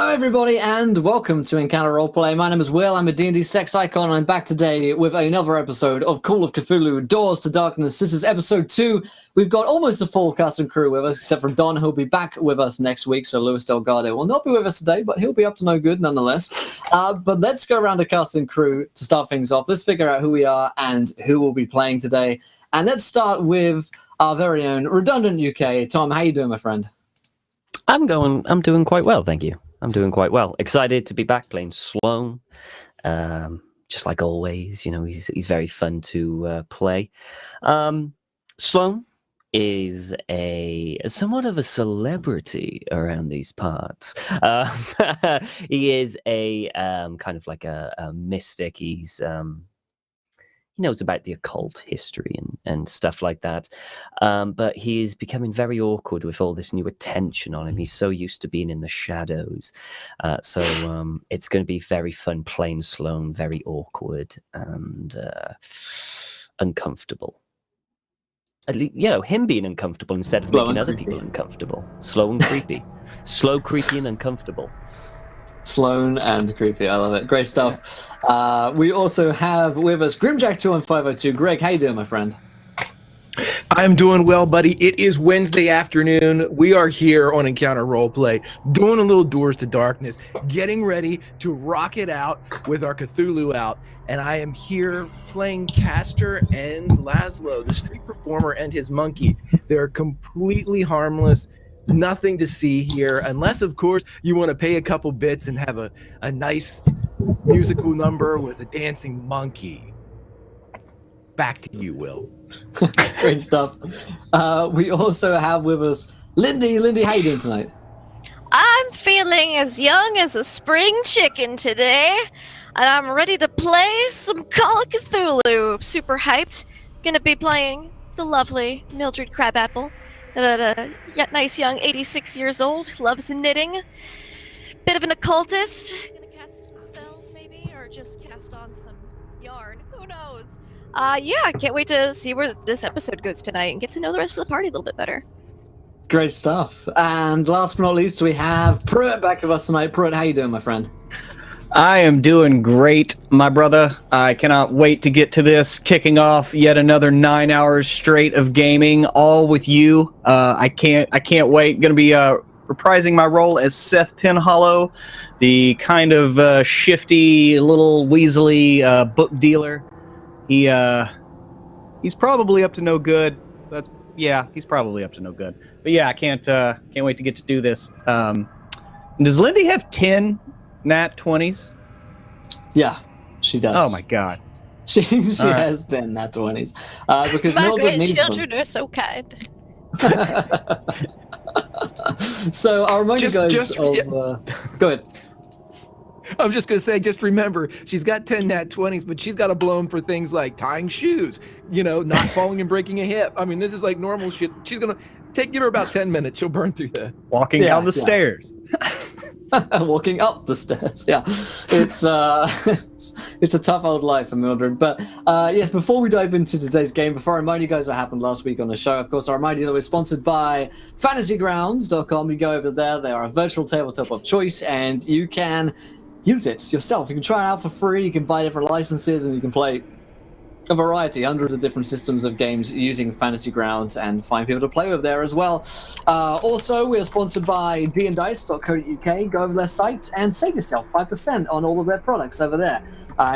Hello everybody and welcome to Encounter Roleplay. My name is Will, I'm a D&D sex icon, and I'm back today with another episode of Call of Cthulhu, Doors to Darkness. This is episode 2. We've got almost a full cast and crew with us, except for Don, who'll be back with us next week, so Luis Delgado will not be with us today, but he'll be up to no good nonetheless. But let's go around the cast and crew to start things off. Let's figure out who we are and who will be playing today. And let's start with our very own Redundant UK. Tom, how you doing, my friend? I'm doing quite well, thank you. I'm doing quite well. Excited to be back playing Sloan. Just like always, you know, he's very fun to play. Sloan is somewhat of a celebrity around these parts. He is a kind of like a mystic. He knows about the occult history and stuff like that. But he's becoming very awkward with all this new attention on him. He's so used to being in the shadows. So it's going to be very fun playing Sloan, very awkward and uncomfortable. At least, you know, him being uncomfortable instead of making other people uncomfortable. Slow and creepy. Slow, creepy, and uncomfortable. Sloan and creepy. I love it. Great stuff. We also have with us Grimjack21502. Greg, how you doing, my friend? I'm doing well, buddy. It is Wednesday afternoon. We are here on Encounter Roleplay, doing a little Doors to Darkness, getting ready to rock it out with our Cthulhu out. And I am here playing Castor and Laszlo, the street performer and his monkey. They're completely harmless. Nothing to see here, unless, of course, you want to pay a couple bits and have a nice musical number with a dancing monkey. Back to you, Will. Great stuff. We also have with us Lindy. Lindy, how you doing tonight? I'm feeling as young as a spring chicken today, and I'm ready to play some Call of Cthulhu. Super hyped. Gonna be playing the lovely Mildred Crabapple. Nice young 86 years old, loves knitting, bit of an occultist, gonna cast some spells maybe, or just cast on some yarn, who knows. Yeah, I can't wait to see where this episode goes tonight and get to know the rest of the party a little bit better. Great stuff. And last but not least, we have Pruitt back with us tonight. Pruitt, how you doing, my friend? I am doing great, my brother. I cannot wait to get to this, kicking off yet another 9 hours straight of gaming, all with you. I can't wait. Going to be reprising my role as Seth Penhollow, the kind of shifty little weaselly book dealer. He's probably up to no good. He's probably up to no good. But yeah, I can't wait to get to do this. Does Lindy have 10 nat 20s? Yeah, she does. Oh my god. She has 10 nat 20s. Because my Mildred needs them. grandchildren are so kind. So our reminder go ahead. I was just going to say, just remember, she's got 10 nat 20s, but she's got to blow them for things like tying shoes, you know, not falling and breaking a hip. I mean, this is like normal shit. She's going to give her about 10 minutes. She'll burn through that. Walking down the stairs. Walking up the stairs. Yeah, it's a tough old life for Mildred. But yes, before we dive into today's game, before I remind you guys what happened last week on the show, of course, I remind you that we're sponsored by fantasygrounds.com. You go over there. They are a virtual tabletop of choice, and you can use it yourself. You can try it out for free. You can buy different licenses, and you can play a variety, hundreds of different systems of games using Fantasy Grounds, and find people to play with there as well. Also, we are sponsored by dndice.co.uk. Go over their sites and save yourself 5% on all of their products over there,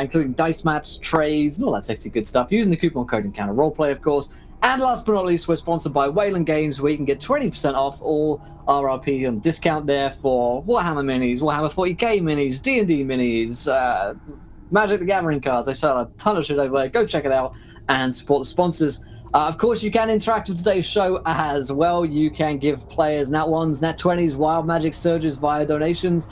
including dice mats, trays, and all that sexy good stuff, using the coupon code Encounter Roleplay, of course. And last but not least, we're sponsored by Wayland Games, where you can get 20% off all RRP on discount there for Warhammer minis, Warhammer 40k minis, D&D minis, Magic the Gathering cards. I sell a ton of shit over there. Go check it out and support the sponsors. Of course, you can interact with today's show as well. You can give players nat 1s, nat 20s, wild magic surges via donations.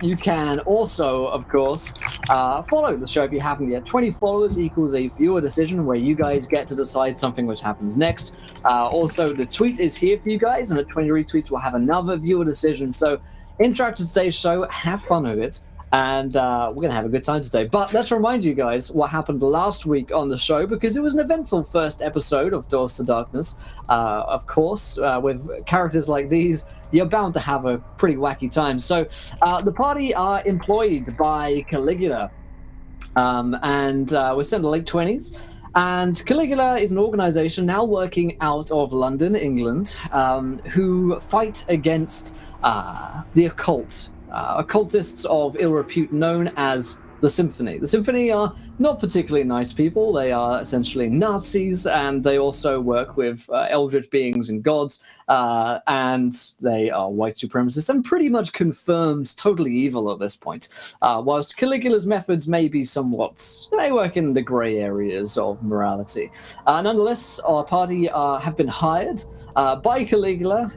You can also, of course, follow the show if you haven't yet. 20 followers equals a viewer decision where you guys get to decide something which happens next. Also, the tweet is here for you guys, and at 20 retweets, we'll have another viewer decision. So interact with today's show, have fun with it. and we're going to have a good time today. But let's remind you guys what happened last week on the show, because it was an eventful first episode of Doors to Darkness. Of course, with characters like these, you're bound to have a pretty wacky time. So the party are employed by Caligula, and we're set in the late 20s. And Caligula is an organization now working out of London, England, who fight against the occult, occultists of ill repute known as the Symphony. The Symphony are not particularly nice people. They are essentially Nazis, and they also work with eldritch beings and gods, and they are white supremacists and pretty much confirmed totally evil at this point. Whilst Caligula's methods may be somewhat, they work in the grey areas of morality. Nonetheless, our party have been hired by Caligula,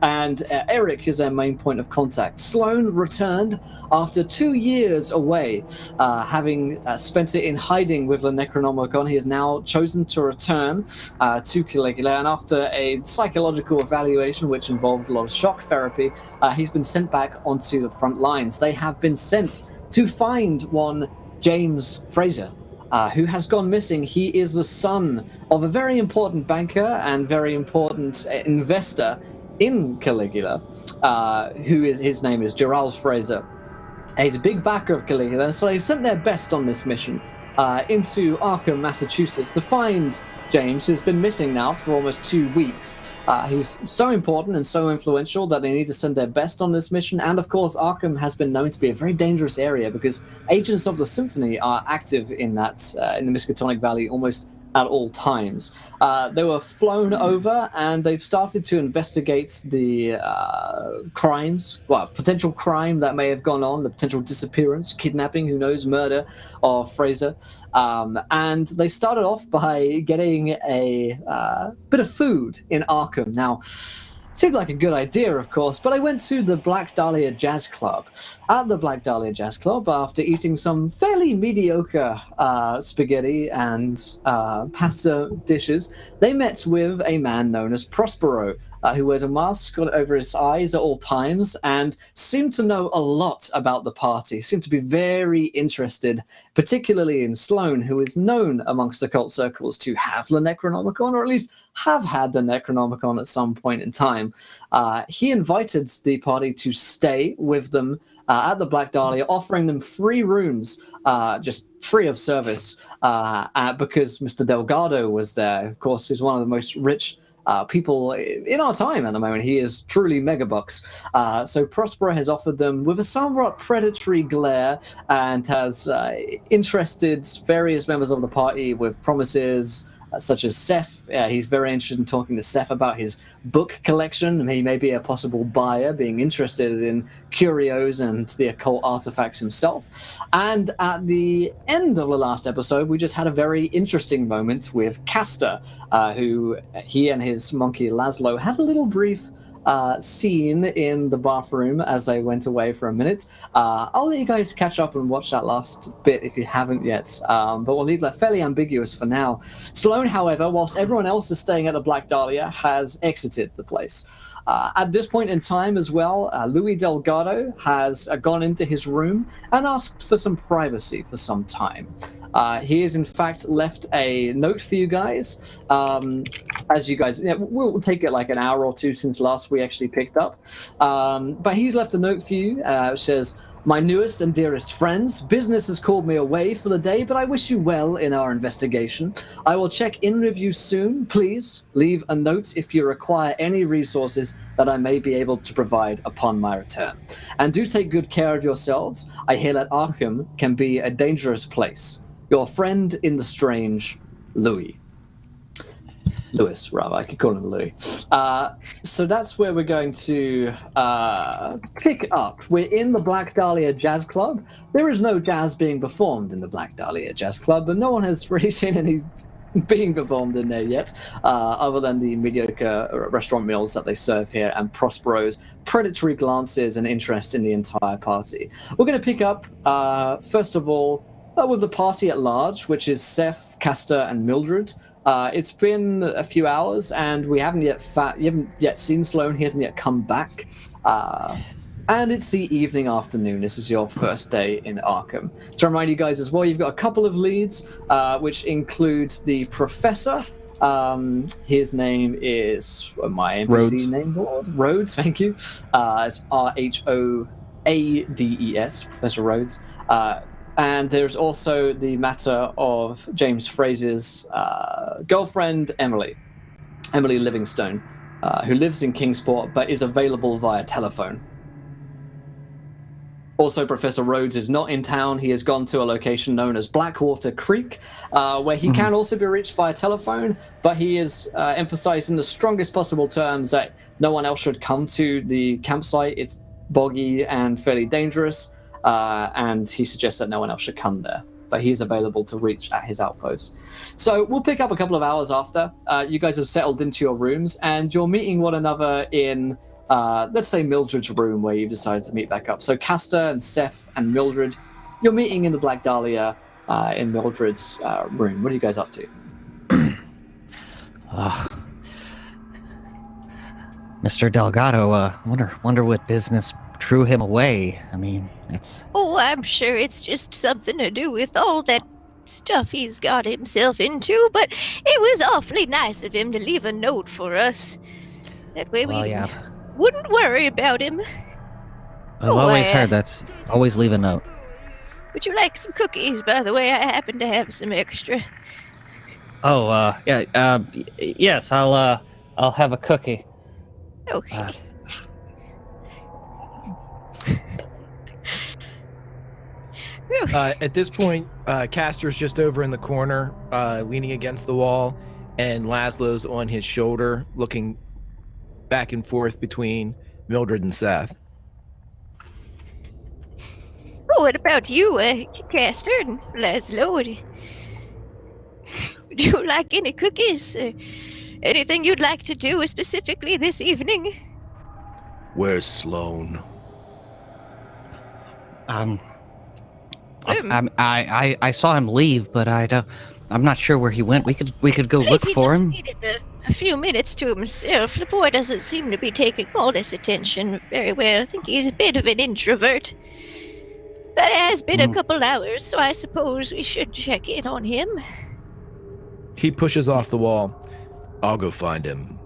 and Eric is their main point of contact. Sloan returned after 2 years away, having spent it in hiding with the Necronomicon. He has now chosen to return to Caligula, and after a psychological evaluation, which involved a lot of shock therapy, he's been sent back onto the front lines. They have been sent to find one James Fraser, who has gone missing. He is the son of a very important banker and very important investor in Caligula, his name is Gerald Fraser. He's a big backer of Caligula, so they've sent their best on this mission into Arkham, Massachusetts, to find James, who's been missing now for almost 2 weeks. He's so important and so influential that they need to send their best on this mission. And of course, Arkham has been known to be a very dangerous area because agents of the Symphony are active in that in the Miskatonic Valley almost at all times. They were flown over, and they've started to investigate the potential crime that may have gone on, the potential disappearance, kidnapping, who knows, murder of Fraser. And they started off by getting a bit of food in Arkham. Now, seemed like a good idea, of course, but I went to the Black Dahlia Jazz Club. At the Black Dahlia Jazz Club, after eating some fairly mediocre spaghetti and pasta dishes, they met with a man known as Prospero, who wears a mask over his eyes at all times and seemed to know a lot about the party, seemed to be very interested, particularly in Sloan, who is known amongst occult circles to have the Necronomicon, or at least have had the Necronomicon at some point in time. He invited the party to stay with them at the Black Dahlia, offering them free rooms, just free of service, because Mr. Delgado was there. Of course, he's one of the most rich people in our time at the moment. He is truly megabucks. So Prospero has offered them with a somewhat predatory glare and has interested various members of the party with promises, such as Seth. He's very interested in talking to Seth about his book collection. He may be a possible buyer, being interested in curios and the occult artifacts himself. And at the end of the last episode, we just had a very interesting moment with Castor, who he and his monkey Laszlo had a little brief scene in the bathroom as they went away for a minute. I'll let you guys catch up and watch that last bit if you haven't yet, but we'll leave that fairly ambiguous for now. Sloan, however, whilst everyone else is staying at the Black Dahlia, has exited the place. At this point in time as well, Louis Delgado has gone into his room and asked for some privacy for some time. He has in fact left a note for you guys. As you guys, we'll take it like an hour or two since last we actually picked up. But he's left a note for you, which says, "My newest and dearest friends, business has called me away for the day, but I wish you well in our investigation. I will check in with you soon. Please leave a note if you require any resources that I may be able to provide upon my return. And do take good care of yourselves. I hear that Arkham can be a dangerous place. Your friend in the strange, Louis." Lewis, rather. I could call him Louis. So that's where we're going to pick up. We're in the Black Dahlia Jazz Club. There is no jazz being performed in the Black Dahlia Jazz Club, but no one has really seen any being performed in there yet, other than the mediocre restaurant meals that they serve here and Prospero's predatory glances and interest in the entire party. We're going to pick up, first of all, with the party at large, which is Seth, Castor, and Mildred. It's been a few hours, and we haven't yet seen Sloan. He hasn't yet come back. And it's the evening afternoon. This is your first day in Arkham. To remind you guys as well, you've got a couple of leads, which include the Professor. His name is my NPC Rhodes. name board. Rhodes, thank you. It's Rhoades, Professor Rhodes. And there's also the matter of James Fraser's girlfriend, Emily Livingstone, who lives in Kingsport but is available via telephone. Also, Professor Rhodes is not in town. He has gone to a location known as Blackwater Creek, where he can also be reached via telephone, but he is emphasized in the strongest possible terms that no one else should come to the campsite. It's boggy and fairly dangerous, and he suggests that no one else should come there. But he is available to reach at his outpost. So we'll pick up a couple of hours after. You guys have settled into your rooms, and you're meeting one another in... let's say Mildred's room, where you've decided to meet back up. So Castor and Seth and Mildred, you're meeting in the Black Dahlia in Mildred's room. What are you guys up to? Mr. Delgado, wonder what business drew him away. I mean, it's... Oh, I'm sure it's just something to do with all that stuff he's got himself into, but it was awfully nice of him to leave a note for us. That way we wouldn't worry about him. I've always heard that. Always leave a note. Would you like some cookies, by the way? I happen to have some extra. Oh, yes, I'll have a cookie. Okay. At this point, Castor's just over in the corner, leaning against the wall, and Laszlo's on his shoulder, looking back and forth between Mildred and Seth. Oh, what about you, Castor and Laszlo? Would you like any cookies? Anything you'd like to do specifically this evening? Where's Sloan? I saw him leave, but I'm not sure where he went. We could go look for him. He just needed a few minutes to himself. The boy doesn't seem to be taking all this attention very well. I think he's a bit of an introvert. But it has been a couple hours, so I suppose we should check in on him. He pushes off the wall. I'll go find him.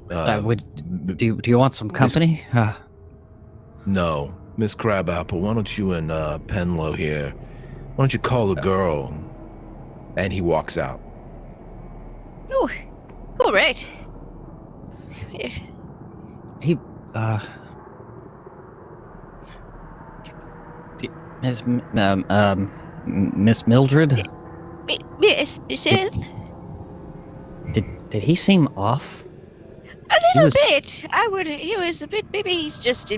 Do you want some company? No, Miss Crabapple, why don't you and Penlow here, why don't you call the girl? And he walks out. Oh, all right. Yeah. Miss Mildred? Yes, Seth? Did he seem off? A little bit. He was a bit, maybe he's just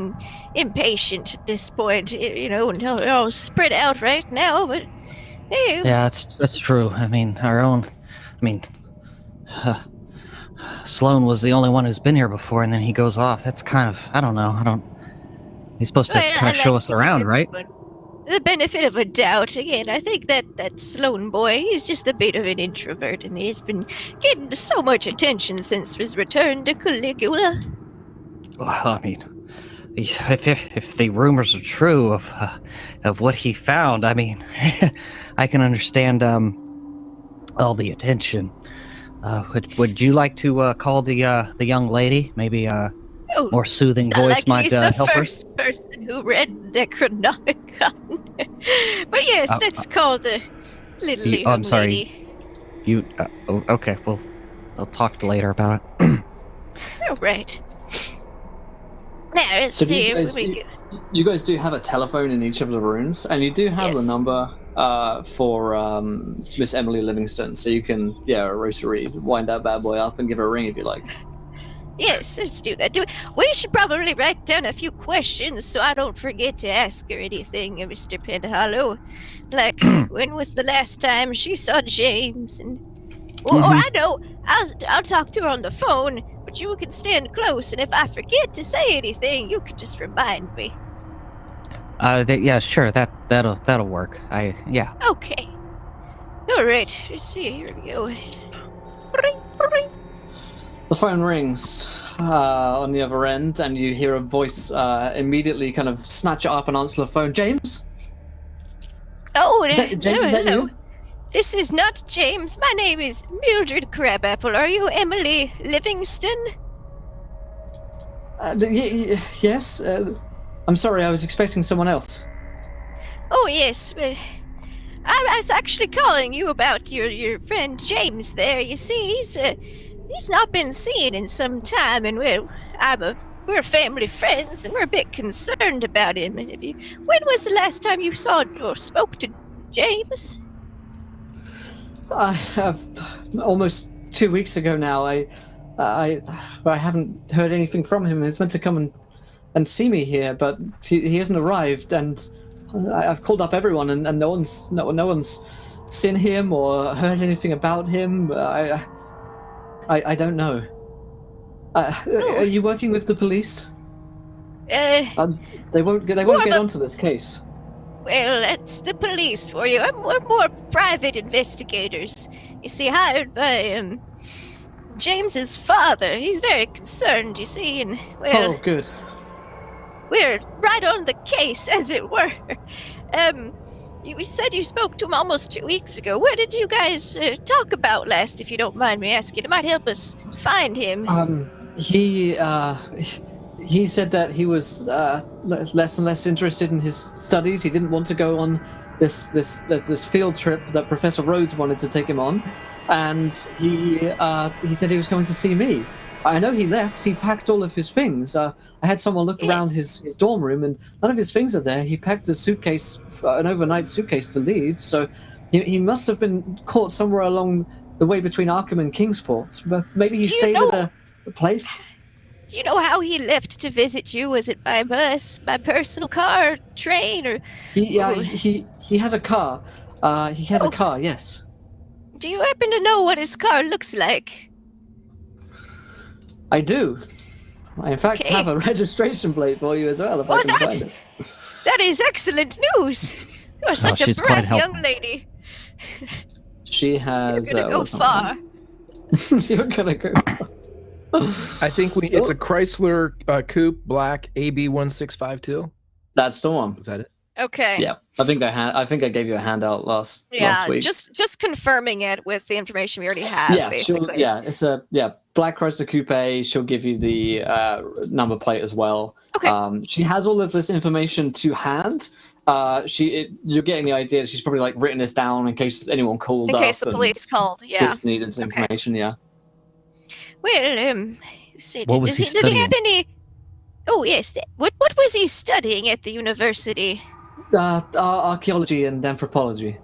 impatient at this point, all spread out right now, but... Yeah, that's true. I mean, Sloan was the only one who's been here before, and then he goes off. That's kind of, I don't know. He's supposed to kind of show us around, right? The benefit of a doubt. Again, I think that Sloan boy, he's just a bit of an introvert, and he's been getting so much attention since his return to Caligula. Well, I mean, if the rumors are true of what he found, I mean, I can understand all the attention. Would you like to call the young lady? Maybe more soothing voice might help her. He's the first person who read Necronomicon. But yes, let's call the little young I'm sorry. lady. You okay? Well, I'll talk later about it. All right. Now let's So see. you guys do have a telephone in each of the rooms, and you do have the number for Miss Emily Livingston, so you can rotary wind that bad boy up and give her a ring if you like. Yes, let's do that. We should probably write down a few questions so I don't forget to ask her anything, Mr. Penhollow. Like, when was the last time she saw James? And I know, I'll talk to her on the phone, but you can stand close, and if I forget to say anything, you can just remind me. Yeah, sure. That'll work. Yeah. Okay. All right. Let's see. Here we go. The phone rings. on the other end, and you hear a voice immediately kind of snatch it up and answer the phone. James? Oh, James, is that no. you? This is not James. My name is Mildred Crabapple. Are you Emily Livingston? Yes. I'm sorry, I was expecting someone else. Oh, yes, but I was actually calling you about your friend James there. You see, he's not been seen in some time, and we're family friends, and we're a bit concerned about him. And when was the last time you saw or spoke to James? I have almost 2 weeks ago now. I haven't heard anything from him. He's meant to come and see me here, but he hasn't arrived, and I've called up everyone, and no one's seen him or heard anything about him. I don't know. Are you working with the police? They won't get onto this case. Well, that's the police for you. We're more private investigators. You see, hired by James's father. He's very concerned, you see, and Oh, good. we're right on the case, as it were. You said you spoke to him almost 2 weeks ago. What did you guys talk about last, if you don't mind me asking? It might help us find him. He said that he was less and less interested in his studies. He didn't want to go on this field trip that Professor Rhodes wanted to take him on, and he said he was going to see me. I know he left. He packed all of his things. I had someone look around his dorm room, and none of his things are there. He packed a suitcase, an overnight suitcase, to leave. So he must have been caught somewhere along the way between Arkham and Kingsport. But maybe he stayed at a place. Do you know how he left to visit you? Was it by bus, by personal car, train, or? He has a car. He has a car. Yes. Do you happen to know what his car looks like? I do. I, in fact, have a registration plate for you as well, if I can find it. That is excellent news. You're such a bright young lady. She has... You're gonna go far. You're gonna go far. I think it's a Chrysler Coupe Black AB1652. That's the one. Is that it? Okay. Yeah, I think I gave you a handout last week. just confirming it with the information we already have. Yeah, basically. it's a Black Chrysler Coupe. She'll give you the number plate as well. Okay. She has all of this information to hand. You're getting the idea that she's probably like written this down in case anyone called up. In case the police called. Yeah. Just needed this information. Yeah. Well, What was he did he have studying? any? Oh yes. What was he studying at the university? Archaeology and anthropology.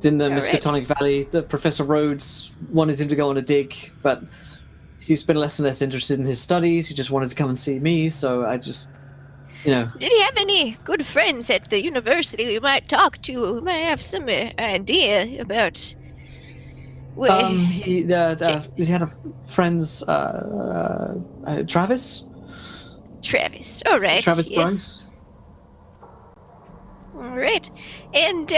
In the Miskatonic Valley, the Professor Rhodes wanted him to go on a dig, but he's been less and less interested in his studies. He just wanted to come and see me, so I just, Did he have any good friends at the university we might talk to? We might have some idea about. He had a friend's Travis. Travis. All right. Travis yes. Bryce. All right, and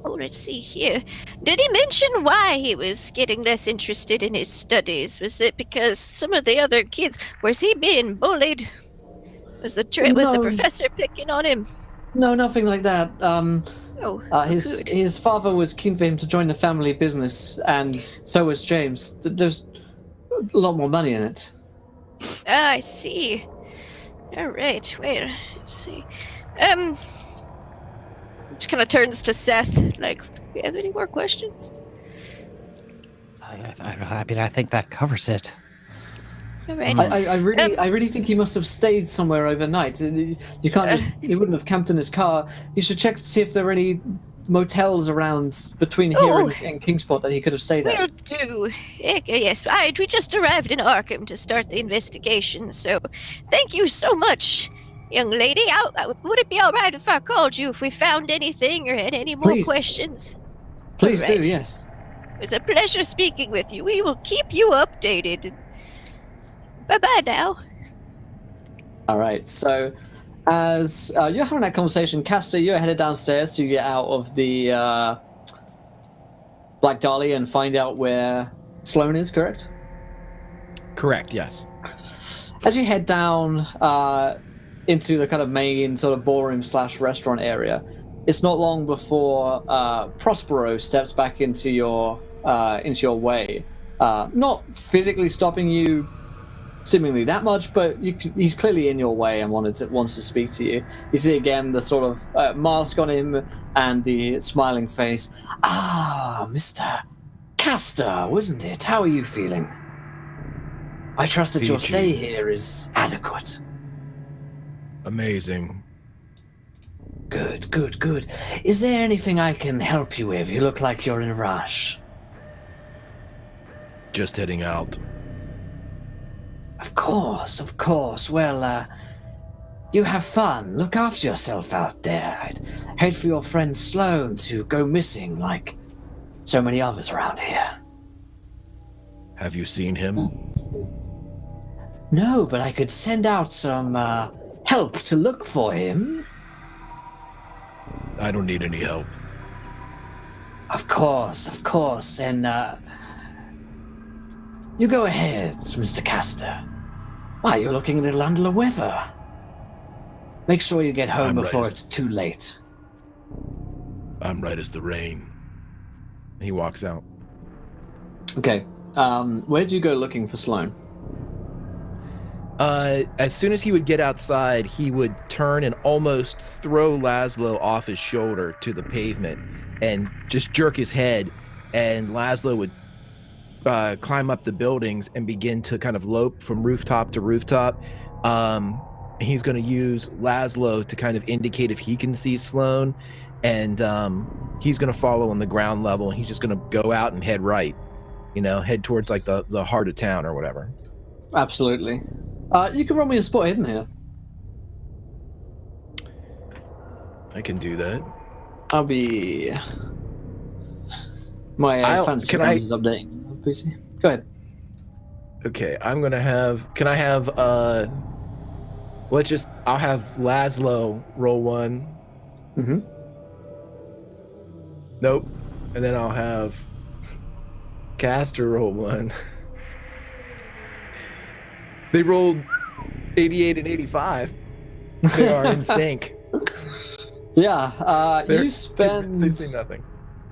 let's see here. Did he mention why he was getting less interested in his studies? Was it because some of the other kids? Was he being bullied? Was the professor picking on him? No, nothing like that. Good. His father was keen for him to join the family business, and so was James. There's a lot more money in it. Ah, I see. All right. Well, let's see. Just kind of turns to Seth. Like, do you have any more questions? I think that covers it. All right. I really think he must have stayed somewhere overnight. You can't he wouldn't have camped in his car. You should check to see if there are any motels around between here and Kingsport that he could have stayed at. Will do. Yes, we just arrived in Arkham to start the investigation, so thank you so much, young lady. Would it be all right if I called you if we found anything or had any more questions? Please All right. do, yes. It was a pleasure speaking with you. We will keep you updated. Bye-bye now. All right, so as you're having that conversation, Castor, you're headed downstairs to get out of the Black Dahlia and find out where Sloan is, correct? Correct, yes. As you head down into the kind of main sort of ballroom / restaurant area, it's not long before Prospero steps back into your way. Not physically stopping you seemingly that much, but he's clearly in your way and wants to speak to you. You see again the sort of mask on him and the smiling face. Ah, Mr. Castor, wasn't it? How are you feeling? I trust that your stay here is adequate. Amazing. Good. Is there anything I can help you with? You look like you're in a rush. Just heading out. Of course. Well, you have fun. Look after yourself out there. I'd hate for your friend Sloane to go missing like so many others around here. Have you seen him? No, but I could send out some help to look for him. I don't need any help. Of course. And you go ahead, Mr. Castor. Why, you're looking a little under the weather. Make sure you get home before it's too late. I'm right as the rain. He walks out. Okay. Where'd you go looking for Sloane? As soon as he would get outside, he would turn and almost throw Laszlo off his shoulder to the pavement and just jerk his head, and Laszlo would climb up the buildings and begin to kind of lope from rooftop to rooftop. He's going to use Laszlo to kind of indicate if he can see Sloane, and he's going to follow on the ground level, and he's just going to go out and head right, head towards like the heart of town or whatever. Absolutely. You can roll me a spot hidden here. I can do that. I'll be... My fancy round is updating. PC. Go ahead. Okay, I'm gonna have. Can I have? I'll have Laszlo roll one. Mm-hmm. Nope. And then I'll have Castor roll one. They rolled 88 and 85. They are in sync. Yeah. You spend. They say nothing.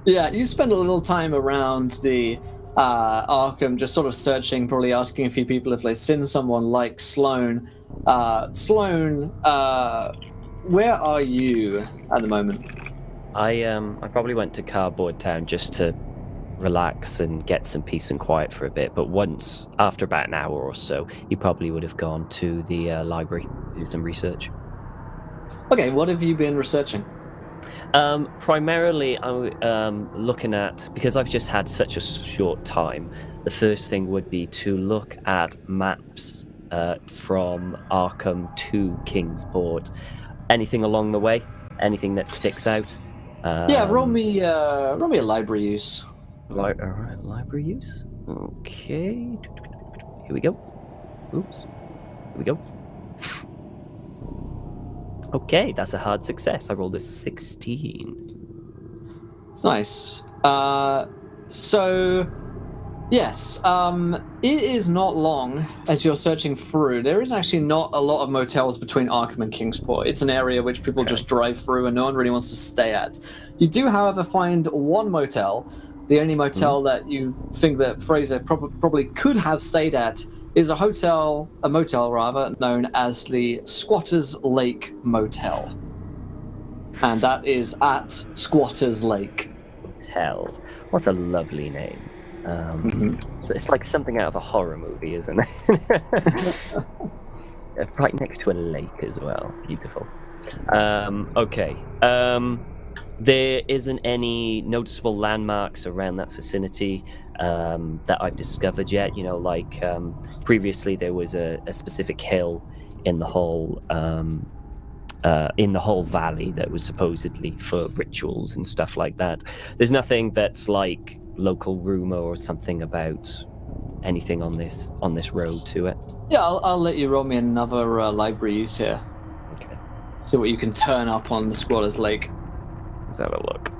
Yeah, you spend a little time around the Arkham, just sort of searching, probably asking a few people if they've seen someone like Sloane. Sloane, where are you at the moment? I probably went to Cardboard Town just to relax and get some peace and quiet for a bit. But once, after about an hour or so, he probably would have gone to the library to do some research. Okay, what have you been researching? Primarily, I'm looking at, because I've just had such a short time, the first thing would be to look at maps from Arkham to Kingsport. Anything along the way? Anything that sticks out? Yeah, roll me a library use. Alright, library use? Okay. Here we go. Oops. Here we go. Okay, that's a hard success. I rolled a 16. It's nice. So, yes, it is not long as you're searching through. There is actually not a lot of motels between Arkham and Kingsport. It's an area which people just drive through and no one really wants to stay at. You do, however, find one motel. The only motel that you think that Fraser probably could have stayed at is a motel known as the Squatters Lake Motel. And that is at Squatters Lake. Motel. What a lovely name. So it's like something out of a horror movie, isn't it? Right next to a lake as well. Beautiful. Okay. There isn't any noticeable landmarks around that vicinity that I've discovered yet. Previously there was a specific hill in the whole valley that was supposedly for rituals and stuff like that. There's nothing that's like local rumor or something about anything on this road to it. Yeah, I'll let you roll me another library use here. Okay. See what you can turn up on the Squatters Lake. Let's have a look.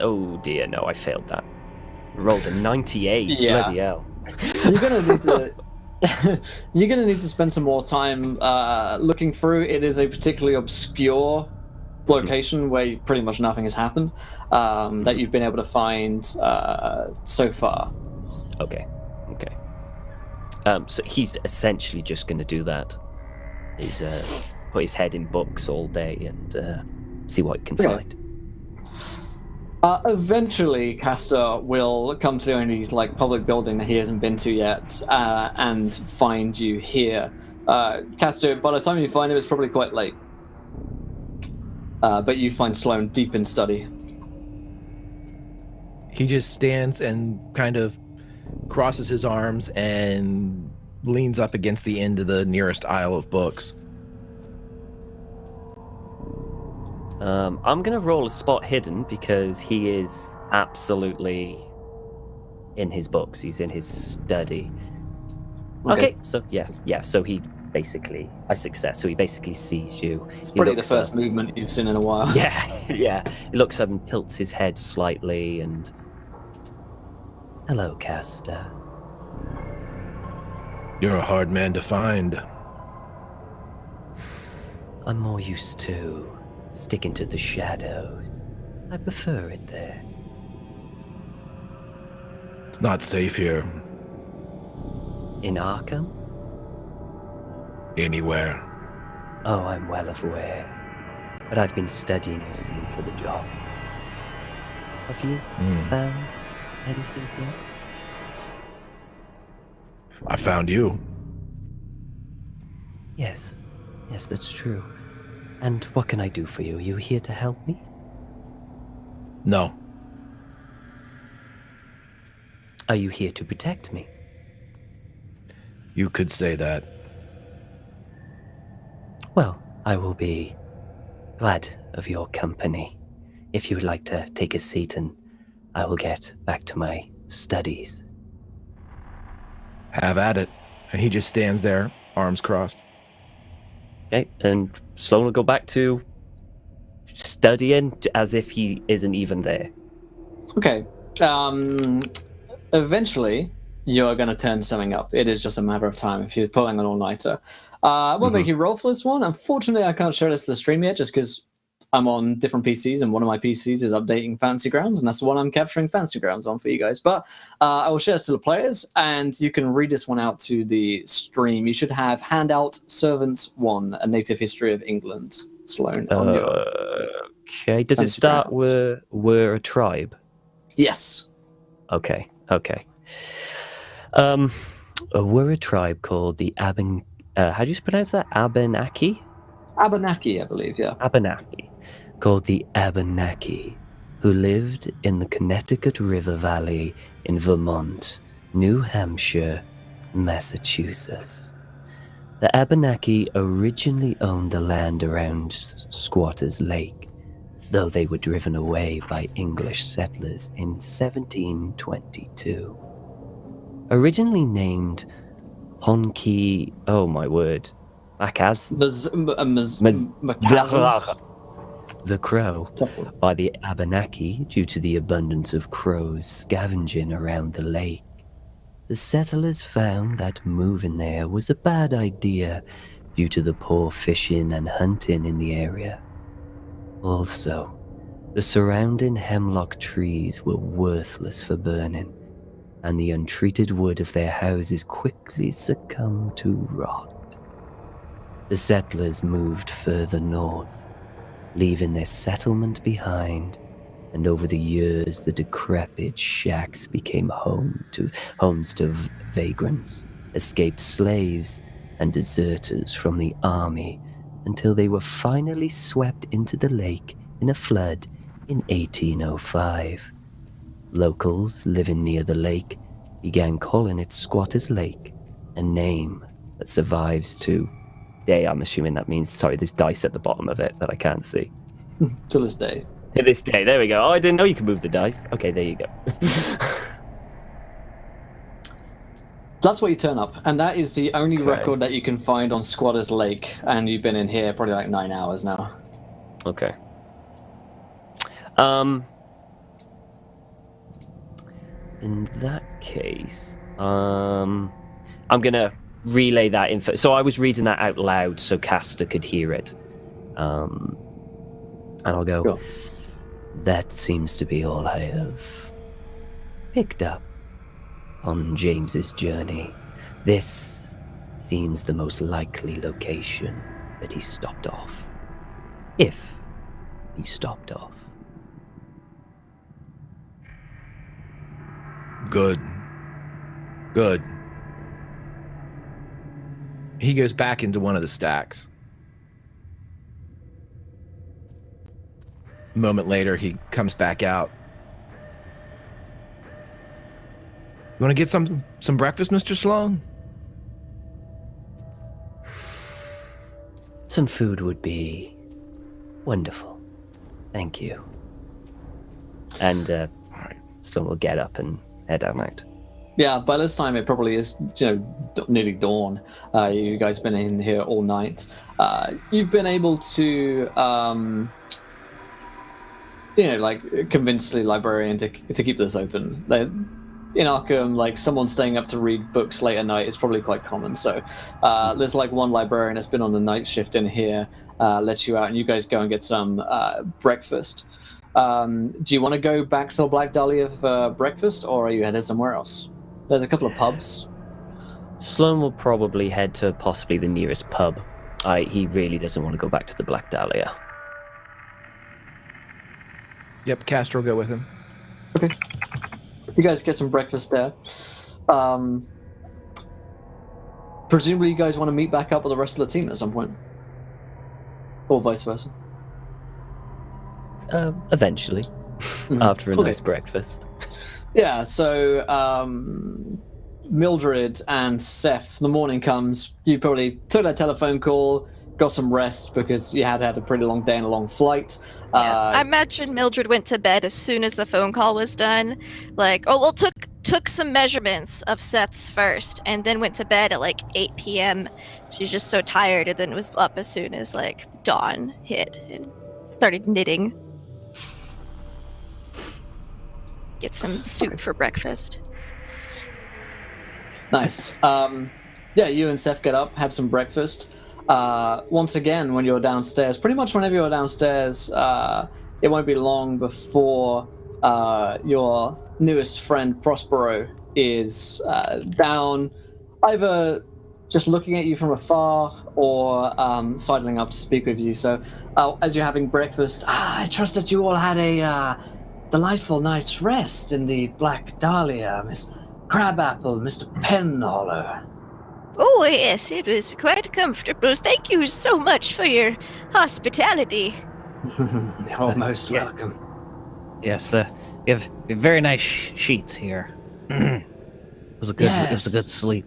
Oh dear, no, I failed that. Rolled a 98. Yeah. Bloody hell. You're gonna need to. You're gonna need to spend some more time looking through. It is a particularly obscure location where pretty much nothing has happened that you've been able to find so far. Okay. So he's essentially just going to do that. He's put his head in books all day and see what he can find. Eventually, Castor will come to the only public building that he hasn't been to yet and find you here. Castor, by the time you find him, it's probably quite late. But you find Sloane deep in study. He just stands and kind of crosses his arms and leans up against the end of the nearest aisle of books. I'm going to roll a spot hidden because he is absolutely in his books. He's in his study. Okay, so yeah. So he basically, I success. So he basically sees you. It's probably the first movement you've seen in a while. Yeah. He looks up and tilts his head slightly and... Hello, Castor. You're a hard man to find. I'm more used to sticking to the shadows. I prefer it there. It's not safe here. In Arkham? Anywhere. Oh, I'm well aware. But I've been studying, you see, for the job. Have you found anything here? I found you. Yes, that's true. And what can I do for you? Are you here to help me? No. Are you here to protect me? You could say that. Well, I will be glad of your company. If you would like to take a seat and I will get back to my studies. Have at it. And he just stands there, arms crossed. Okay, and Sloane will go back to studying as if he isn't even there. Okay. Eventually, you're going to turn something up. It is just a matter of time if you're pulling an all-nighter. I won't make you roll for this one. Unfortunately, I can't show this to the stream yet just because I'm on different PCs and one of my PCs is updating Fantasy Grounds and that's the one I'm capturing Fantasy Grounds on for you guys. But I will share this to the players and you can read this one out to the stream. You should have Handout Servants 1, A Native History of England, Sloane. On your Okay, does it Fantasy start Grounds. we're a tribe? Yes. Okay. We're a tribe called the how do you pronounce that? Abenaki? Abenaki, I believe, yeah. Abenaki. Called the Abenaki, who lived in the Connecticut River Valley in Vermont, New Hampshire, Massachusetts. The Abenaki originally owned the land around Squatters Lake, though they were driven away by English settlers in 1722. Originally named Honki, oh my word, Macaz? The crow, by the Abenaki due to the abundance of crows scavenging around the lake. The settlers found that moving there was a bad idea due to the poor fishing and hunting in the area. Also, the surrounding hemlock trees were worthless for burning, and the untreated wood of their houses quickly succumbed to rot. The settlers moved further north, leaving their settlement behind, and over the years the decrepit shacks became homes to vagrants, escaped slaves, and deserters from the army until they were finally swept into the lake in a flood in 1805. Locals living near the lake began calling it Squatters Lake, a name that survives to day. I'm assuming that means, sorry, there's dice at the bottom of it that I can't see. To this day. To this day, there we go. Oh, I didn't know you could move the dice. Okay, there you go. That's where you turn up, and that is the only record that you can find on Squatters Lake, and you've been in here probably like 9 hours now. In that case, I'm gonna relay that info. So I was reading that out loud so Castor could hear it. And I'll go, Sure. That seems to be all I have picked up on James's journey. This seems the most likely location that he stopped off. If he stopped off. Good. He goes back into one of the stacks. A moment later, he comes back out. You want to get some breakfast, Mr. Sloan? Some food would be wonderful. Thank you. And Sloan will get up and head out. Yeah, by this time it probably is, nearly dawn. You guys have been in here all night. You've been able to, convince the librarian to keep this open. In Arkham, someone staying up to read books late at night is probably quite common. So there's one librarian that's been on the night shift in here, lets you out, and you guys go and get some breakfast. Do you want to go back to Black Dahlia for breakfast, or are you headed somewhere else? There's a couple of pubs. Sloan will probably head to possibly the nearest pub. He really doesn't want to go back to the Black Dahlia. Yep, Castor will go with him. Okay. You guys get some breakfast there. Presumably you guys want to meet back up with the rest of the team at some point. Or vice versa. Eventually. After a nice breakfast. Yeah, so Mildred and Seth, the morning comes, you probably took that telephone call, got some rest because you had a pretty long day and a long flight. I imagine Mildred went to bed as soon as the phone call was done. Took some measurements of Seth's first and then went to bed at 8 p.m. She's just so tired and then was up as soon as dawn hit and started knitting. Get some soup for breakfast. Nice. Yeah, you and Seth get up, have some breakfast. Once again, when you're downstairs, pretty much whenever you're downstairs, it won't be long before your newest friend, Prospero, is down, either just looking at you from afar or sidling up to speak with you. So as you're having breakfast, I trust that you all had a delightful night's rest in the Black Dahlia, Miss Crabapple, Mr. Penhollow. Oh, yes, it was quite comfortable. Thank you so much for your hospitality. You're most welcome. Yes, we have very nice sheets here. It was a good sleep.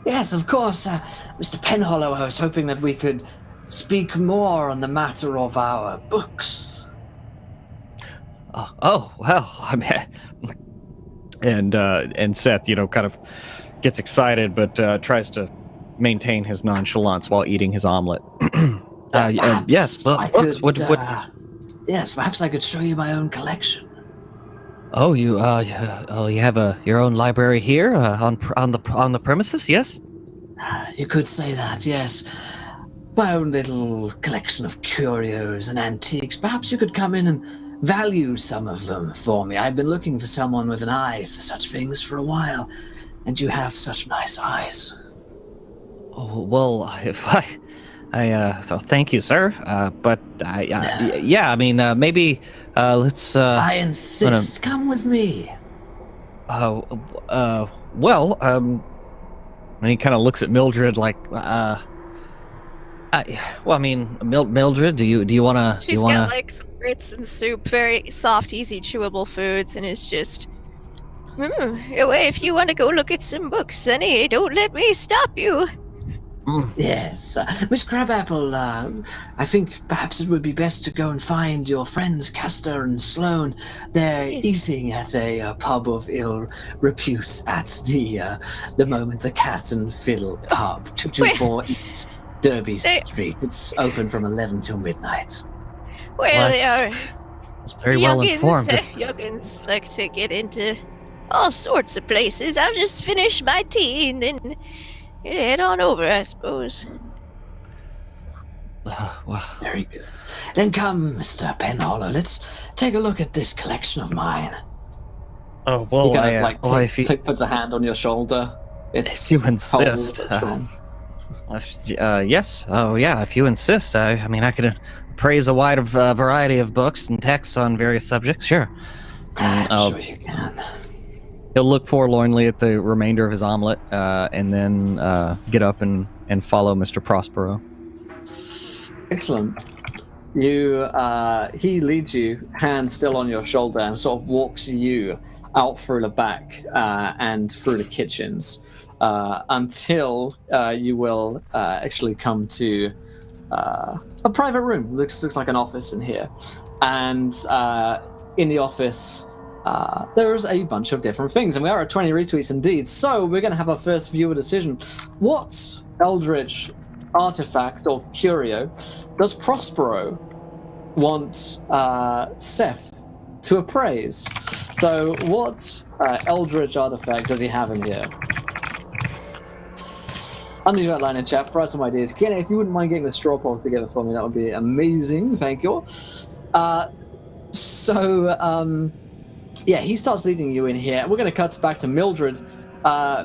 Yes, of course, Mr. Penhollow. I was hoping that we could speak more on the matter of our books. And Seth, kind of gets excited, but tries to maintain his nonchalance while eating his omelet. Yes, books. Yes, perhaps I could show you my own collection. Oh, you have your own library here on the premises? Yes. You could say that. Yes, my own little collection of curios and antiques. Perhaps you could come in and value some of them for me. I've been looking for someone with an eye for such things for a while, and you have such nice eyes. Oh, well, so thank you, sir. Maybe let's. I insist. Come with me. And he kind of looks at Mildred Mildred, do you want to? She's got some grits and soup, very soft, easy, chewable foods, and it's just, if you want to go look at some books, Sonny, don't let me stop you. Yes, Miss Crabapple, I think perhaps it would be best to go and find your friends Castor and Sloan. They're eating at a pub of ill repute at the Moment the Cat and Fiddle pub, 224 East Derby Street. It's open from 11 till midnight. Well, they are it's very well informed. Youngins like to get into all sorts of places. I'll just finish my tea and then head on over, I suppose. Well, Very good. Then come, Mr. Penhollow. Let's take a look at this collection of mine. oh well, He kind of like if you puts a hand on your shoulder. It's you cold, insist, but strong. yes. Oh yeah, if you insist, I mean, I could praise a wide variety of books and texts on various subjects. Sure. I'm sure you can. He'll look forlornly at the remainder of his omelet, and then get up and follow Mr. Prospero. Excellent. He leads you, hand still on your shoulder, and sort of walks you out through the back and through the kitchens until you will actually come to a private room. Looks like an office in here, and in the office there's a bunch of different things, and we are at 20 retweets indeed. So we're going to have our first viewer decision. What eldritch artifact or curio does Prospero want Seth to appraise? So what eldritch artifact does he have in here? Under your outline in chat, throw out some ideas. Kenny, if you wouldn't mind getting the straw poll together for me, that would be amazing. Thank you. Yeah, he starts leading you in here. We're going to cut back to Mildred.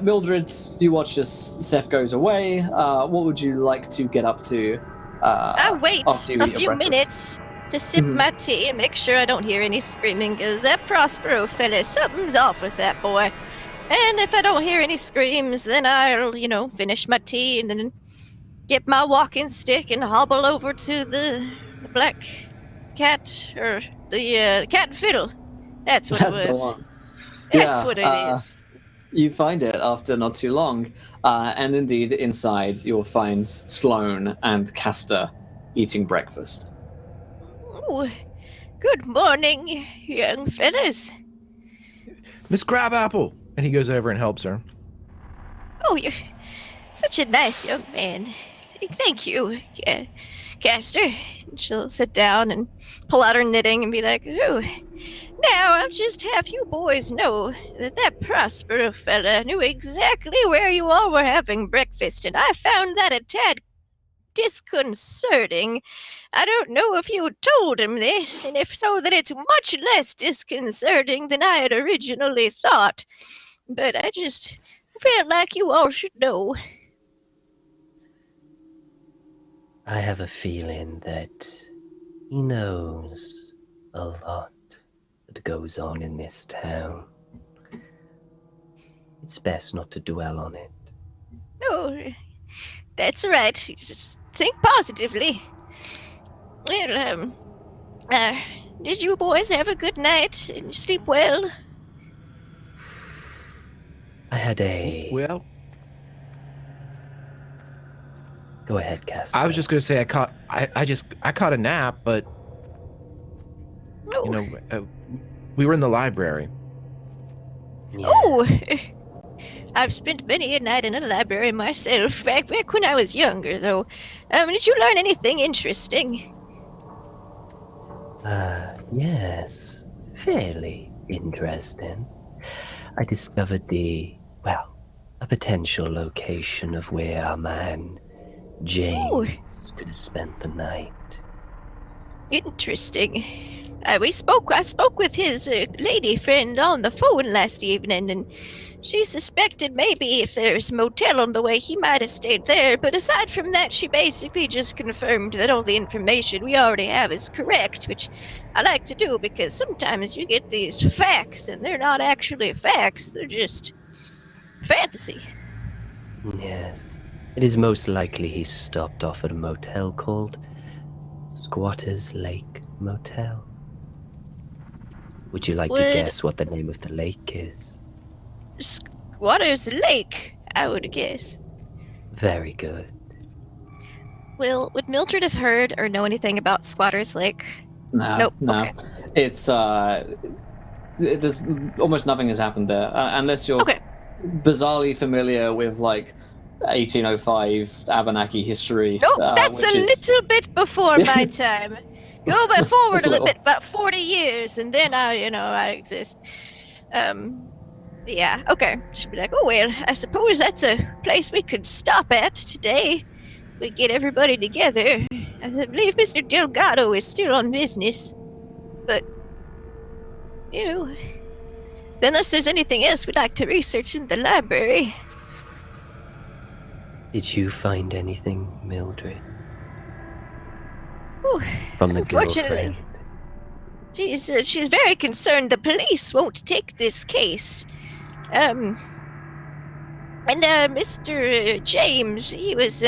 Mildred, you watch as Seth goes away. What would you like to get up to? I wait after you a eat your few breakfast? minutes to sip my tea and make sure I don't hear any screaming, because that Prospero fella, something's off with that boy. And if I don't hear any screams, then I'll, finish my tea and then get my walking stick and hobble over to the black cat, or the cat and fiddle. That's what That's it the was. one. That's what it is. You find it after not too long, and indeed inside you'll find Sloane and Castor eating breakfast. Ooh, good morning, young fellas. Miss Crabapple. And he goes over and helps her. Oh, you're such a nice young man. Thank you, Castor. And she'll sit down and pull out her knitting and be like, "Oh, now I'll just have you boys know that Prospero fella knew exactly where you all were having breakfast, and I found that a tad disconcerting. I don't know if you told him this, and if so, then it's much less disconcerting than I had originally thought. But I just felt like you all should know." I have a feeling that he knows a lot that goes on in this town. It's best not to dwell on it. Oh, that's right. Just think positively. Well, did you boys have a good night and sleep well? I had a... Well, Go ahead, Castor. I was just gonna say I caught a nap, but Oh, we were in the library. Yeah. oh. I've spent many a night in a library myself, back when I was younger, though. Did you learn anything interesting? Yes. Fairly interesting. I discovered a potential location of where our man James could have spent the night. Interesting. I spoke with his lady friend on the phone last evening, and she suspected maybe if there's a motel on the way, he might have stayed there. But aside from that, she basically just confirmed that all the information we already have is correct, which I like to do because sometimes you get these facts, and they're not actually facts, they're just fantasy. Yes. It is most likely he stopped off at a motel called Squatter's Lake Motel. Would you like to guess what the name of the lake is? Squatter's Lake, I would guess. Very good. Well, would Mildred have heard or know anything about Squatter's Lake? No, Nope, no. okay. It's there's almost nothing has happened there unless you're Okay. bizarrely familiar with like 1805 Abenaki history. Nope, that's which a is- little bit before my time. Go back forward Just a a little little. bit, about 40 years, and then I exist. Yeah, okay. She'll be like, oh, well, I suppose that's a place we could stop at today. We get everybody together. I believe Mr. Delgado is still on business. But, you know, unless there's anything else we'd like to research in the library. Did you find anything, Mildred? Ooh, From the unfortunately, girlfriend? she's very concerned the police won't take this case. And Mr. James, he was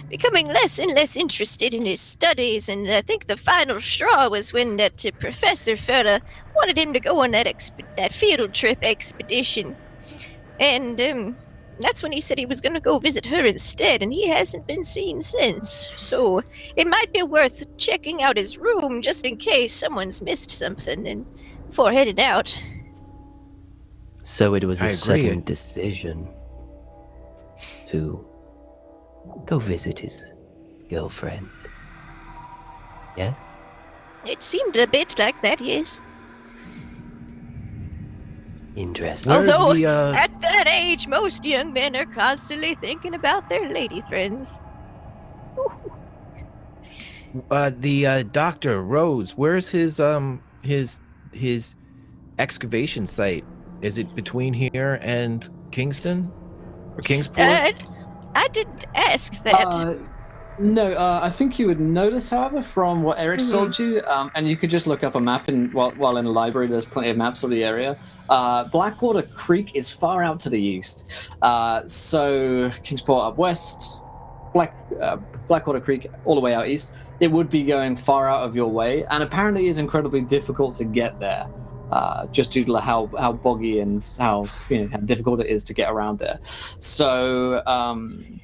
becoming less and less interested in his studies, and I think the final straw was when that professor fella wanted him to go on that field trip expedition. And that's when he said he was going to go visit her instead, and he hasn't been seen since. So it might be worth checking out his room just in case someone's missed something and before heading out. So it was I a agree. sudden decision to go visit his girlfriend. Yes? It seemed a bit like that, yes. Interesting. Where's Although, the, at that age, most young men are constantly thinking about their lady friends. the Dr. Rose, where's his excavation site? Is it between here and Kingston? Or Kingsport? I didn't ask that. No, I think you would notice, however, from what Eric's told you, and you could just look up a map while in the library. There's plenty of maps of the area. Blackwater Creek is far out to the east. So Kingsport up west, Blackwater Creek all the way out east. It would be going far out of your way, and apparently is incredibly difficult to get there. Just due to how boggy and how difficult it is to get around there. So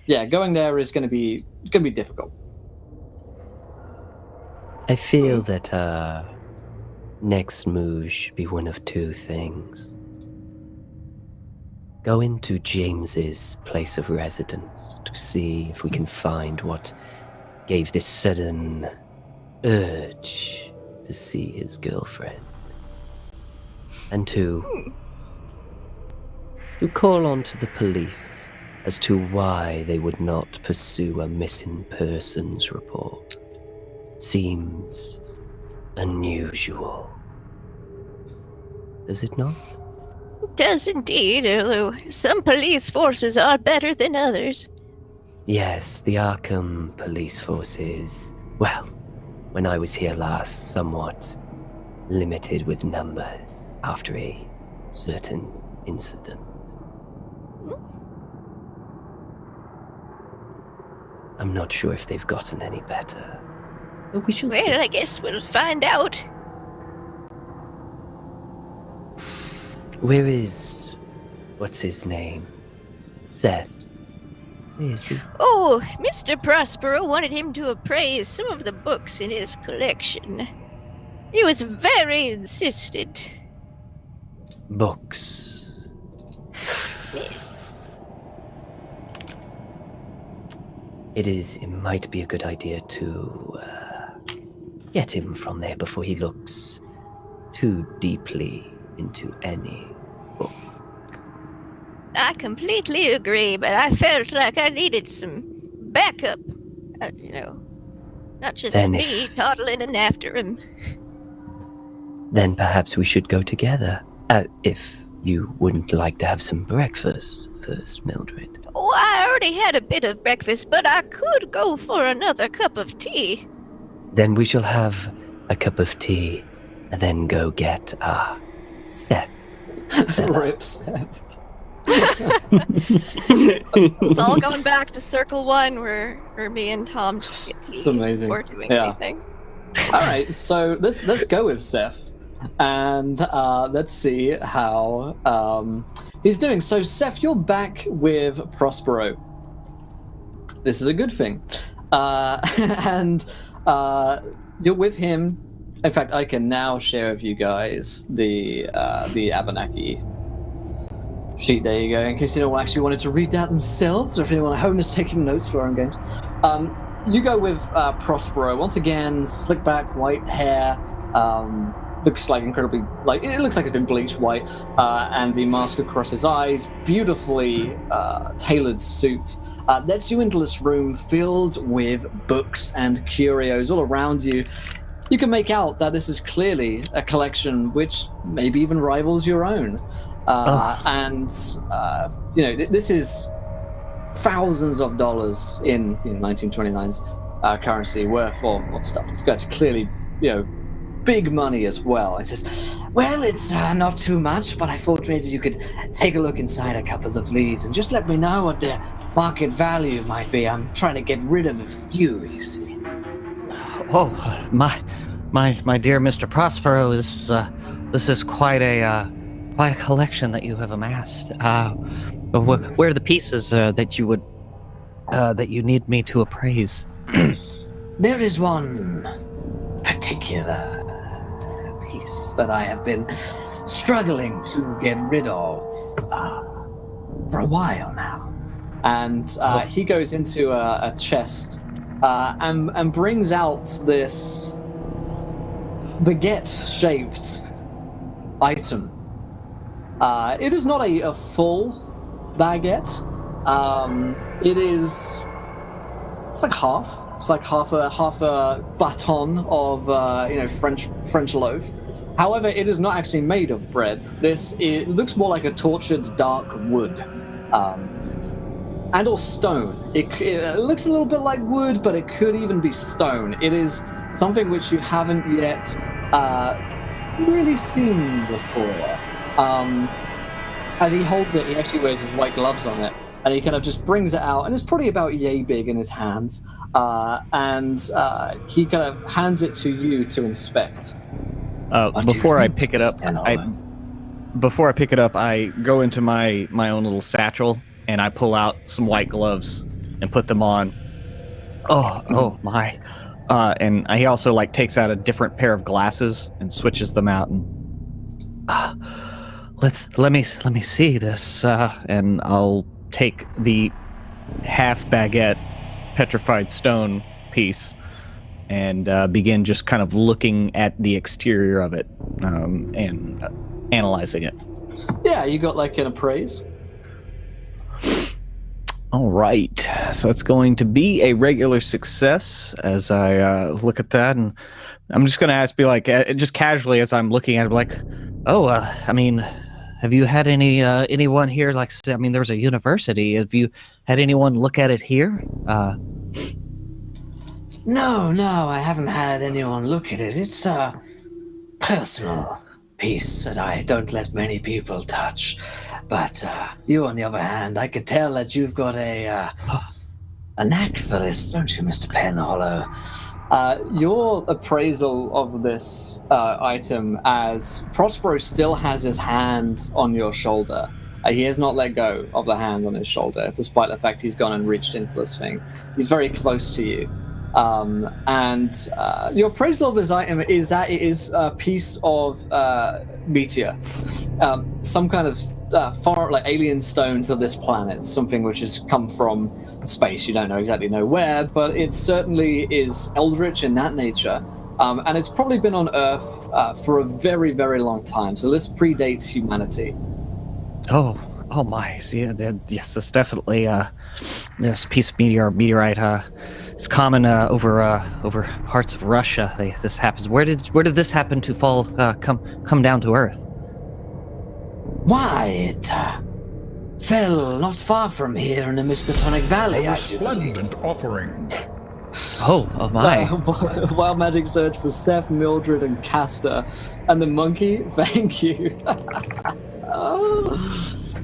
going there is going to be difficult. I feel that our next move should be one of two things. Go into James's place of residence to see if we can find what gave this sudden urge to see his girlfriend. And two, to call on to the police as to why they would not pursue a missing persons report. Seems unusual. Does it not? It does indeed, although some police forces are better than others. Yes, the Arkham police forces, well, when I was here last, somewhat limited with numbers after a certain incident. I'm not sure if they've gotten any better, but we shall see. Well, I guess we'll find out. Where is... what's his name? Seth. Where is he? Oh, Mr. Prospero wanted him to appraise some of the books in his collection. He was very insistent. Books. Yes. It might be a good idea to get him from there before he looks too deeply into any book. I completely agree, but I felt like I needed some backup. Not just Then me toddling in after him. Then perhaps we should go together. If you wouldn't like to have some breakfast first, Mildred. Oh, I already had a bit of breakfast, but I could go for another cup of tea. Then we shall have a cup of tea, and then go get Seth. Rip Seth. It's all going back to Circle 1 where me and Tom just get tea It's amazing. before doing Yeah. anything. All right, so let's go with Seth, and let's see how he's doing. So Seth, you're back with Prospero. This is a good thing, and you're with him. In fact, I can now share with you guys the Abenaki sheet. There you go. In case anyone actually wanted to read that themselves, or if anyone at home is taking notes for our own games. You go with Prospero. Once again, slick back, white hair, looks like incredibly, like it looks like it's been bleached white, and the mask across his eyes, beautifully tailored suit, lets you into this room filled with books and curios all around you. You can make out that this is clearly a collection which maybe even rivals your own, and this is thousands of dollars in 1929's currency worth of stuff. It's clearly big money as well. It says, well, it's not too much, but I thought maybe you could take a look inside a couple of these and just let me know what the market value might be. I'm trying to get rid of a few, you see. Oh, my dear Mr. Prospero, this is quite a collection that you have amassed. Where are the pieces that you need me to appraise? There is one particular piece that I have been struggling to get rid of for a while now. And he goes into a chest and brings out this baguette-shaped item. It is not a full baguette. It's like half. It's like half a baton of French loaf. However, it is not actually made of bread. It looks more like a tortured dark wood, and or stone. It looks a little bit like wood, but it could even be stone. It is something which you haven't yet really seen before. As he holds it, he actually wears his white gloves on it, and he kind of just brings it out, and it's probably about yay big in his hands, and he kind of hands it to you to inspect. Before I pick it up, I go into my own little satchel, and I pull out some white gloves and put them on. Oh my. And he also takes out a different pair of glasses and switches them out, and let me see this, and I'll take the half baguette petrified stone piece and begin just kind of looking at the exterior of it and analyzing it. Yeah, you got an appraise. All right, so it's going to be a regular success as I look at that, and I'm just going to ask, just casually as I'm looking at it, have you had anyone here? There's a university. Have you had anyone look at it here? No, I haven't had anyone look at it. It's a personal piece that I don't let many people touch. But you, on the other hand, I could tell that you've got a knack for this, don't you, Mr. Penhollow? Your appraisal of this item, as Prospero still has his hand on your shoulder. He has not let go of the hand on his shoulder, despite the fact he's gone and reached into this thing. He's very close to you. And your appraisal of this item is that it is a piece of meteor. Some kind of far alien stones of this planet, something which has come from space. You don't exactly know where, but it certainly is eldritch in that nature. And it's probably been on Earth for a very, very long time. So this predates humanity. Oh my! So yes, that's definitely this piece of meteorite. It's common over parts of Russia. This happens. Where did this happen to fall? Come down to Earth? Why, it fell not far from here in the Miskatonic Valley. A resplendent offering. Oh my! Wild magic search for Seth, Mildred, and Castor, and the monkey. Thank you. Oh,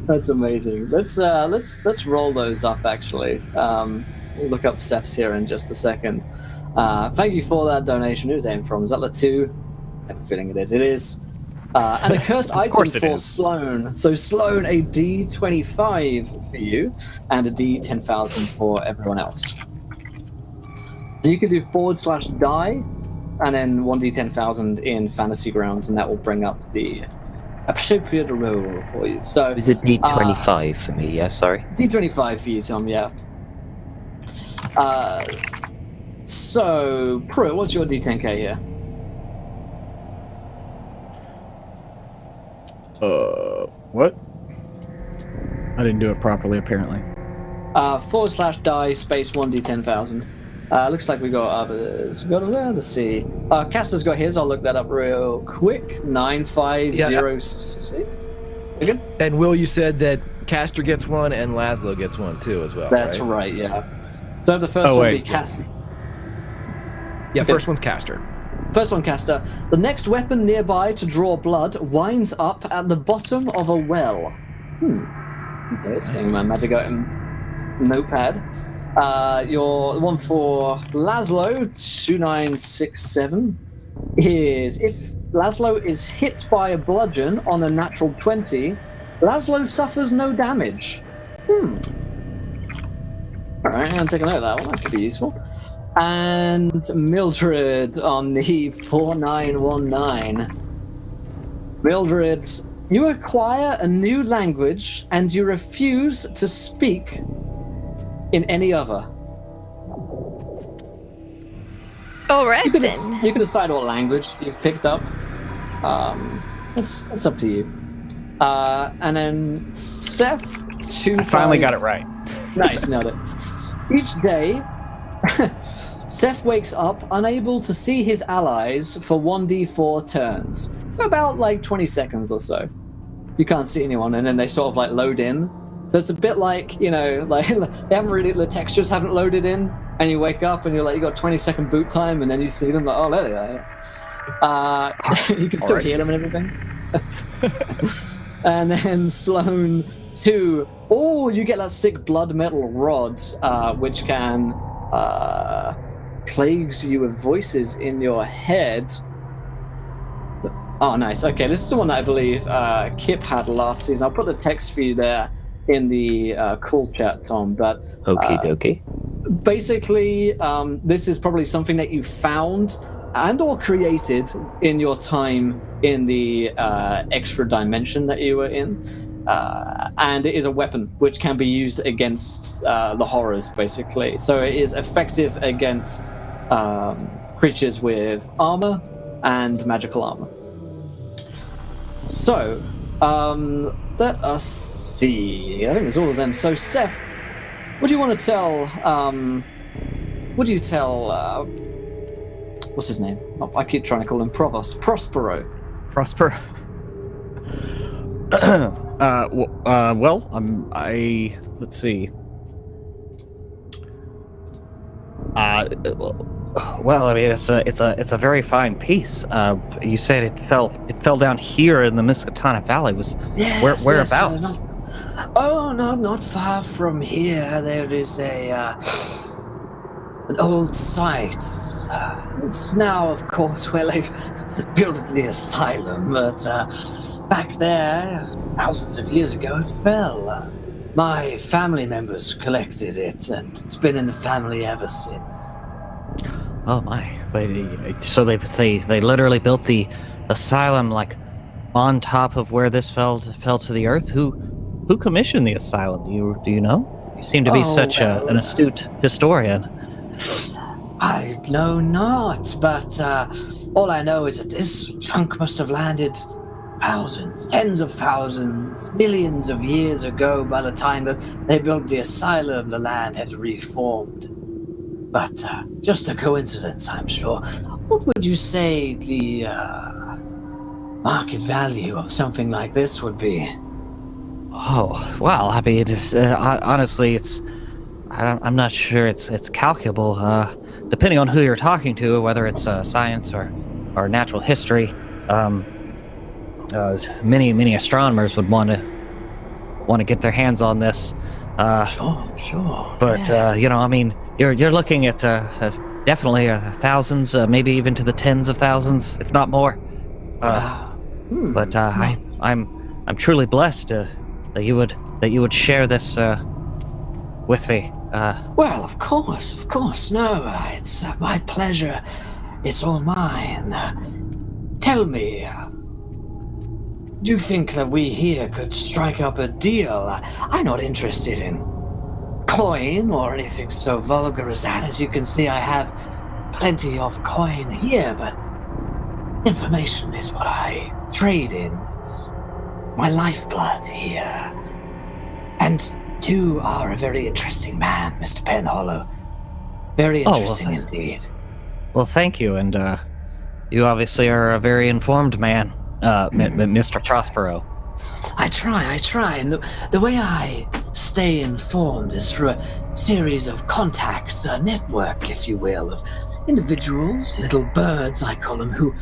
that's amazing. Let's roll those up. Actually, we'll look up Seth's here in just a second. Thank you for that donation. Who's aim from? Is that the 2? I have a feeling it is. It is. And a cursed item for Sloan. So Sloan, a D25 for you, and a D10,000 for everyone else. And you can do /die, and then 1D10,000 in Fantasy Grounds, and that will bring up the appropriate roll for you. So is it D25 for me? Yeah, sorry. D25 for you, Tom. Yeah. So, Pruitt, what's your D10K here? What? I didn't do it properly, apparently. /die space 1d10,000. Looks like we got others. Let's see. Caster's got his. I'll look that up real quick. 9506. Again? And Will, you said that Castor gets one and Laszlo gets one too, as well. That's right. Yeah. So the first one be Caster. Yeah, first one's Castor. First one, Caster. The next weapon nearby to draw blood winds up at the bottom of a well. Okay, it's getting my magic item notepad. Your one for Laszlo, 2967, is if Laszlo is hit by a bludgeon on a natural 20, Laszlo suffers no damage. Alright, I'm taking note of that one. That could be useful. And Mildred on the 4919. Mildred, you acquire a new language and you refuse to speak in any other. Alright You can decide what language you've picked up. It's up to you. And then Seth, I finally got it right. Nice, nailed it. Each day, Seth wakes up unable to see his allies for 1d4 turns. So about like 20 seconds or so. You can't see anyone, and then they sort of like load in. So it's a bit like, you know, like they haven't really, the textures haven't loaded in, and you wake up and you're like, you got 20-second boot time, and then you see them like, oh, there they are. You can still hear them and everything. And then Sloan 2. Oh, you get that sick blood metal rod, which can plagues you with voices in your head. Oh, nice. Okay, this is the one that I believe Kip had last season. I'll put the text for you there in the call chat, Tom. But Okie dokie. Basically, this is probably something that you found and or created in your time in the extra dimension that you were in. And it is a weapon which can be used against the horrors, basically. So it is effective against creatures with armor and magical armor. So, let us see. I think it's all of them. So, Seth, what do you want to tell? What do you tell? What's his name? Oh, I keep trying to call him Provost. Prospero. Prospero. Well, let's see. Well, I mean, it's a very fine piece. You said it fell down here in the Miskatonic Valley. Whereabouts? Yes, not far from here. There is an old site. It's now, of course, where they've built the asylum, but back there, thousands of years ago, it fell. My family members collected it, and it's been in the family ever since. Oh my! Wait, so they literally built the asylum like on top of where this fell to the earth? Who commissioned the asylum? Do you know? You seem to be such an astute historian. I know not, but all I know is that this chunk must have landed thousands, tens of thousands, millions of years ago. By the time that they built the asylum, the land had reformed. But just a coincidence, I'm sure. What would you say the market value of something like this would be? Oh, well, I mean, honestly, I'm not sure it's calculable. Depending on who you're talking to, whether it's science or natural history, many astronomers would want to get their hands on this. Sure. But yes. I mean, you're looking at definitely thousands, maybe even to the tens of thousands, if not more. But I'm truly blessed that you would share this with me. Well, of course. No, it's my pleasure. It's all mine. Tell me, do you think that we here could strike up a deal? I'm not interested in coin or anything so vulgar as that. As you can see, I have plenty of coin here, but information is what I trade in. my lifeblood here. And you are a very interesting man, Mr. Penhollow. Very interesting indeed. Well, thank you, and you obviously are a very informed man, Mr. Prospero. I try, and the way I stay informed is through a series of contacts, a network, if you will, of individuals, little birds, I call them, who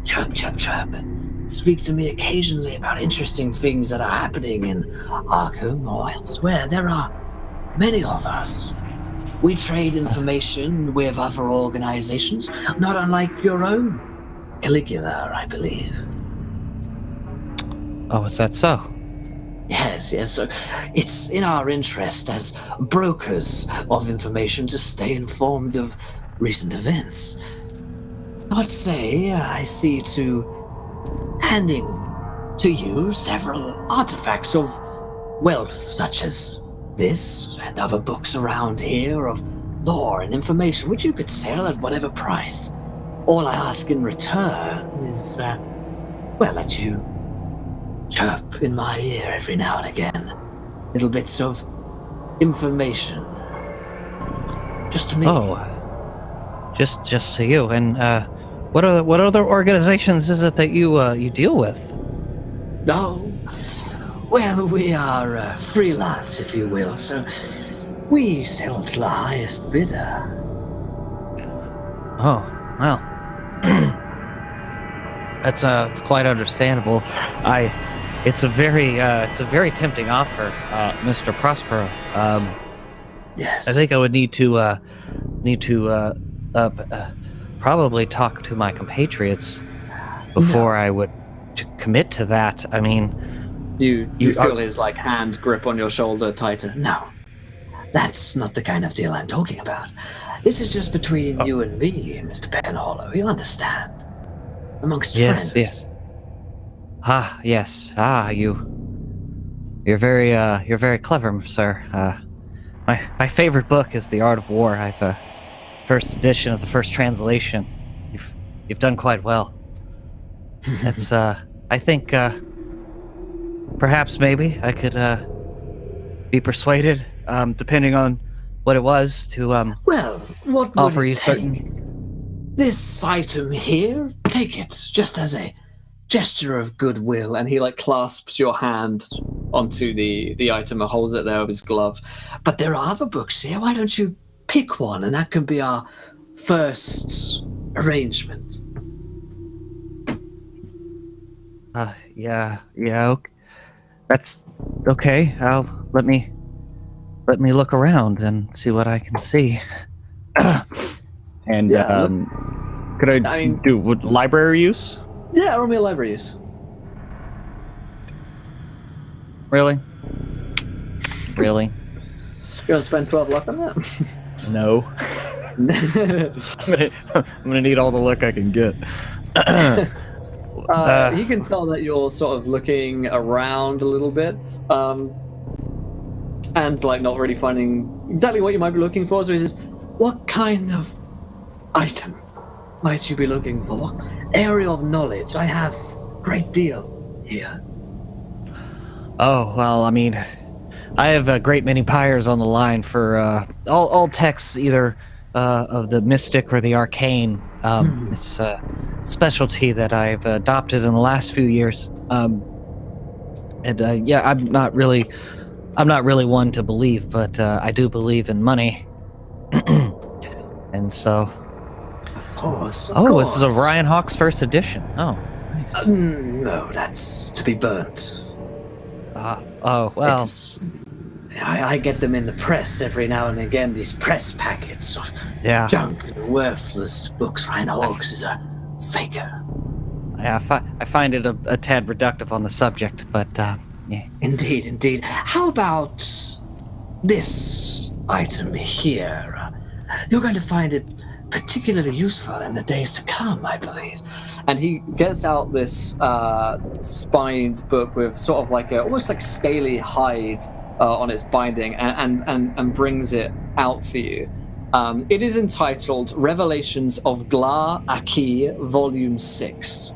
chirp, chirp, chirp, and speak to me occasionally about interesting things that are happening in Arkham or elsewhere. There are many of us. We trade information with other organizations, not unlike your own. Caligula, I believe. Oh, is that so? Yes. So it's in our interest as brokers of information to stay informed of recent events. What say I see to handing to you several artifacts of wealth, such as this and other books around here of lore and information, which you could sell at whatever price. All I ask in return is, that you chirp in my ear every now and again. Little bits of information. Just to me. Oh, just to you. And what other organizations is it that you deal with? Oh, well, we are freelance, if you will, so we sell to the highest bidder. Oh, well, that's quite understandable. It's a very tempting offer, Mr. Prospero. Yes. I think I would need to probably talk to my compatriots before I would commit to that. I mean, you feel his hand grip on your shoulder tighter. No, that's not the kind of deal I'm talking about. This is just between you and me, Mr. Penhollow. You understand? Amongst friends. Yes. Yes. You're very clever, sir. My favorite book is The Art of War. I've first edition of the first translation. You've done quite well. That's I think perhaps maybe I could be persuaded, depending on what it was, to well, what would offer it you take? certain. This item here, take it just as a gesture of goodwill, and he clasps your hand onto the item and holds it there with his glove. But there are other books here. Why don't you pick one, and that can be our first arrangement. Yeah. Okay. That's okay. Let me look around and see what I can see. And could I do library use? Yeah, roll me a library use. Really? You want to spend 12 luck on that? No. I'm gonna need all the luck I can get. You can tell that you're sort of looking around a little bit, and not really finding exactly what you might be looking for. So he says, "What kind of item might you be looking for? What area of knowledge? I have a great deal here." Oh well, I mean, I have a great many pyres on the line for all texts, either of the mystic or the arcane. It's a specialty that I've adopted in the last few years. I'm not really one to believe, but I do believe in money. And so, Of course. This is a Ryan Hawk's first edition. Oh, nice. No, that's to be burnt. Well. I get them in the press every now and again, these press packets of junk and worthless books. Ryan Hawks is a faker. Yeah, I find it a tad reductive on the subject, but yeah. Indeed. How about this item here? You're going to find it particularly useful in the days to come, I believe. And he gets out this spined book with sort of almost scaly hide on its binding, and brings it out for you. It is entitled Revelations of Glar Aki, Volume 6.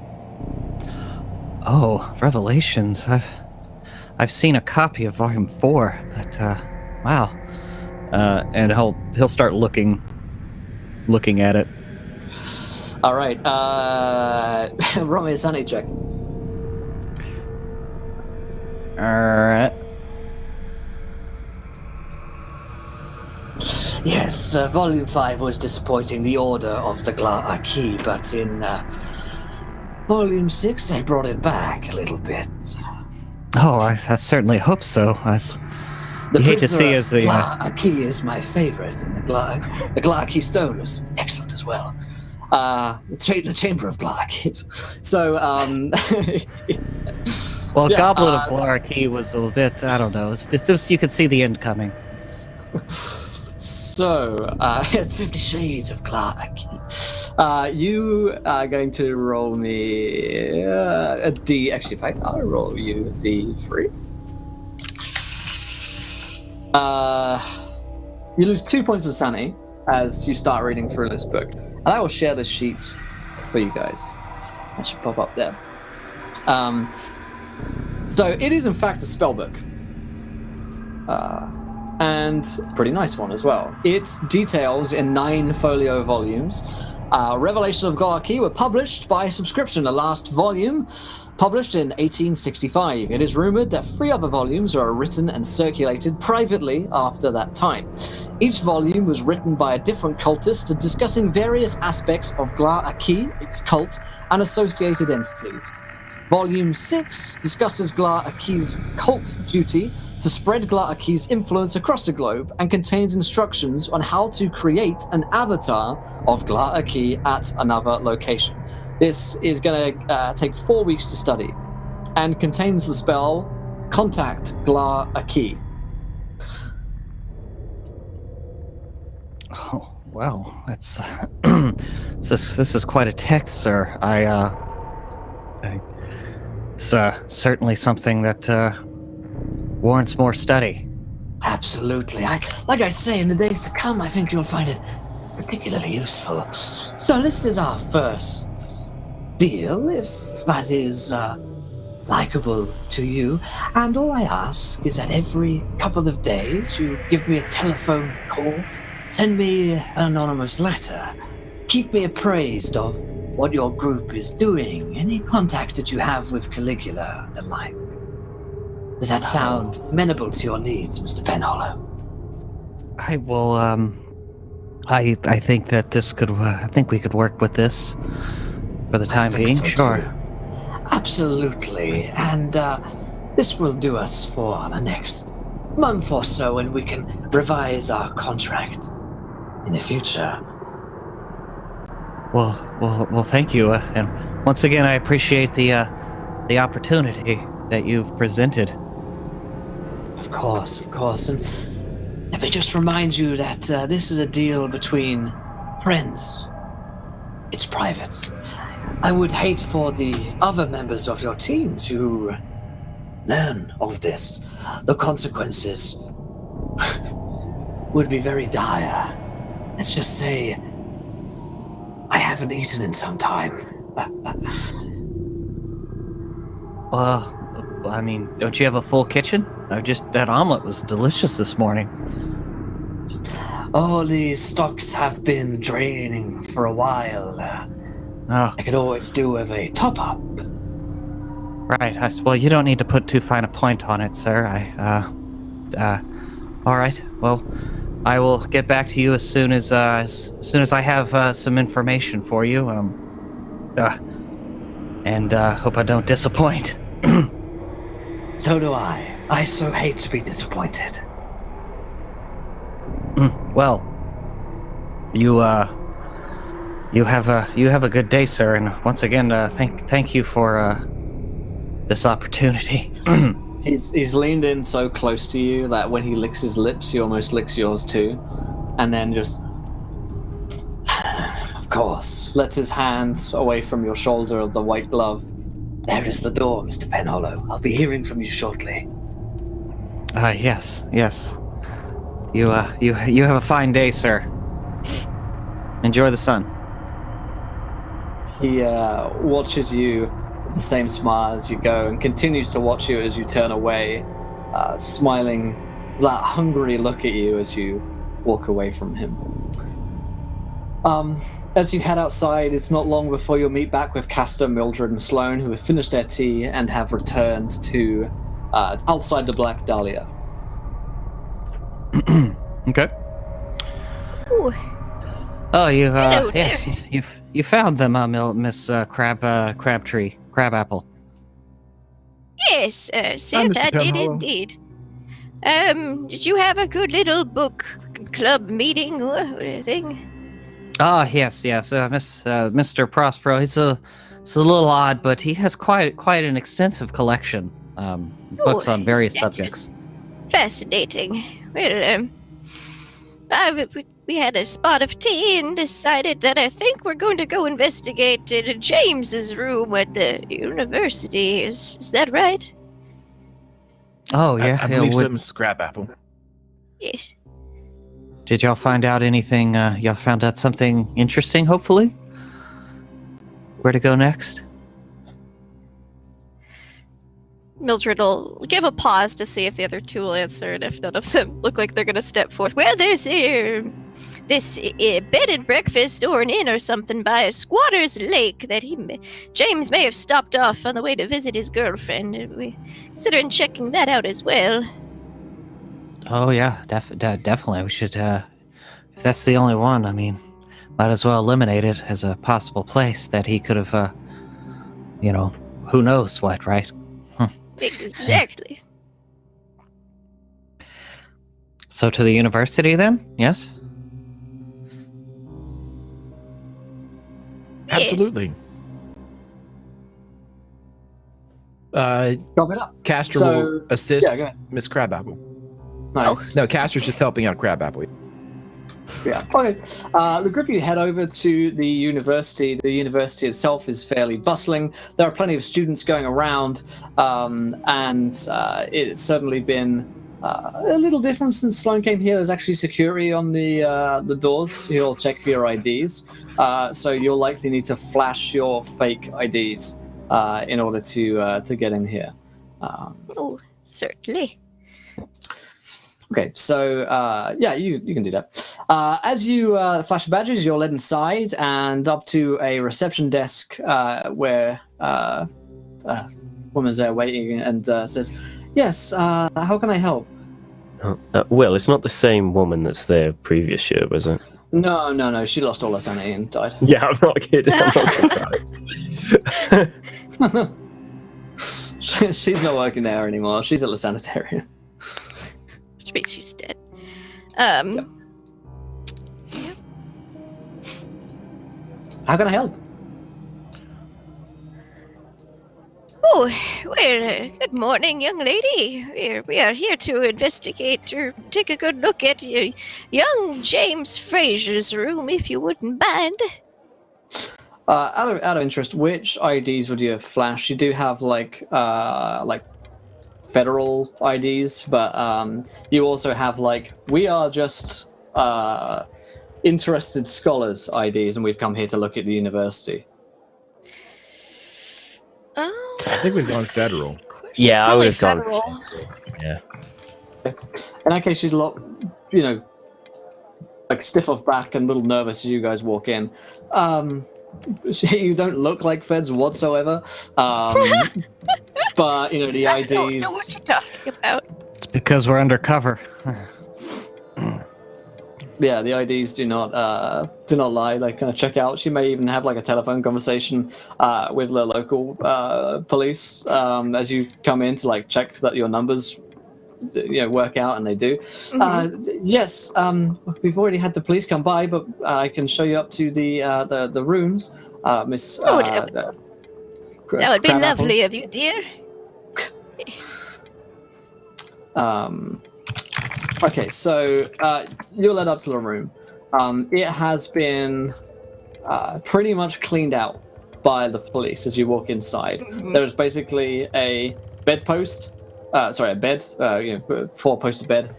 Oh, Revelations. I've seen a copy of Volume 4, but wow. And he'll start looking at it. All right. Roll me a sanity check. Alright. Yes, Volume 5 was disappointing, the Order of the Gla Key, but in Volume 6 they brought it back a little bit. Oh, I certainly hope so. The You hate to Prisoner see of as the Gla Key is my favorite, and the Gla Key Stone is excellent as well. The Chamber of Gla Keys. So, well, yeah, Goblet of Glarkey was a little bit, I don't know. It's just you could see the end coming. So, it's 50 Shades of Clark. You are going to roll me a D. Actually, in fact, I'll roll you a D3. You lose 2 points of sanity as you start reading through this book. And I will share this sheet for you guys. That should pop up there. So, it is in fact a spell book. And a pretty nice one as well. It details in 9 folio volumes. Revelation of Glarkey were published by subscription. The last volume, published in 1865. It is rumored that 3 other volumes are written and circulated privately after that time. Each volume was written by a different cultist discussing various aspects of Glarkey, its cult, and associated entities. Volume 6 discusses Glarkey's cult duty to spread Glarkey's influence across the globe and contains instructions on how to create an avatar of Glarkey at another location. This is going to take 4 weeks to study and contains the spell Contact Glarkey. Oh, well, that's this is quite a text, sir. It's certainly something that warrants more study. Absolutely. Like I say, in the days to come, I think you'll find it particularly useful. So this is our first deal, if that is likable to you. And all I ask is that every couple of days you give me a telephone call, send me an anonymous letter, keep me appraised of what your group is doing, any contact that you have with Caligula and the like. Does that sound amenable to your needs, Mr. Penhollow? I will, I think that this could, I think we could work with this for the time being, So sure. too. Absolutely. And this will do us for the next month or so, and we can revise our contract in the future. Well, thank you. And once again, I appreciate the opportunity that you've presented. Of course. And let me just remind you that this is a deal between friends. It's private. I would hate for the other members of your team to learn of this. The consequences would be very dire. Let's just say I haven't eaten in some time. Well, I mean, don't you have a full kitchen? That omelet was delicious this morning. All these stocks have been draining for a while. Oh, I could always do with a top-up. right. Well, you don't need to put too fine a point on it, sir. All right. Well, I will get back to you as soon as I have some information for you. And hope I don't disappoint. So do I. I so hate to be disappointed. Well, you have a good day, sir. And once again, thank you for this opportunity. He's leaned in so close to you that when he licks his lips, he almost licks yours too, and then just, of course, lets his hands away from your shoulder of the white glove. There is the door, Mr. Penhollow. I'll be hearing from you shortly. Yes. You have a fine day, sir. Enjoy the sun. He watches you the same smile as you go and continues to watch you as you turn away, smiling that hungry look at you as you walk away from him. As you head outside, it's not long before you'll meet back with Castor, Mildred, and Sloane, who have finished their tea and have returned to outside the Black Dahlia. Okay. Ooh, Oh, you Hello yes, you found them, Miss Crabtree, Crabapple. yes, sir, Mr. I did Penhollow. indeed. Did you have a good little book club meeting or anything? Ah, yes, Mr. Prospero. It's a little odd, but he has quite an extensive collection, books on various that's subjects. Fascinating. Well, we had a spot of tea and decided that I think we're going to go investigate James's room at the university. Is that right? Oh, yeah. I believe would- so, Mrs. Crabapple. Yes. Did y'all find out anything? Y'all found out something interesting, hopefully? Where to go next? Mildred will give a pause to see if the other two will answer, and if none of them look like they're going to step forth. Well, there's this bed and breakfast or an inn or something by a squatter's lake that James may have stopped off on the way to visit his girlfriend. We considering checking that out as well. Oh, yeah, definitely. We should, if that's the only one, I mean, might as well eliminate it as a possible place that he could have, who knows what, right? Exactly. So to the university then? Yes? Yes. Absolutely. Drop it up. Castor So- will assist yeah, go ahead. Miss Crabapple. Nice. No, Castor's just helping out Crabapple. Yeah. Okay. The group of you head over to the university. The university itself is fairly bustling. There are plenty of students going around, and it's certainly been a little different since Sloane came here. There's actually security on the doors. He'll check for your IDs, so you'll likely need to flash your fake IDs in order to get in here. Oh, certainly. Okay, so yeah, you can do that. As you flash the badges, you're led inside and up to a reception desk where a woman's there waiting and says, "Yes, how can I help?" Will, it's not the same woman that's there previous year, was it? No, she lost all her sanity and died. Yeah, I'm not kidding. I'm not surprised. She's not working there anymore. She's at the sanitarium. Which means she's dead. How can I help? Oh, well, good morning, young lady. We are here to investigate or take a good look at young James Fraser's room, if you wouldn't mind. Out of interest, which IDs would you have flashed? You do have like federal IDs, but you also have like, we are just interested scholars IDs, and we've come here to look at the university. Oh, I think we've gone federal. Yeah, I would probably have gone. federal. Yeah. In that case, she's a lot, like stiff of back and a little nervous as you guys walk in. You don't look like feds whatsoever, but the IDs. I don't know what you're talking about. It's because we're undercover. Yeah, the IDs do not lie. They kind of check out. She may even have like a telephone conversation with the local police as you come in to like check that your numbers work out, and they do. Yes, we've already had the police come by, but I can show you up to the rooms, Miss. That would be Crabapple. lovely of you, dear. Okay, so you're led up to the room. It has been pretty much cleaned out by the police as you walk inside. There's basically a bedpost. A bed, four-posted bed.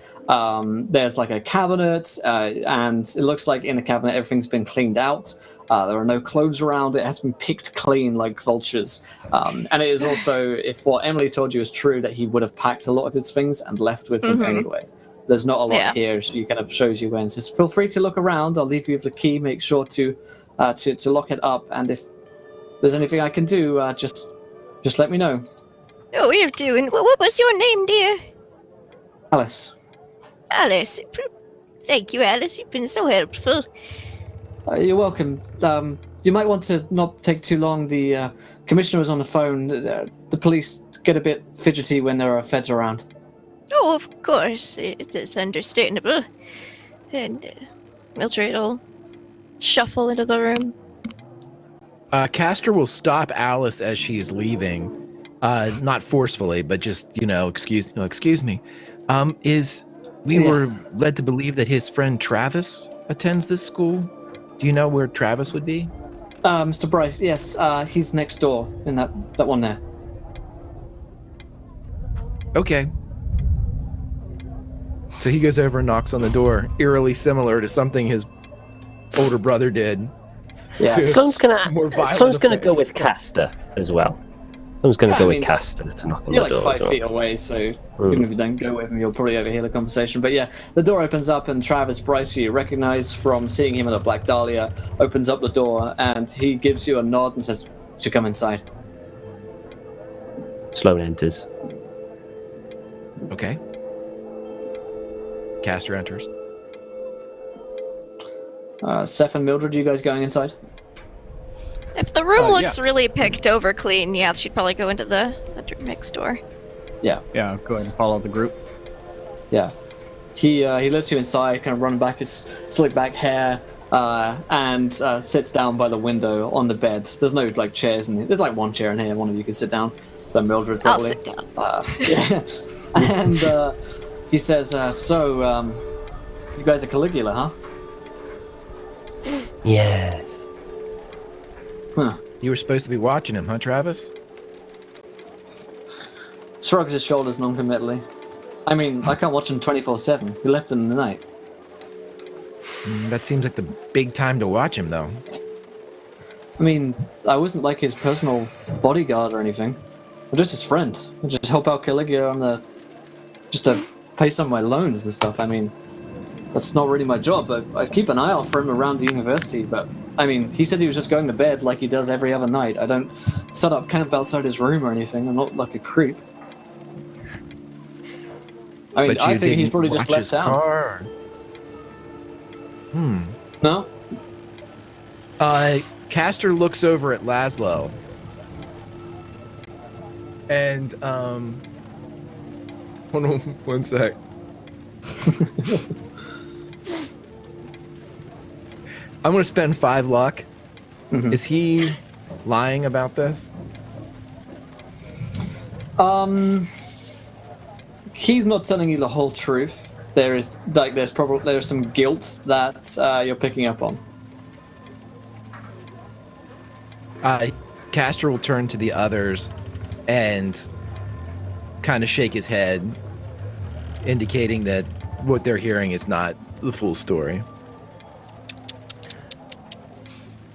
There's like a cabinet, and it looks like in the cabinet everything's been cleaned out. There are no clothes around. It has been picked clean like vultures. And it is also, if what Emily told you is true, that he would have packed a lot of his things and left with him anyway. There's not a lot here. She kind of shows you when. Says, feel free to look around. I'll leave you with the key. Make sure to lock it up. And if there's anything I can do, just let me know. Oh, you're doing. What was your name, dear? Alice. Alice. Thank you, Alice. You've been so helpful. You're welcome. You might want to not take too long. The commissioner was on the phone. The police get a bit fidgety when there are feds around. Oh, of course. It's understandable. And Mildred will shuffle into the room. Castor will stop Alice as she's leaving. Not forcefully, but just, excuse me. We were led to believe that his friend Travis attends this school. Do you know where Travis would be? Mr. Bryce, yes. He's next door in that one there. Okay. So he goes over and knocks on the door, eerily similar to something his older brother did. Yeah. Sloane's gonna go with effect. Castor as well. Sloane's gonna go with Castor to knock on the You're door. like 5 as well. feet away, so even if you don't go with him, you'll probably overhear the conversation. But yeah, the door opens up, and Travis Bryce, who you recognize from seeing him at the Black Dahlia, opens up the door, and he gives you a nod and says, "To come inside." Sloane enters. Okay. Castor enters. Seth and Mildred, are you guys going inside? If the room looks really picked over clean, yeah, she'd probably go into the next door. Yeah. Yeah, go ahead and follow the group. Yeah. He lets you inside, kind of run back his slick back hair, and sits down by the window on the bed. There's no like chairs, and there's like one chair in here. One of you can sit down. So Mildred I'll probably. sit down. Yeah. And he says, "So, you guys are Caligula, huh?" Yes. Huh. You were supposed to be watching him, huh, Travis? Shrugs his shoulders non-committally. I mean, I can't watch him 24/7. He left in the night. That seems like the big time to watch him, though. I mean, I wasn't like his personal bodyguard or anything. I'm just his friend. I just help out Caligula just to pay some of my loans and stuff. I mean, that's not really my job, but I keep an eye out for him around the university. But, I mean, he said he was just going to bed like he does every other night. I don't set up camp outside his room or anything. I'm not like a creep. I mean, I think he's probably just left town. Car. No? Castor looks over at Laszlo. And, hold on one sec. I'm gonna spend 5 luck. Mhm. Is he lying about this? He's not telling you the whole truth. There's some guilt that you're picking up on. Castor will turn to the others and kind of shake his head, indicating that what they're hearing is not the full story.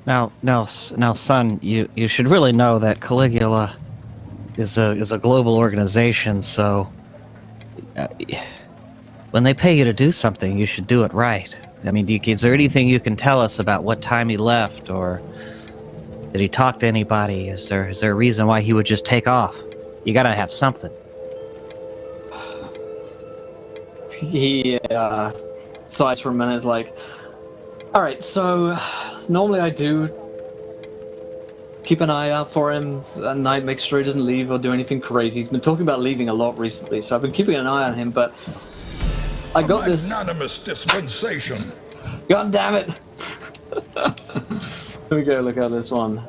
Now, son, you should really know that Caligula is a global organization. So, when they pay you to do something, you should do it right. I mean, is there anything you can tell us about what time he left, or did he talk to anybody? Is there a reason why he would just take off? You gotta have something. He sighs for a minute. Is like, all right. So normally I do keep an eye out for him at night, make sure he doesn't leave or do anything crazy. He's been talking about leaving a lot recently, so I've been keeping an eye on him. But I got this. Magnanimous dispensation. God damn it! Let me go look at this one.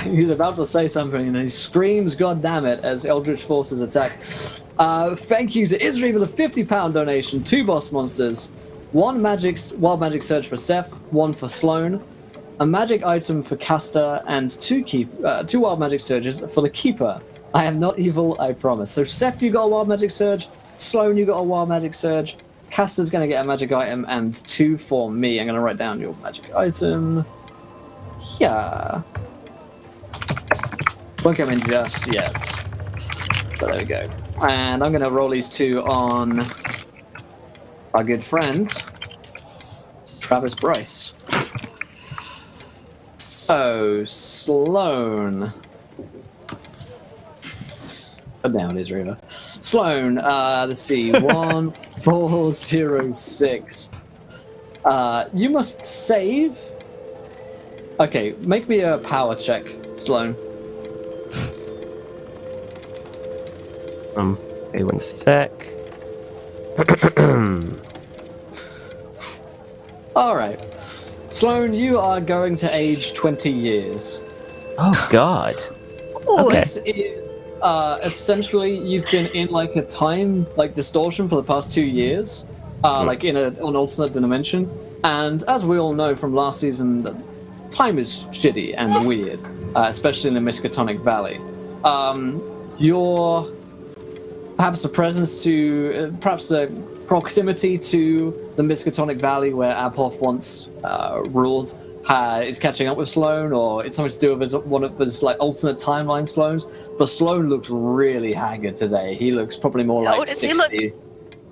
He's about to say something and he screams, "God damn it!" as Eldritch forces attack. Thank you to Isri for the £50 donation. 2 boss monsters, 1 wild magic surge for Seth, 1 for Sloane, a magic item for Castor, and 2 wild magic surges for the Keeper. I am not evil, I promise. So Seth, you got a wild magic surge. Sloane, you got a wild magic surge. caster's going to get a magic item, and 2 for me. I'm going to write down your magic item. Yeah. Won't come in just yet. But there we go. And I'm going to roll these 2 on our good friend, Travis Bryce. So, Sloan. Put down his river. Sloan, let's see, 1406. You must save. Okay, make me a power check, Sloan. Wait 1 sec. Alright. Sloan, you are going to age 20 years. Oh God. Okay. This is essentially you've been in like a time like distortion for the past 2 years, like in an alternate dimension. And as we all know from last season, time is shitty and weird, especially in the Miskatonic Valley. Your perhaps the presence to perhaps the proximity to the Miskatonic Valley where Abhoff once ruled is catching up with Sloan, or it's something to do with one of his like alternate timeline Sloans. But Sloan looks really haggard today. He looks probably more like does 60. he look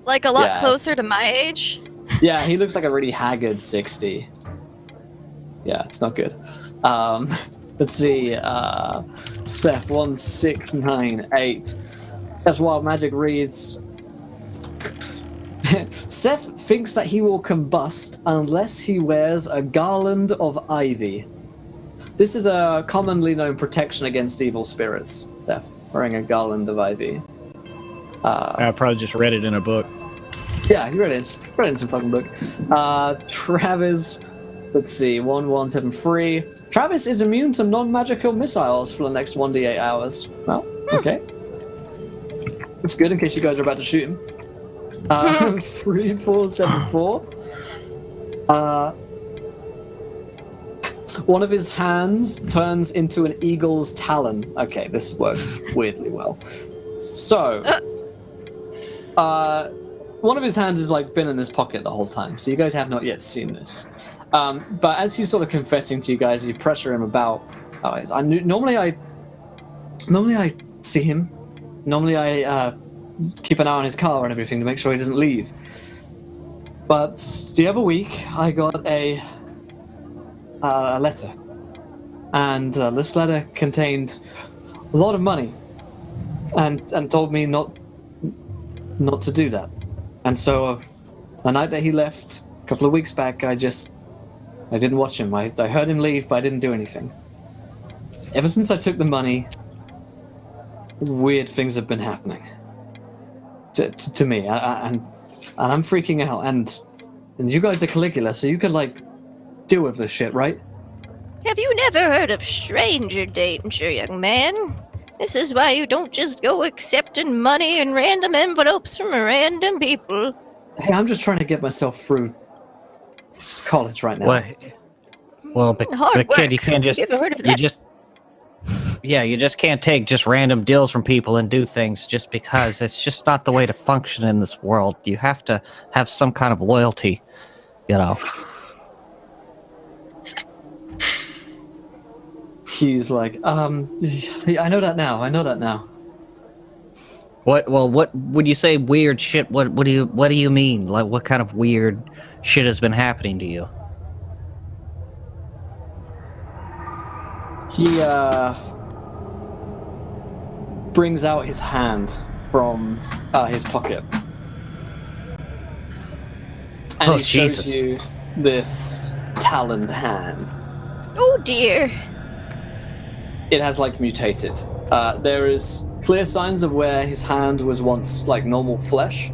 like a lot closer to my age? Yeah, he looks like a really haggard 60. Yeah, it's not good. Let's see. Seth 1698. Seth's wild magic reads. Seth thinks that he will combust unless he wears a garland of ivy. This is a commonly known protection against evil spirits, Seth, wearing a garland of ivy. I probably just read it in a book. Yeah, you read it. Read it in some fucking book. Travis, let's see, 1173. Travis is immune to non-magical missiles for the next 1d8 hours. Well, okay. That's good in case you guys are about to shoot him. 3474. One of his hands turns into an eagle's talon. Okay, this works weirdly well. So, one of his hands has like been in his pocket the whole time, so you guys have not yet seen this. But as he's sort of confessing to you guys, you pressure him about. Normally I see him. Normally I keep an eye on his car and everything to make sure he doesn't leave. But the other week, I got a letter, and this letter contained a lot of money, and told me not to do that. And so, the night that he left, a couple of weeks back, I didn't watch him. I heard him leave, but I didn't do anything. Ever since I took the money, weird things have been happening to me, and I'm freaking out. And you guys are Caligula, so you can like deal with this shit, right? Have you never heard of stranger danger, young man? This is why you don't just go accepting money in random envelopes from random people. Hey, I'm just trying to get myself through college right now. Well, but kid, you can't just. You ever heard of that? You just can't take just random deals from people and do things just because. It's just not the way to function in this world. You have to have some kind of loyalty, you know. He's like, I know that now. What? Well, what would you say? Weird shit. What do you mean? Like, what kind of weird shit has been happening to you? He brings out his hand from his pocket, and he shows you this taloned hand. Oh dear. It has like mutated. There is clear signs of where his hand was once like normal flesh.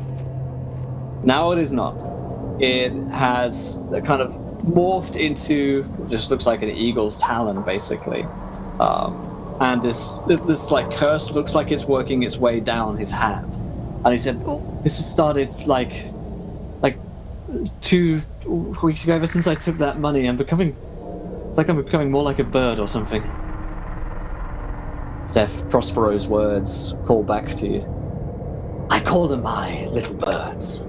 Now it is not. It has kind of morphed into just looks like an eagle's talon, basically. And this like curse looks like it's working its way down his hand. And he said, "This has started like 2 weeks ago. Ever since I took that money, I'm becoming more like a bird or something." Seth, Prospero's words call back to you. "I call them my little birds.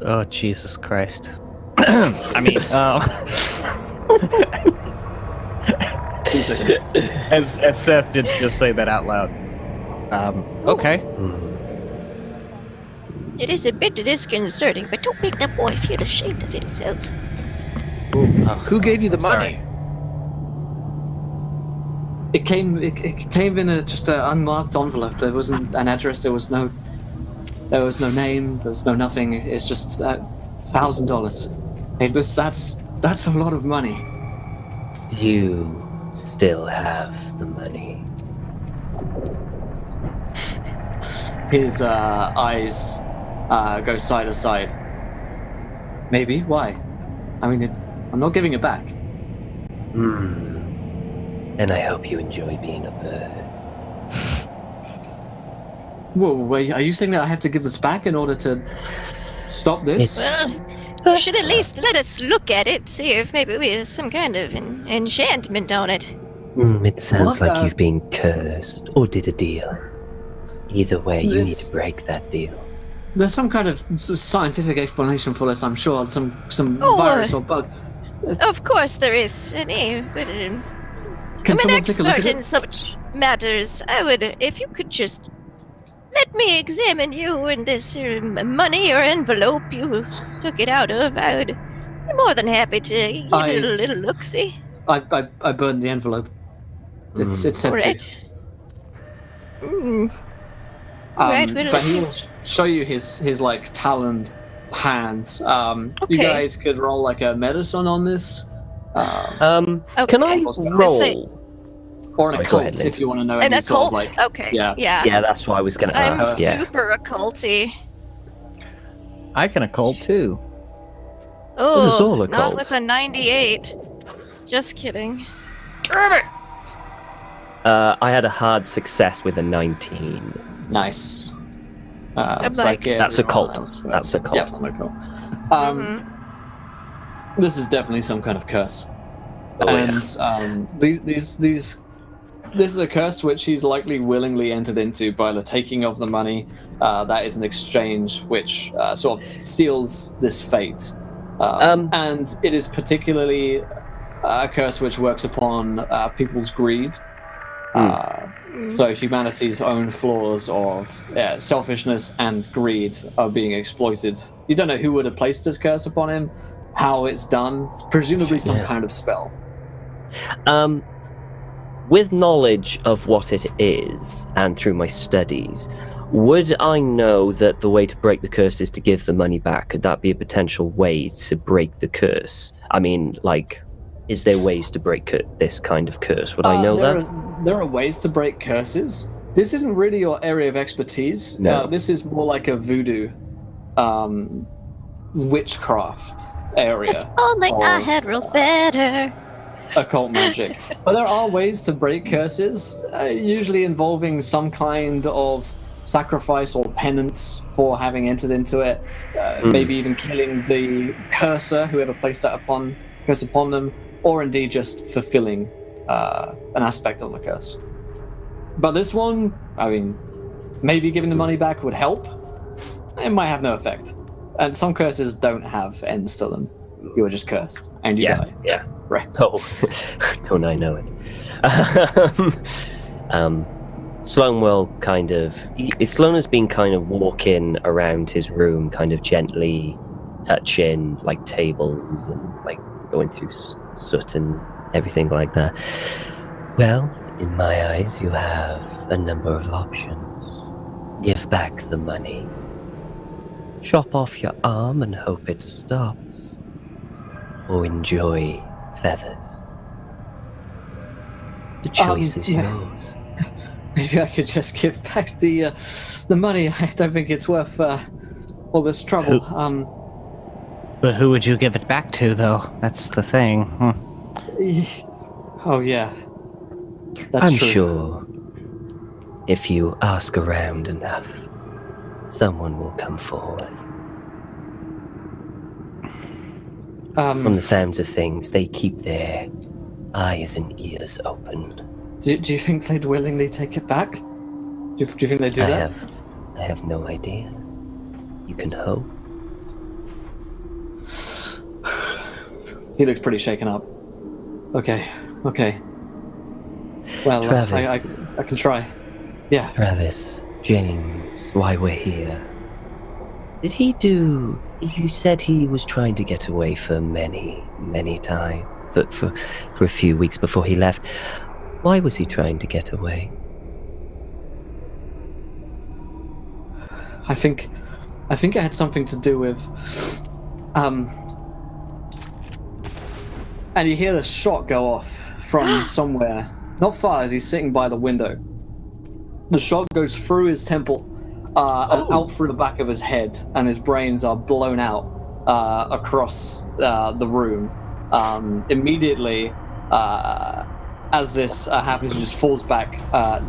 Oh, Jesus Christ. I mean, as Seth did just say that out loud. Okay. It is a bit disconcerting, but don't make that boy feel ashamed of himself. Who gave you the money? It came in just an unmarked envelope. There wasn't an address. There was no name. There was no nothing. It's just $1,000. That's a lot of money. You still have the money. His eyes go side to side. Maybe. Why? I mean, I'm not giving it back. And I hope you enjoy being a bird. Whoa, wait, are you saying that I have to give this back in order to stop this? Well, you should at least let us look at it, see if maybe there's some kind of enchantment on it. It sounds What like the- you've been cursed or did a deal. Either way, you need to break that deal. There's some kind of scientific explanation for this, I'm sure. Some Oh, virus or bug. Of course there is. But, Can I'm an someone take a look at expert in it? such matters. I would, if you could just let me examine you and this money or envelope you took it out of, I would be more than happy to give it a little look-see. I burned the envelope. It's sent to you. Alright. Right, well- but he will show you his like taloned hands. You Okay. guys could roll like a medicine on this, Can I Okay. roll? or an Sorry, go occult ahead, Lynn. if you want to know An any sort occult? of like. Okay. yeah. Yeah, that's what I was going to I'm ask. Yeah. super occulty. I can occult too. Oh, This is all not occult. with a 98. Just kidding. I had a hard success with a 19. Nice. I'm It's like- That's everyone occult. else. That's occult. Yeah, occult. This is definitely some kind of curse. Oh, yeah. And this is a curse which he's likely willingly entered into by the taking of the money. That is an exchange which sort of seals this fate. And it is particularly a curse which works upon people's greed. So humanity's own flaws of selfishness and greed are being exploited. You don't know who would have placed this curse upon him, how it's done. Presumably some Yeah. kind of spell. With knowledge of what it is, and through my studies, would I know that the way to break the curse is to give the money back? Could that be a potential way to break the curse? I mean, like, is there ways to break this kind of curse? Would I know that? There are ways to break curses. This isn't really your area of expertise. No. This is more like a voodoo, witchcraft area. Only I of had rolled better. occult magic. But there are ways to break curses, usually involving some kind of sacrifice or penance for having entered into it. Maybe even killing the cursor, whoever placed that curse upon them, or indeed just fulfilling an aspect of the curse. But this one, I mean, maybe giving the money back would help. It might have no effect. And some curses don't have ends to them. You are just cursed, and you die. Yeah. Right. Oh, don't I know it? Sloan will kind of... Sloan has been kind of walking around his room, kind of gently touching, like, tables and, like, going through soot and everything like that. Well, in my eyes, you have a number of options. Give back the money. Chop off your arm and hope it stops. Or enjoy feathers. The choice is yeah. yours. Maybe I could just give back the money. I don't think it's worth all this trouble. But who would you give it back to, though? That's the thing. Oh yeah, that's I'm true. sure if you ask around enough, someone will come forward. From the sounds of things, they keep their eyes and ears open. Do you think they'd willingly take it back? Do you think they'd do that? I have no idea. You can hope. He looks pretty shaken up. Okay. Well, Travis. I can try. Yeah. Travis, James, why we're here. Did he do... You said he was trying to get away for many times. For a few weeks before he left. Why was he trying to get away? I think it had something to do with... And you hear the shot go off from somewhere, not far, as he's sitting by the window. The shot goes through his temple and out through the back of his head, and his brains are blown out across the room. Immediately, as this happens, he just falls back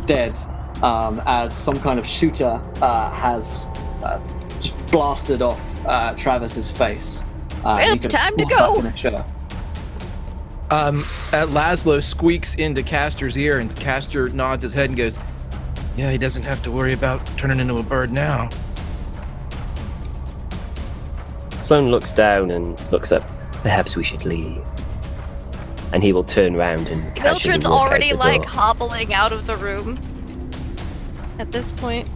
dead, as some kind of shooter has just blasted off Travis's face. Well, time to go. Laszlo squeaks into Castor's ear, and Castor nods his head and goes, "Yeah, he doesn't have to worry about turning into a bird now." Sloane looks down and looks up. Perhaps we should leave. And he will turn around and casually Mildred's walk already, out the like, door. hobbling out of the room at this point.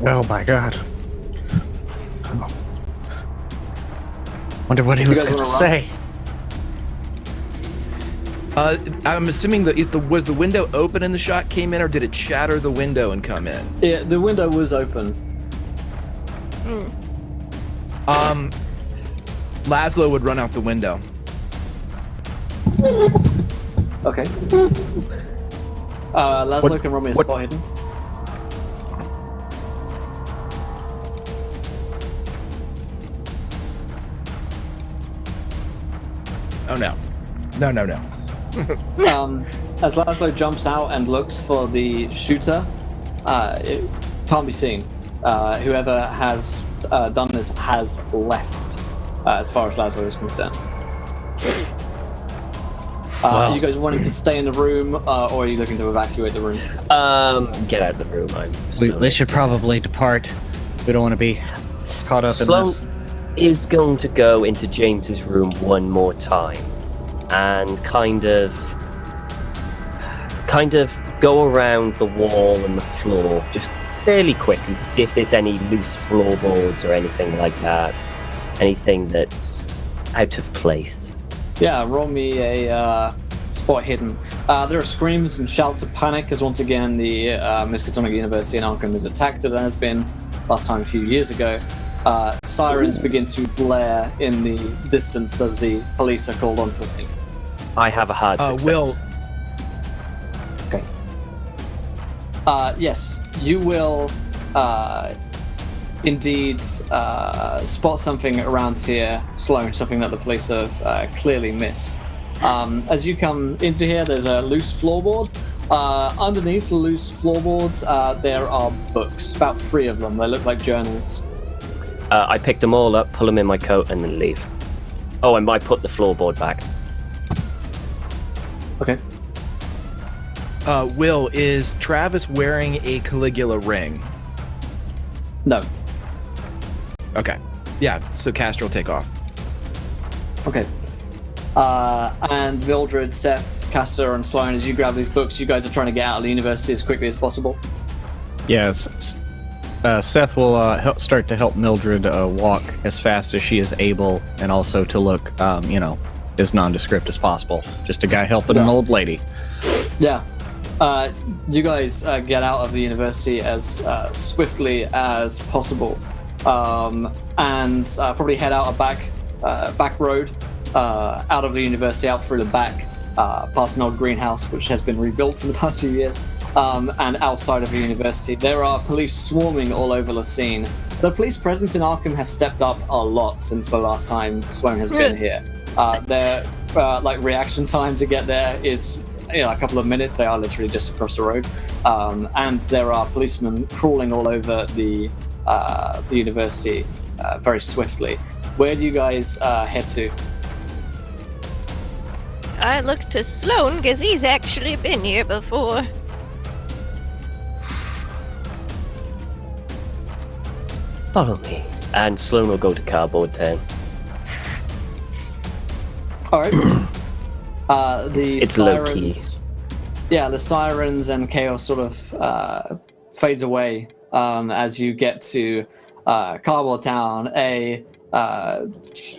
Oh my god. Wonder what he was guys going to wanna run? say. I'm assuming was the window open and the shot came in, or did it shatter the window and come in? Yeah, the window was open. Laszlo would run out the window. Okay. Laszlo can roll me a spot hidden. Oh no. No. As Laszlo jumps out and looks for the shooter, it can't be seen. Whoever has done this has left, as far as Laszlo is concerned. Are you guys wanting to stay in the room, or are you looking to evacuate the room? Get out of the room. We should probably depart. We don't want to be caught up in Sloane this. is going to go into James's room one more time and kind of go around the wall and the floor just fairly quickly to see if there's any loose floorboards or anything like that. Anything that's out of place. Yeah, roll me a spot hidden. There are screams and shouts of panic as once again the Miskatonic University in Arkham is attacked, as it has been last time a few years ago. Sirens begin to blare in the distance as the police are called onto the scene. I have a hard success. Will. Okay. Yes, you will indeed spot something around here, Sloane, something that the police have clearly missed. As you come into here, there's a loose floorboard. Underneath the loose floorboards, there are books, about 3 of them. They look like journals. I pick them all up, pull them in my coat, and then leave. Oh, and I put the floorboard back. Okay. Will, is Travis wearing a Caligula ring? No. Okay. Yeah, so Castor will take off. Okay. And Mildred, Seth, Castor, and Sloane, as you grab these books, you guys are trying to get out of the university as quickly as possible. Yes. Seth will start to help Mildred walk as fast as she is able, and also to look, as nondescript as possible. Just a guy helping an old lady. Yeah. You guys get out of the university as swiftly as possible, and probably head out a back road out of the university, out through the back, past an old greenhouse which has been rebuilt in the past few years, and outside of the university. There are police swarming all over the scene. The police presence in Arkham has stepped up a lot since the last time Sloane has been here. Their reaction time to get there is a couple of minutes. They are literally just across the road, and there are policemen crawling all over the university very swiftly. Where do you guys head to? I look to Sloane because he's actually been here before. Follow me. And Sloane will go to Cardboard Town. All right. It's low key. Yeah, the sirens and chaos sort of fades away as you get to Cardboard Town,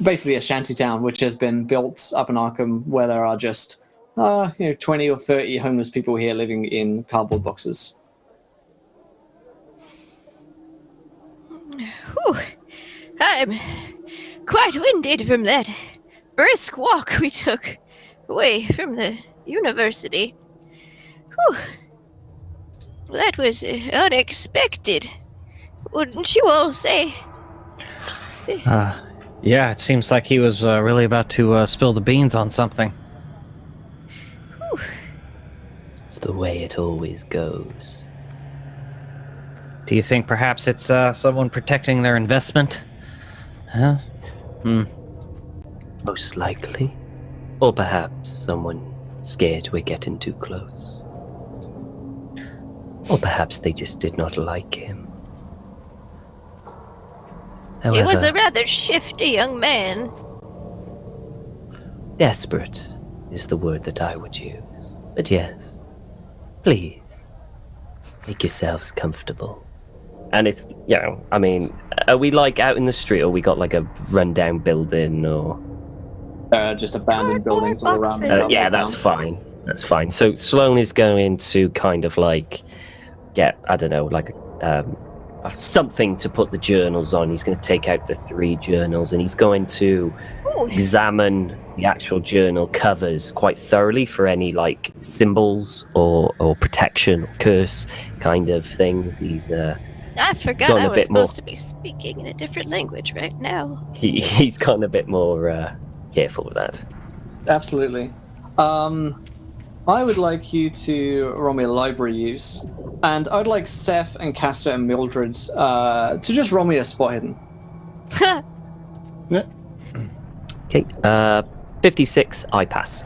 basically a shanty town which has been built up in Arkham, where there are just 20 or 30 homeless people here living in cardboard boxes. Whew. I'm quite winded from that brisk walk we took away from the university. Whew. That was unexpected, wouldn't you all say? Yeah, it seems like he was really about to spill the beans on something. Whew. It's the way it always goes. Do you think perhaps it's someone protecting their investment? Huh? Most likely. Or perhaps someone scared we're getting too close. Or perhaps they just did not like him. He was a However, rather shifty young man. desperate is the word that I would use. But yes, please, make yourselves comfortable. And it's, I mean, are we like out in the street, or we got like a rundown building, or... Just abandoned buildings all around. yeah, that's fine. That's fine. So Sloane is going to kind of like get, I don't know, like something to put the journals on. He's going to take out the 3 journals, and he's going to examine the actual journal covers quite thoroughly for any like symbols or protection or curse kind of things. He's I forgot I was supposed to be speaking in a different language right now. He's gotten a bit more careful with that. Absolutely. I would like you to roll me a library use, and I'd like Seth and Castor and Mildred to just roll me a spot hidden. Okay, 56, I pass.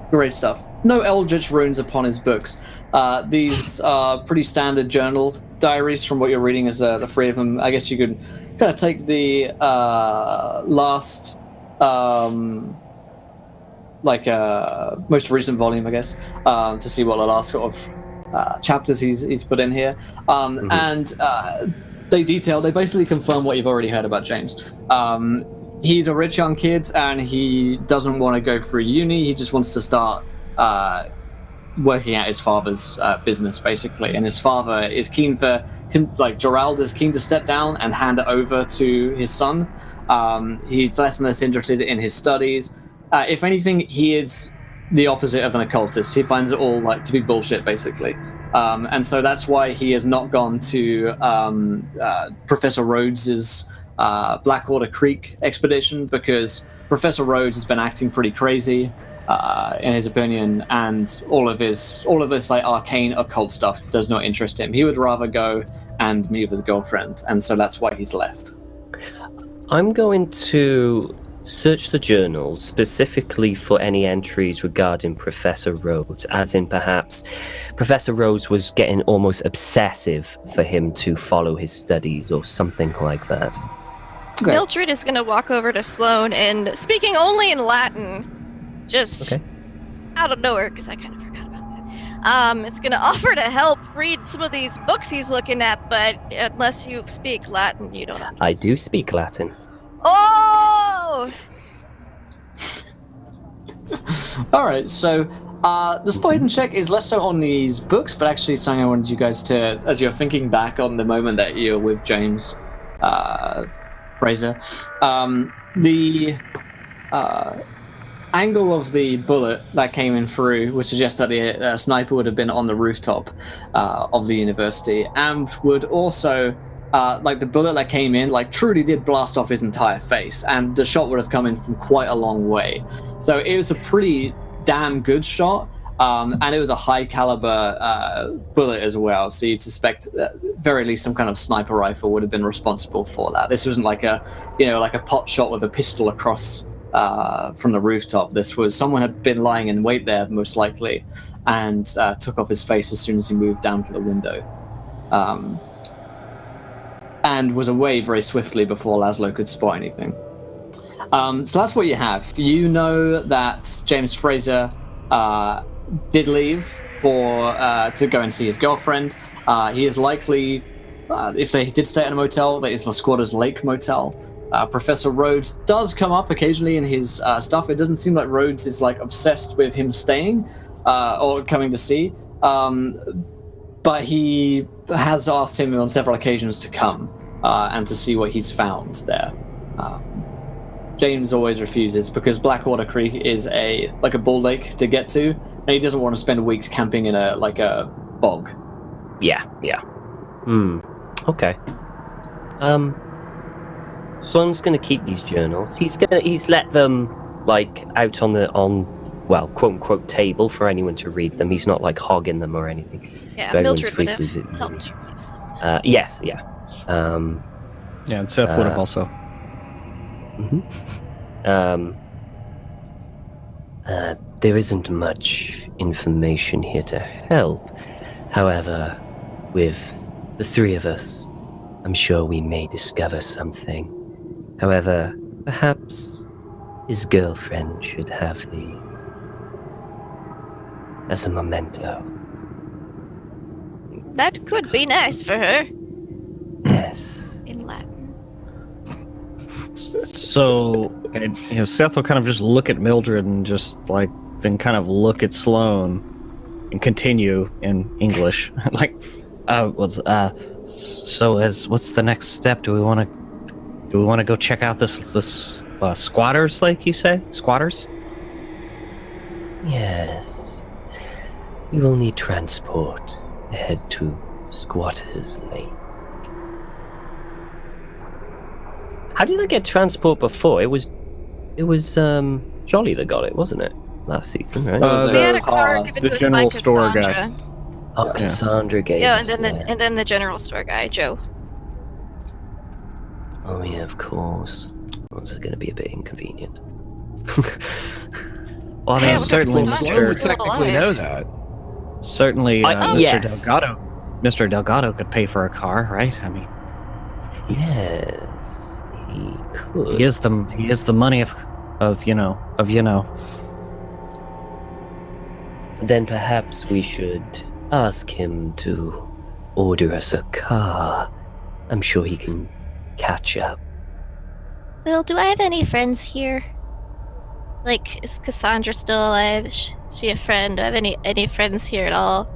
Great stuff. No eldritch runes upon his books. These are pretty standard journal diaries from what you're reading as the 3 of them. I guess you could kind of take the last... most recent volume, I guess, to see what the last sort of chapters he's put in here. And they basically confirm what you've already heard about James. He's a rich young kid, and he doesn't want to go through uni. He just wants to start working at his father's business, basically. And his father is keen for him, like Gerald is keen to step down and hand it over to his son. He's less and less interested in his studies. If anything, he is the opposite of an occultist. He finds it all like to be bullshit, basically. And so that's why he has not gone to Professor Rhodes's Blackwater Creek expedition, because Professor Rhodes has been acting pretty crazy, in his opinion, and all of this like arcane occult stuff does not interest him. He would rather go and meet with his girlfriend, and so that's why he's left. I'm going to search the journals specifically for any entries regarding Professor Rhodes, as in perhaps Professor Rhodes was getting almost obsessive for him to follow his studies or something like that. Okay. Mildred is going to walk over to Sloane and, speaking only in Latin, just out of nowhere, because I kind of forgot about that, it's going to offer to help read some of these books he's looking at, but unless you speak Latin, you don't understand. I do speak Latin. Oh! All right, so the spot hidden check is less so on these books, but actually something I wanted you guys to, as you're thinking back on the moment that you're with James Fraser, the angle of the bullet that came in through would suggest that the sniper would have been on the rooftop of the university, and would also like the bullet that came in like truly did blast off his entire face, and the shot would have come in from quite a long way. So it was a pretty damn good shot, and it was a high caliber bullet as well, so you'd suspect very least some kind of sniper rifle would have been responsible for that. This wasn't like a pot shot with a pistol across from the rooftop. This was someone had been lying in wait there, most likely, and took off his face as soon as he moved down to the window, and was away very swiftly before Laszlo could spot anything. So that's what you have. You know that James Fraser did leave for to go and see his girlfriend. He is likely, if they did stay at a motel, that is the Squatters Lake Motel. Professor Rhodes does come up occasionally in his stuff. It doesn't seem like Rhodes is like obsessed with him staying or coming to see, but he has asked him on several occasions to come and to see what he's found there. James always refuses because Blackwater Creek is a bull lake to get to, and he doesn't want to spend weeks camping in a bog. Yeah. Okay. Sloane's gonna keep these journals. He's let them out on quote unquote table for anyone to read them. He's not hogging them or anything. Yeah, So everyone's Mildred free would have to helped to read some. Yes, yeah. Yeah, and Seth would have also. There isn't much information here to help. However, with the three of us, I'm sure we may discover something. However, perhaps his girlfriend should have these as a memento. That could be nice for her. Yes. In Latin. So, Seth will kind of just look at Mildred and just then kind of look at Sloane and continue in English. So what's the next step? Do we want to go check out this Squatters Lake, you say? Squatters? Yes. We will need transport to head to Squatters Lake. How did I get transport before? It was Jolly that got it, wasn't it? Last season, right? We had a car given the to us general by store guy. Cassandra. Oh, Cassandra gave Yeah, us and then the general store guy, Joe. Oh yeah, of course. That's going to be a bit inconvenient. Well, I Yeah, mean, certainly, Cassandra's Sloane would still technically alive. know that. certainly, Mr. yes. Delgado. Mr. Delgado could pay for a car, right? I mean, Yes, he could. he is the money of you know. Then perhaps we should ask him to order us a car. I'm sure he can catch up. Well, do I have any friends here? Is Cassandra still alive? Is she a friend? Do I have any friends here at all?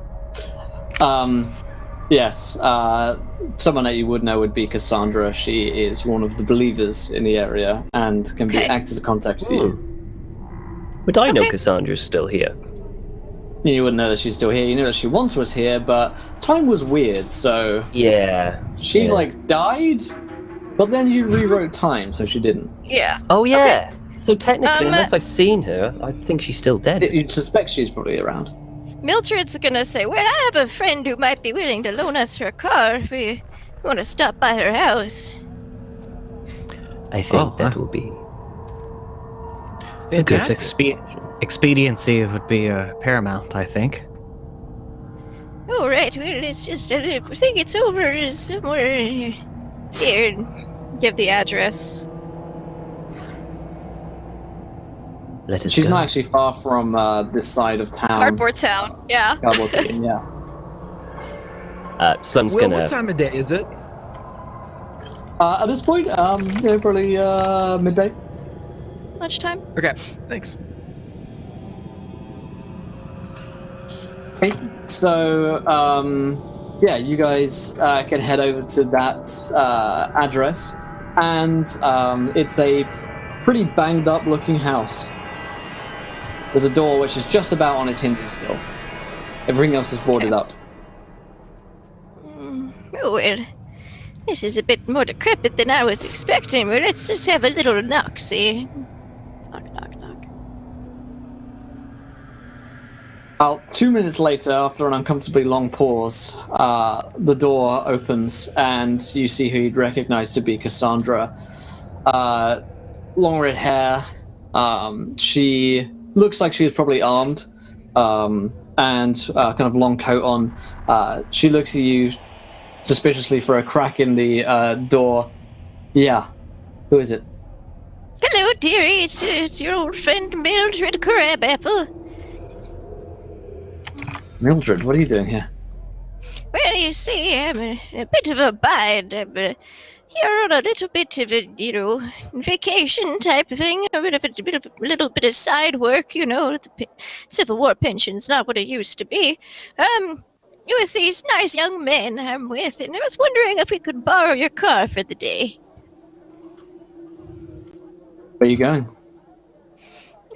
Yes. Someone that you would know would be Cassandra. She is one of the believers in the area and can act as a contact for you. Would I know Okay. Cassandra's still here? You wouldn't know that she's still here. You know that she once was here, but time was weird, so Yeah. she died, but then you rewrote time, so she didn't. Yeah. Oh yeah. So technically, Um, unless I've seen her, I think she's still dead. You'd suspect she's probably around. Mildred's gonna say, well, I have a friend who might be willing to loan us her car if we want to stop by her house. I think that will be Fantastic. Expediency would be paramount, I think. Oh, right. Well, it's just, I think it's over somewhere here. Give the address. Let us She's go. not actually far from this side of town. Cardboard Town. Yeah. Cardboard Town, yeah. Sloane's Will, gonna. what time of day is it? At this point, probably midday. Lunchtime. Okay, thanks. Okay, so you guys can head over to that address, and it's a pretty banged up looking house. There's a door which is just about on its hinges still. Everything else is boarded up. Oh, well, this is a bit more decrepit than I was expecting, but let's just have a little knock, see? Knock, knock, knock. About 2 minutes later, after an uncomfortably long pause, the door opens and you see who you'd recognize to be Cassandra. Long red hair. She looks like she was probably armed, and kind of long coat on. She looks at you suspiciously for a crack in the door. Yeah, who is it? Hello, dearie. It's your old friend Mildred Crabapple. Mildred, what are you doing here? Well, you see, I'm a bit of a bind. I'm here on a little bit of a, vacation type thing. A little bit of side work, The Civil War pension's not what it used to be. With these nice young men I'm with, and I was wondering if we could borrow your car for the day. Where are you going?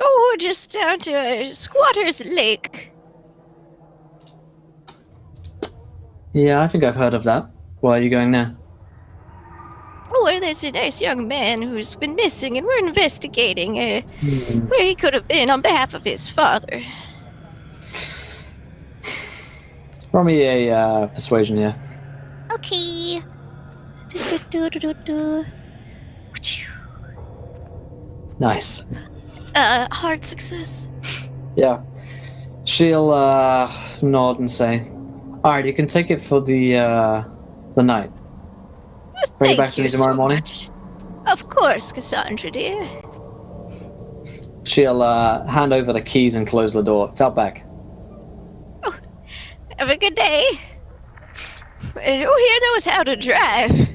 Oh, just down to Squatter's Lake. Yeah, I think I've heard of that. Why are you going now? Oh, well, there's a nice young man who's been missing, and we're investigating where he could have been on behalf of his father. Roll me a persuasion here. Okay. Nice. Hard success. Yeah. She'll nod and say, "Alright, you can take it for the night. Bring it back to me tomorrow morning." Much. Of course, Cassandra, dear. She'll hand over the keys and close the door. It's out back. Have a good day. Who here knows how to drive?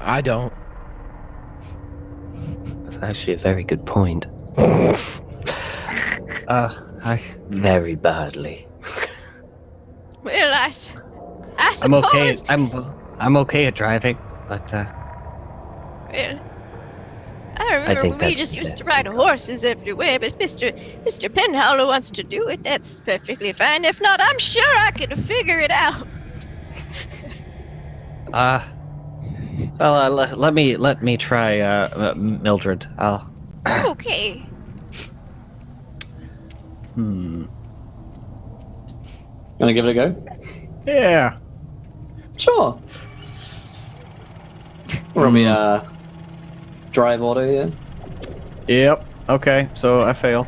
I don't. That's actually a very good point. I Very badly. Well, I suppose. I'm okay. I'm okay at driving, but Well, I remember think when we that's just the used to best ride horses everywhere, but Mr. Penhowler wants to do it. That's perfectly fine. If not, I'm sure I can figure it out. let me try Mildred. I'll. Okay. Gonna give it a go? Yeah. Sure. Roll me a drive auto here. Yep. Okay. So I fail.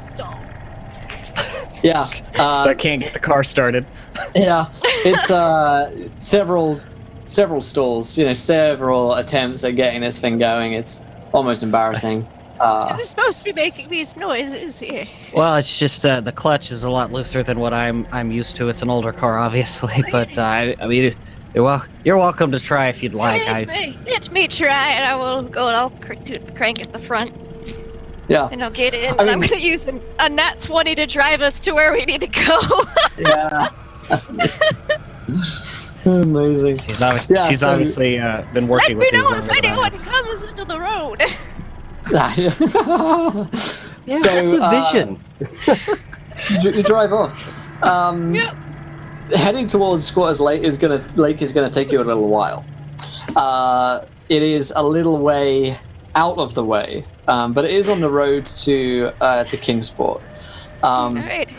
Yeah. So I can't get the car started. Yeah. It's several stalls. Several attempts at getting this thing going. It's almost embarrassing. Is it supposed to be making these noises here? Well, it's just the clutch is a lot looser than what I'm used to. It's an older car, obviously, but I mean, you're welcome to try if you'd like. Let me try, and I will go and I'll crank at the front, Yeah. and I'll get in, I and I'm mean- going to use a nat 20 to drive us to where we need to go. Yeah. Amazing. She's so- obviously been Let working me with these know longer if than I anyone have. comes into the road. Yeah, that's a vision. You drive off. Yep. Heading towards Squatters Lake is gonna take you a little while. It is a little way out of the way, but it is on the road to Kingsport. All right.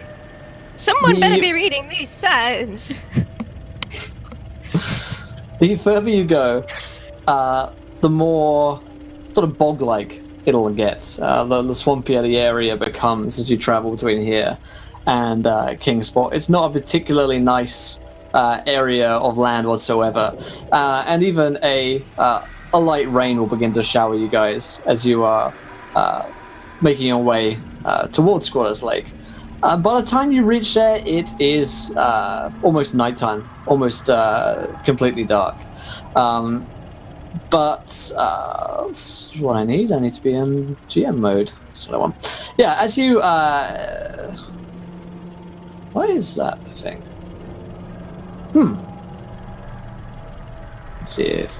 Someone better the- be reading these signs. The further you go, the more sort of bog-like it'll get. The swampier the area becomes as you travel between here and Kingsport. It's not a particularly nice area of land whatsoever, and even a light rain will begin to shower you guys as you are making your way towards Squatters Lake. By the time you reach there, it is almost nighttime, almost completely dark. But that's what I need. I need to be in GM mode. That's what I want. Yeah, as you... what is that thing? Let's see if...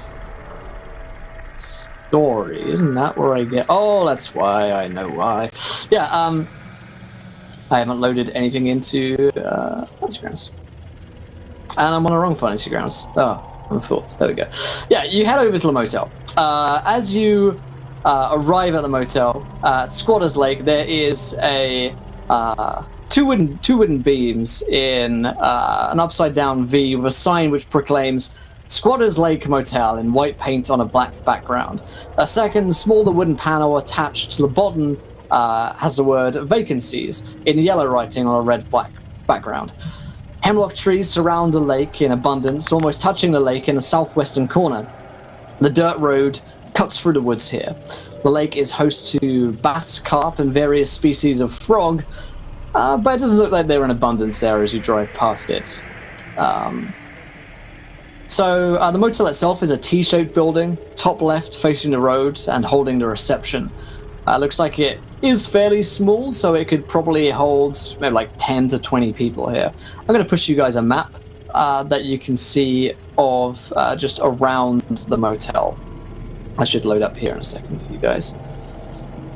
Story, isn't that where I get... Oh, that's why. I know why. Yeah, I haven't loaded anything into Fantasy Grounds. And I'm on the wrong Fantasy Grounds. Oh, I'm a fool. There we go. Yeah, you head over to the motel. As you arrive at the motel, at Squatters Lake, there is a two wooden beams in an upside-down V with a sign which proclaims Squatters Lake Motel in white paint on a black background. A second, smaller wooden panel attached to the bottom has the word vacancies in yellow writing on a red-black background. Hemlock trees surround the lake in abundance, almost touching the lake in the southwestern corner. The dirt road cuts through the woods here. The lake is host to bass, carp, and various species of frog, but it doesn't look like they're in abundance there as you drive past it. So the motel itself is a T-shaped building, top left facing the road and holding the reception. Looks like it is fairly small, so it could probably hold maybe like 10 to 20 people here. I'm going to push you guys a map that you can see of just around the motel. I should load up here in a second for you guys.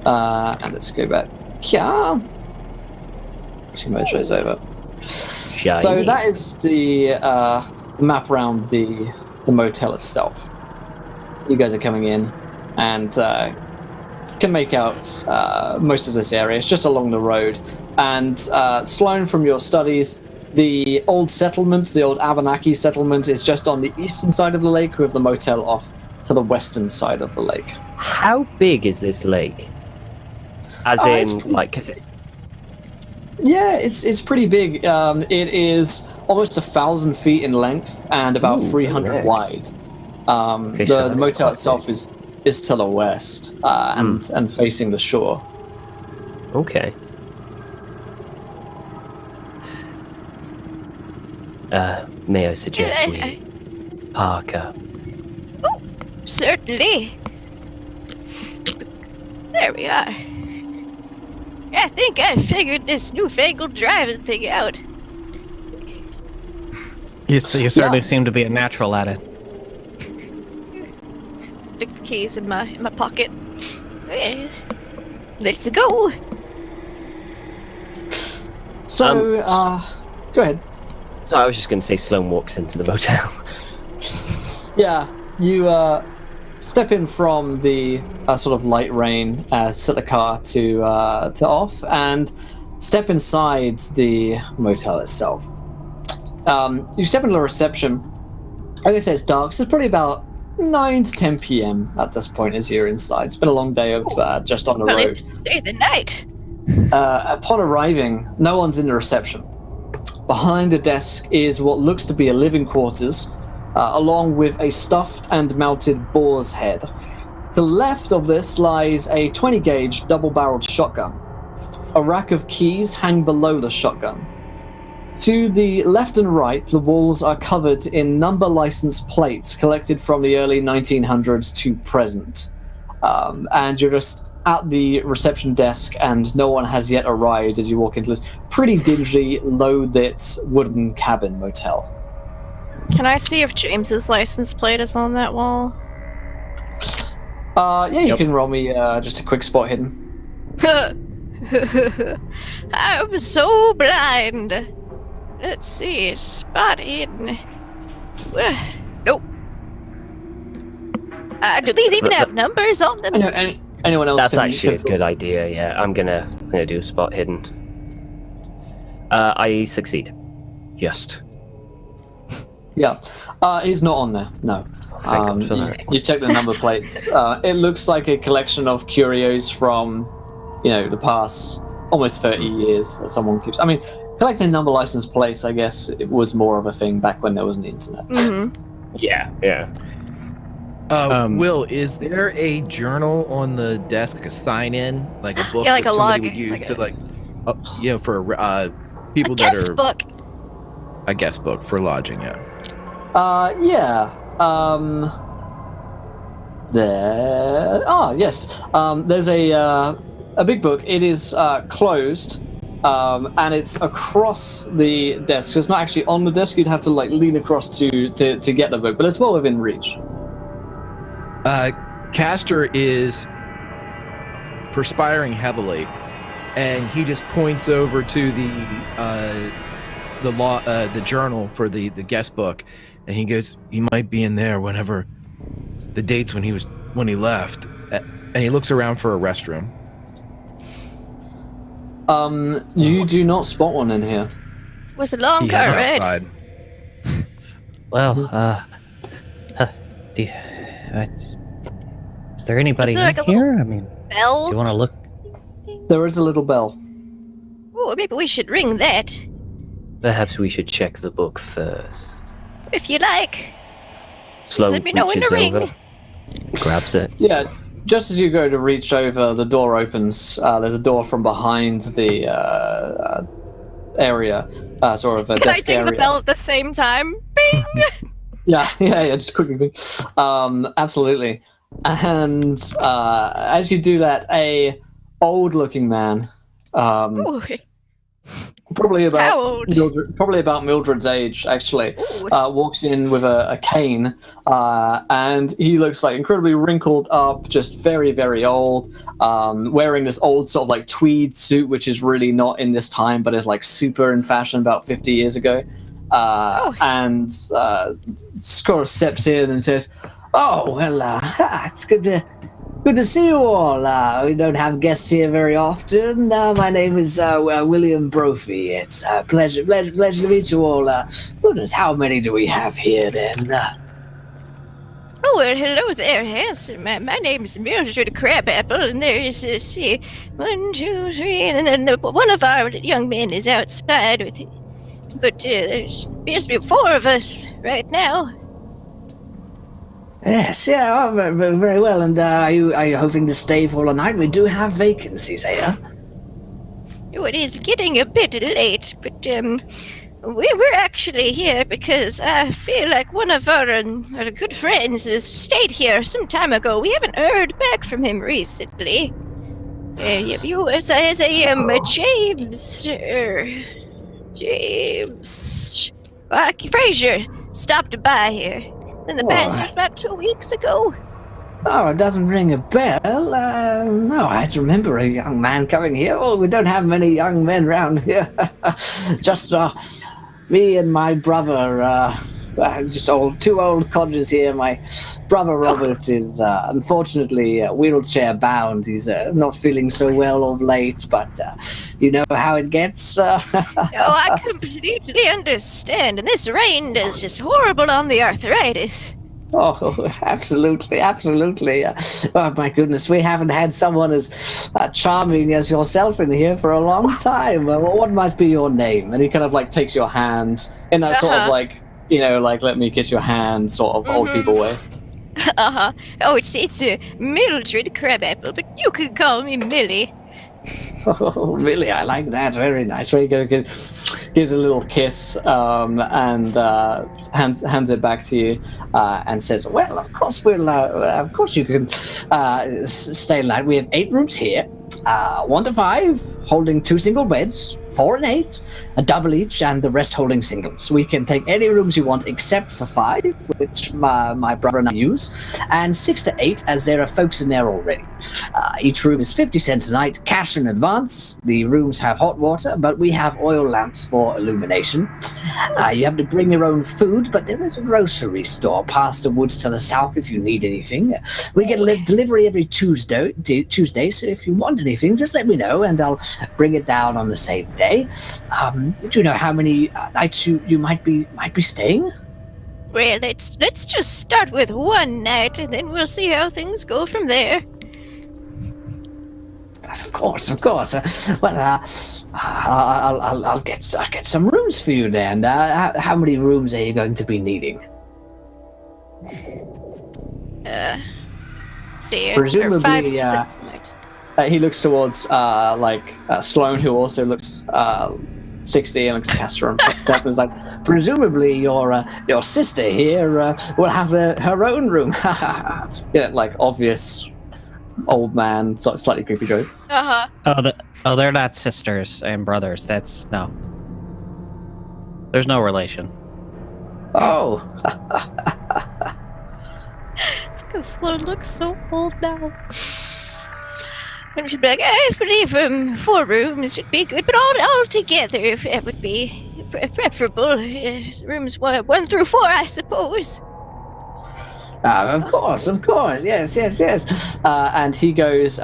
And let's go back here. Just merge those over. Shiny. So that is the map around the motel itself. You guys are coming in and can make out most of this area. It's just along the road. And Sloan, from your studies, the old settlement, the old Abenaki settlement, is just on the eastern side of the lake, with the motel off to the western side of the lake. How big is this lake? As in, like, because it's... Yeah, it's pretty big. It is almost 1,000 feet in length and about 300 wide. The motel itself is to the west and facing the shore. Okay. May I suggest we park up? Oh, certainly. There we are. I think I figured this newfangled driving thing out. You certainly seem to be a natural at it. Stick the keys in my pocket. Let's go. So, go ahead. So I was just going to say Sloan walks into the motel. Yeah, you step in from the sort of light rain, set the car to off, and step inside the motel itself. You step into the reception. Like I say, it's dark, so it's probably about 9 to 10 p.m. at this point as you're inside. It's been a long day of just on the road. Stay the night. Upon arriving, no one's in the reception. Behind the desk is what looks to be a living quarters, along with a stuffed and mounted boar's head. To the left of this lies a 20-gauge double-barreled shotgun. A rack of keys hang below the shotgun. To the left and right, the walls are covered in number license plates collected from the early 1900s to present. And you're just at the reception desk, and no one has yet arrived as you walk into this pretty dingy, low-lit wooden cabin motel. Can I see if James's license plate is on that wall? Yeah, you can roll me just a quick spot hidden. I'm so blind. Let's see, spot hidden. Nope. Do these even have numbers on them? Anyone else? That's actually a good idea. Yeah, I'm gonna do spot hidden. I succeed. Just. Yeah, he's not on there. No. You check the number plates. It looks like a collection of curios from, the past almost 30 years that someone keeps. I mean, collecting number license plates, I guess, it was more of a thing back when there wasn't the internet. Mm-hmm. Yeah. Will, is there a journal on the desk, like a sign-in, like a book like that a somebody log, would use like to for people a that guest are book. a guest book for lodging? Yeah. Yes. There's a big book. It is closed, and it's across the desk. So it's not actually on the desk. You'd have to lean across to get the book, but it's well within reach. Castor is perspiring heavily, and he just points over to the journal for the guest book, and he goes, "He might be in there whenever the dates when he left," and he looks around for a restroom. You do not spot one in here. Was a long He car heads ride. outside. Well, is there anybody Is there, in like, a here? I mean, Bell? do you want to look? There is a little bell. Oh, maybe we should ring that. Perhaps we should check the book first. If you like. Sloan let me know when reaches to ring. over, grabs it. Yeah, just as you go to reach over, the door opens. There's a door from behind the area, sort of a Can I desk ding area. the bell at the same time? Bing! Yeah, just quickly. Absolutely. And as you do that, a old-looking man, Ooh. probably How old? about Mildred's age, actually, walks in with a cane, and he looks like incredibly wrinkled up, just very, very old, wearing this old sort of like tweed suit, which is really not in this time, but is like super in fashion about 50 years ago. And sort of steps in and says, "Oh, well, it's good to see you all. We don't have guests here very often. My name is William Brophy. It's a pleasure to meet you all. Goodness, how many do we have here then?" Oh, well, hello there, handsome. My name is Mildred Crabapple, and there is this 1, 2, 3, and then one of our young men is outside with it. But there appears to be 4 of us right now. Yes, yeah, very well. And are you hoping to stay for the night? We do have vacancies here. Oh, it is getting a bit late, but we're actually here because I feel like one of our good friends has stayed here some time ago. We haven't heard back from him recently. You as a James Fraser stopped by here in the past just about 2 weeks ago. Oh, it doesn't ring a bell. No, I remember a young man coming here. Oh, we don't have many young men around here. Just me and my brother. Just two old codgers here. My brother Robert is unfortunately wheelchair bound. He's not feeling so well of late, but you know how it gets. Oh, I completely understand. And this rain is just horrible on the arthritis. Oh, absolutely. Oh, my goodness, we haven't had someone as charming as yourself in here for a long time. What might be your name? And he kind of like takes your hand in that sort of like, you know, like let me kiss your hand sort of old people way. Oh, it's Mildred Crabapple, but you could call me Millie. Oh, really? I like that. Very nice. Very good. Gives a little kiss and hands it back to you and says, "Well, of course of course you can stay tonight. We have 8 rooms here, 1 to 5, holding 2 single beds, 4 and 8, a double each, and the rest holding singles. We can take any rooms you want except for 5, which my brother and I use, and 6 to 8, as there are folks in there already. Each room is 50 cents a night, cash in advance. The rooms have hot water, but we have oil lamps for illumination. You have to bring your own food, but there is a grocery store past the woods to the south if you need anything. We get a delivery every Tuesday, so if you want anything, just let me know, and I'll bring it down on the same day. Do you know how many nights you might be staying?" Well, let's just start with 1 night, and then we'll see how things go from there. Of course. Well, I'll get some rooms for you then. How many rooms are you going to be needing? See, Presumably, 5 cents a night. He looks towards Sloane, who also looks 60 and looks at Castor and stuff, and is like, presumably your sister here will have her own room. Yeah, like obvious old man, slightly creepy joke. They're not sisters and brothers. That's no. There's no relation. Oh. It's because Sloan looks so old now. And she'd be like, I believe 4 rooms would be good, but all together it would be preferable. Rooms 1 through 4, I suppose. Of course, yes. And he goes,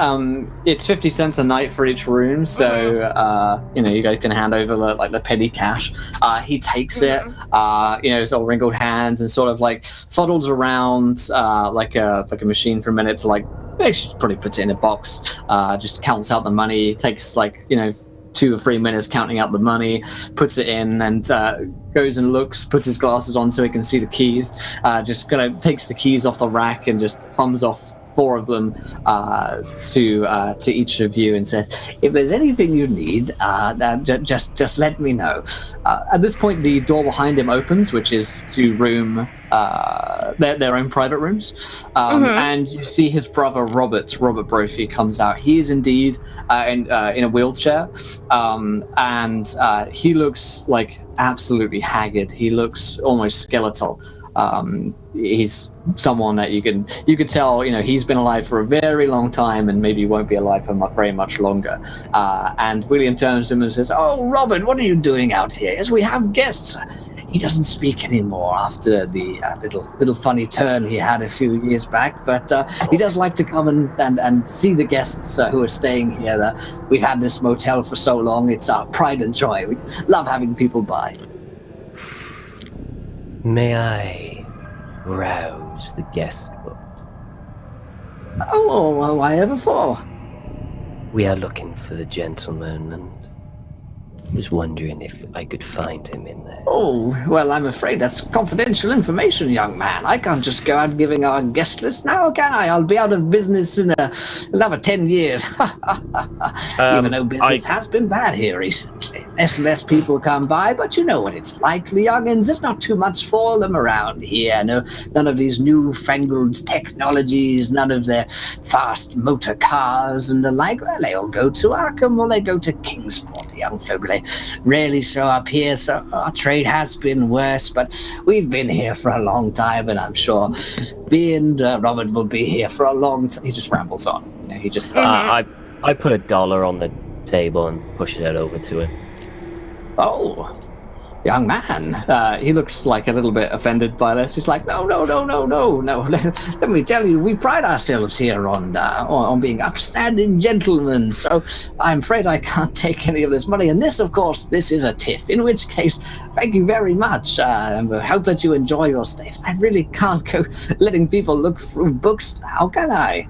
it's 50 cents a night for each room, so, you guys can hand over the petty cash. He takes it, his all wrinkled hands, and sort of like fuddles around like a machine for a minute to basically probably puts it in a box, just counts out the money, takes 2 or 3 minutes counting out the money, puts it in, and goes and looks, puts his glasses on so he can see the keys, just kind of takes the keys off the rack and just thumbs off 4 of them to each of you and says, "If there's anything you need, just let me know." At this point, the door behind him opens, which is to room their own private rooms, and you see his brother Robert Brophy comes out. He is indeed in a wheelchair, and he looks like absolutely haggard. He looks almost skeletal. He's someone that you could tell, he's been alive for a very long time and maybe won't be alive for very much longer. And William turns to him and says, "Oh, Robert, what are you doing out here? Yes, we have guests." He doesn't speak anymore after the little funny turn he had a few years back, but he does like to come and see the guests who are staying here. We've had this motel for so long; it's our pride and joy. We love having people by. May I rouse the guest book? Oh, why ever for? We are looking for the gentleman, and was wondering if I could find him in there. Oh, well, I'm afraid that's confidential information, young man. I can't just go out giving our guest list now, can I? I'll be out of business in another 10 years. Even though business has been bad here recently. Less people come by, but you know what it's like, the youngins. There's not too much for them around here. No, none of these newfangled technologies, none of their fast motor cars and the like. Well, they all go to Arkham or they go to Kingsport, the young folk. They rarely show up here, so our trade has been worse, but we've been here for a long time, and I'm sure me and Robert will be here for a long time. He just rambles on. He just... I put $1 on the table and push it over to him. Oh, young man. He looks like a little bit offended by this. He's like, no. Let me tell you, we pride ourselves here on being upstanding gentlemen, so I'm afraid I can't take any of this money. And this, of course, this is a tip, in which case, thank you very much. I hope that you enjoy your stay. I really can't go letting people look through books now, can I?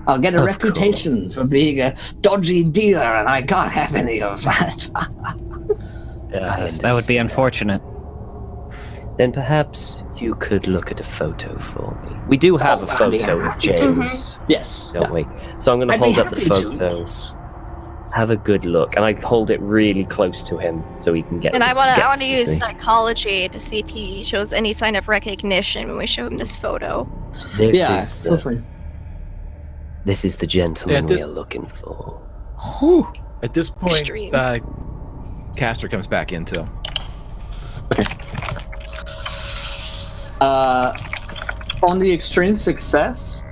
I'll get a reputation for being a dodgy dealer, and I can't have any of that. That would be unfortunate. Then perhaps you could look at a photo for me. We do have a photo of James. Yes. Don't we? So I'm going to hold up the photo. Have a good look. And I hold it really close to him so he can get And I want to see. use psychology to see if he shows any sign of recognition when we show him this photo. This is the gentleman we are looking for. At this point, Extreme. Castor comes back in too. Okay. On the extreme success,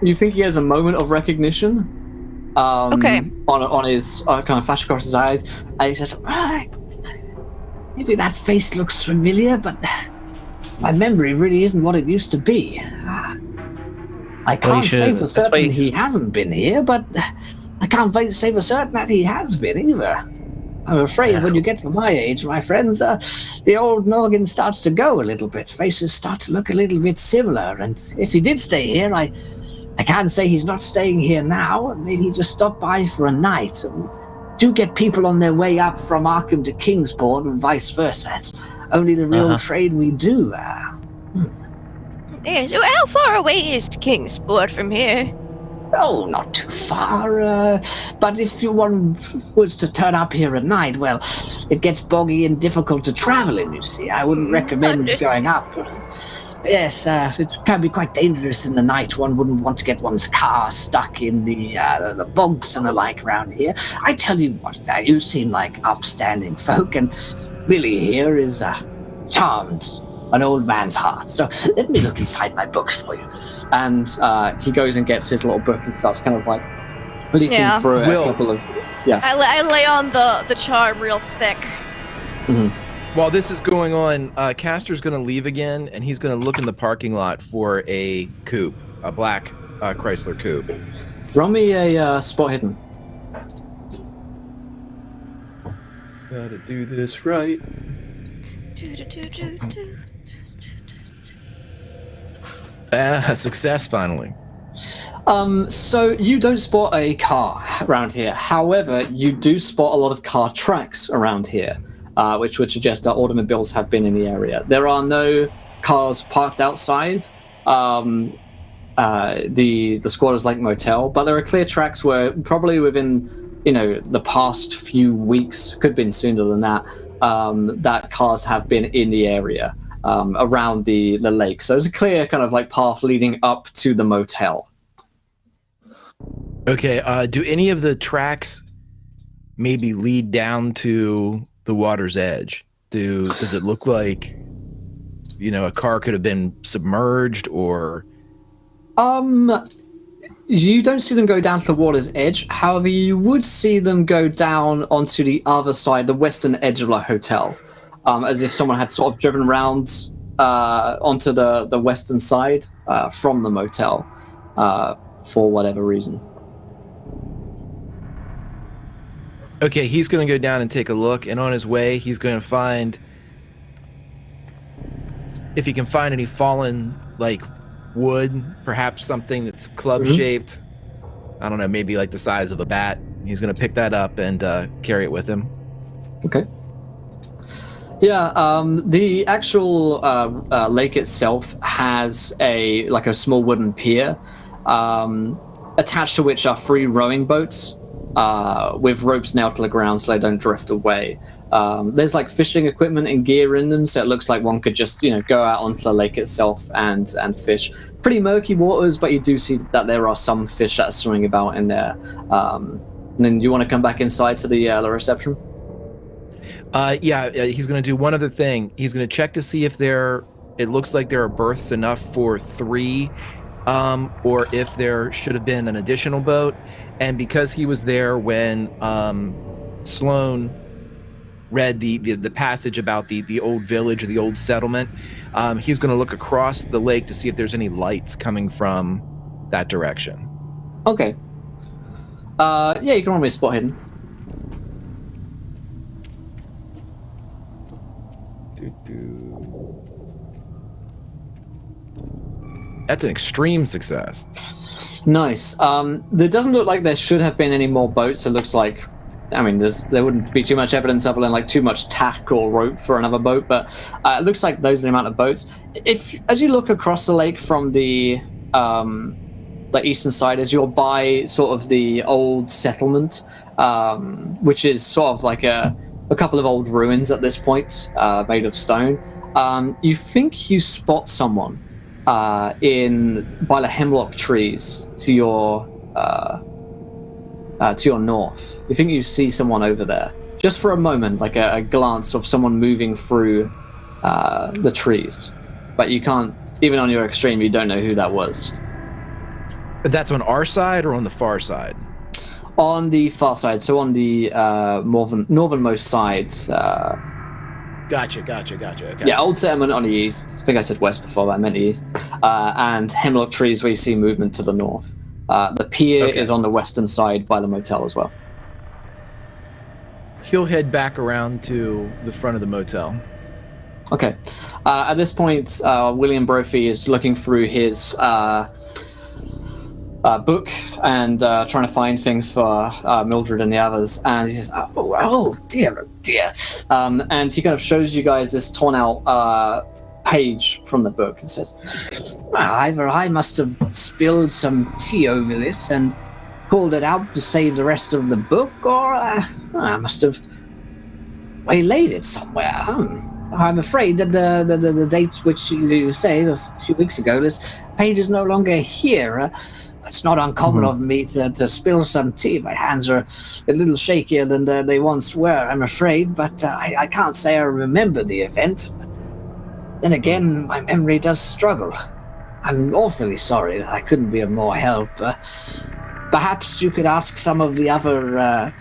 you think he has a moment of recognition? Okay. On his kind of flash across his eyes, and he says, "Maybe that face looks familiar, but my memory really isn't what it used to be. I can't say for certain he hasn't been here, but I can't say for certain that he has been either. I'm afraid when you get to my age, my friends, the old noggin starts to go a little bit. Faces start to look a little bit similar, and if he did stay here, I can't say he's not staying here now. Maybe he just stopped by for a night. Do get people on their way up from Arkham to Kingsport and vice versa. It's only the real trade we do. Yeah, so how far away is Kingsport from here? Oh, not too far. But if one was to turn up here at night, well, it gets boggy and difficult to travel in, you see. I wouldn't recommend going up. Yes, it can be quite dangerous in the night. One wouldn't want to get one's car stuck in the bogs and the like around here. I tell you what, you seem like upstanding folk, and Billy here is charmed an old man's heart. So let me look inside my book for you. And he goes and gets his little book and starts kind of like leafing through a couple of... Yeah. I lay on the charm real thick. Mm-hmm. While this is going on, Castor's going to leave again, and he's going to look in the parking lot for a coupe, a black Chrysler coupe. Roll me a spot hidden. Gotta do this right. Success finally. So you don't spot a car around here. However, you do spot a lot of car tracks around here, which would suggest that automobiles have been in the area. There are no cars parked outside, and the Squatters Lake Motel, but there are clear tracks where probably within the past few weeks, could have been sooner than that, that cars have been in the area around the lake. So there's a clear kind of like path leading up to the motel. Okay, do any of the tracks maybe lead down to the water's edge? Does it look like, a car could have been submerged or... You don't see them go down to the water's edge. However, you would see them go down onto the other side, the western edge of the hotel, as if someone had sort of driven round onto the western side from the motel for whatever reason. Okay, he's going to go down and take a look, and on his way, he's going to find... if he can find any fallen, wood, perhaps something that's club-shaped. I don't know, maybe like the size of a bat. He's going to pick that up and carry it with him. Okay. Yeah, the actual lake itself has a small wooden pier, attached to which are 3 rowing boats with ropes nailed to the ground so they don't drift away. There's fishing equipment and gear in them, so it looks like one could just go out onto the lake itself and fish. Pretty murky waters, but you do see that there are some fish that are swimming about in there. And then you want to come back inside to the reception? Yeah, he's going to do one other thing. He's going to check to see if it looks like there are berths enough for 3, or if there should have been an additional boat. And because he was there when Sloan read the passage about the old village or the old settlement, he's going to look across the lake to see if there's any lights coming from that direction. Okay. Yeah, you can roll me a spot hidden. That's an extreme success. Nice. There doesn't look like there should have been any more boats. It looks like, there wouldn't be too much evidence other than too much tack or rope for another boat, but it looks like those are the amount of boats. As you look across the lake from the eastern side, as you're by sort of the old settlement, which is sort of like a couple of old ruins at this point, made of stone, you think you spot someone by the hemlock trees to your north. You think you see someone over there, just for a moment, like a glance of someone moving through the trees, but you can't, even on your extreme, you don't know who that was. But that's on our side or on the far side? On the far side, so on the northernmost side. Gotcha. Okay. Yeah, old settlement on the east. I think I said west before, but I meant the east. And hemlock trees where you see movement to the north. The pier is on the western side by the motel as well. He'll head back around to the front of the motel. Okay. At this point, William Brophy is looking through his book and trying to find things for Mildred and the others, and he says, oh dear. And he kind of shows you guys this torn out page from the book and says, well, either I must have spilled some tea over this and pulled it out to save the rest of the book, or I must have waylaid it somewhere. I'm afraid that the dates which you say a few weeks ago, this page is no longer here. It's not uncommon of me to spill some tea. My hands are a little shakier than they once were, I'm afraid, but I can't say I remember the event. But then again, my memory does struggle. I'm awfully sorry that I couldn't be of more help. Perhaps you could ask some of the other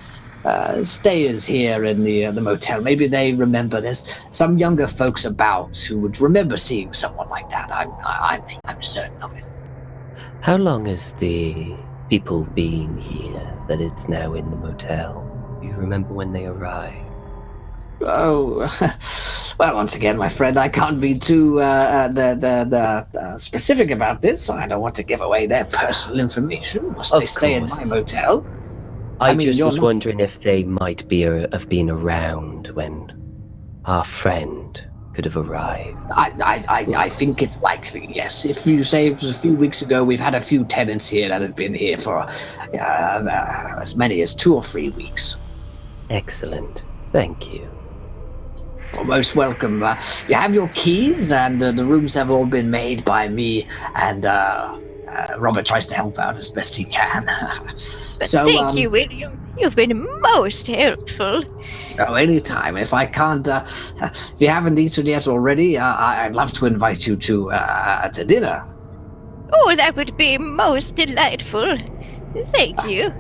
stayers here in the motel. Maybe they remember. There's some younger folks about who would remember seeing someone like that. I'm certain of it. How long has the people been here that it's now in the motel? Do you remember when they arrived? Oh, well, once again, my friend, I can't be too specific about this. I don't want to give away their personal information. Must they stay in my motel? I just was wondering if they might have been around when our friend could have arrived. I think it's likely, yes. If you say it was a few weeks ago, we've had a few tenants here that have been here for as many as 2 or 3 weeks. Excellent. Thank you. Well, most welcome. You have your keys, and the rooms have all been made by me, and Robert tries to help out as best he can. So, Thank you, William. You've been most helpful. Oh, anytime. If I can't, if you haven't eaten yet already, I'd love to invite you to dinner. Oh, that would be most delightful. Thank you.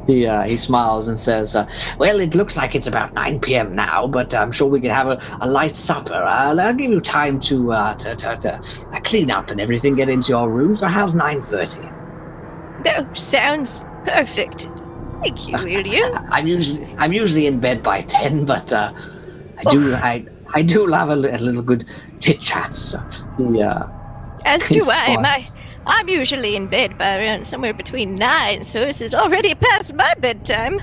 He smiles and says, Well, it looks like it's about 9 p.m. now, but I'm sure we can have a light supper. I'll give you time to clean up and everything, get into your rooms. So how's 9:30? That sounds perfect. Thank you, William. I'm usually in bed by 10, but I do love a little good chit chat. So. As he do I. smiles. I'm usually in bed by around somewhere between 9, so this is already past my bedtime.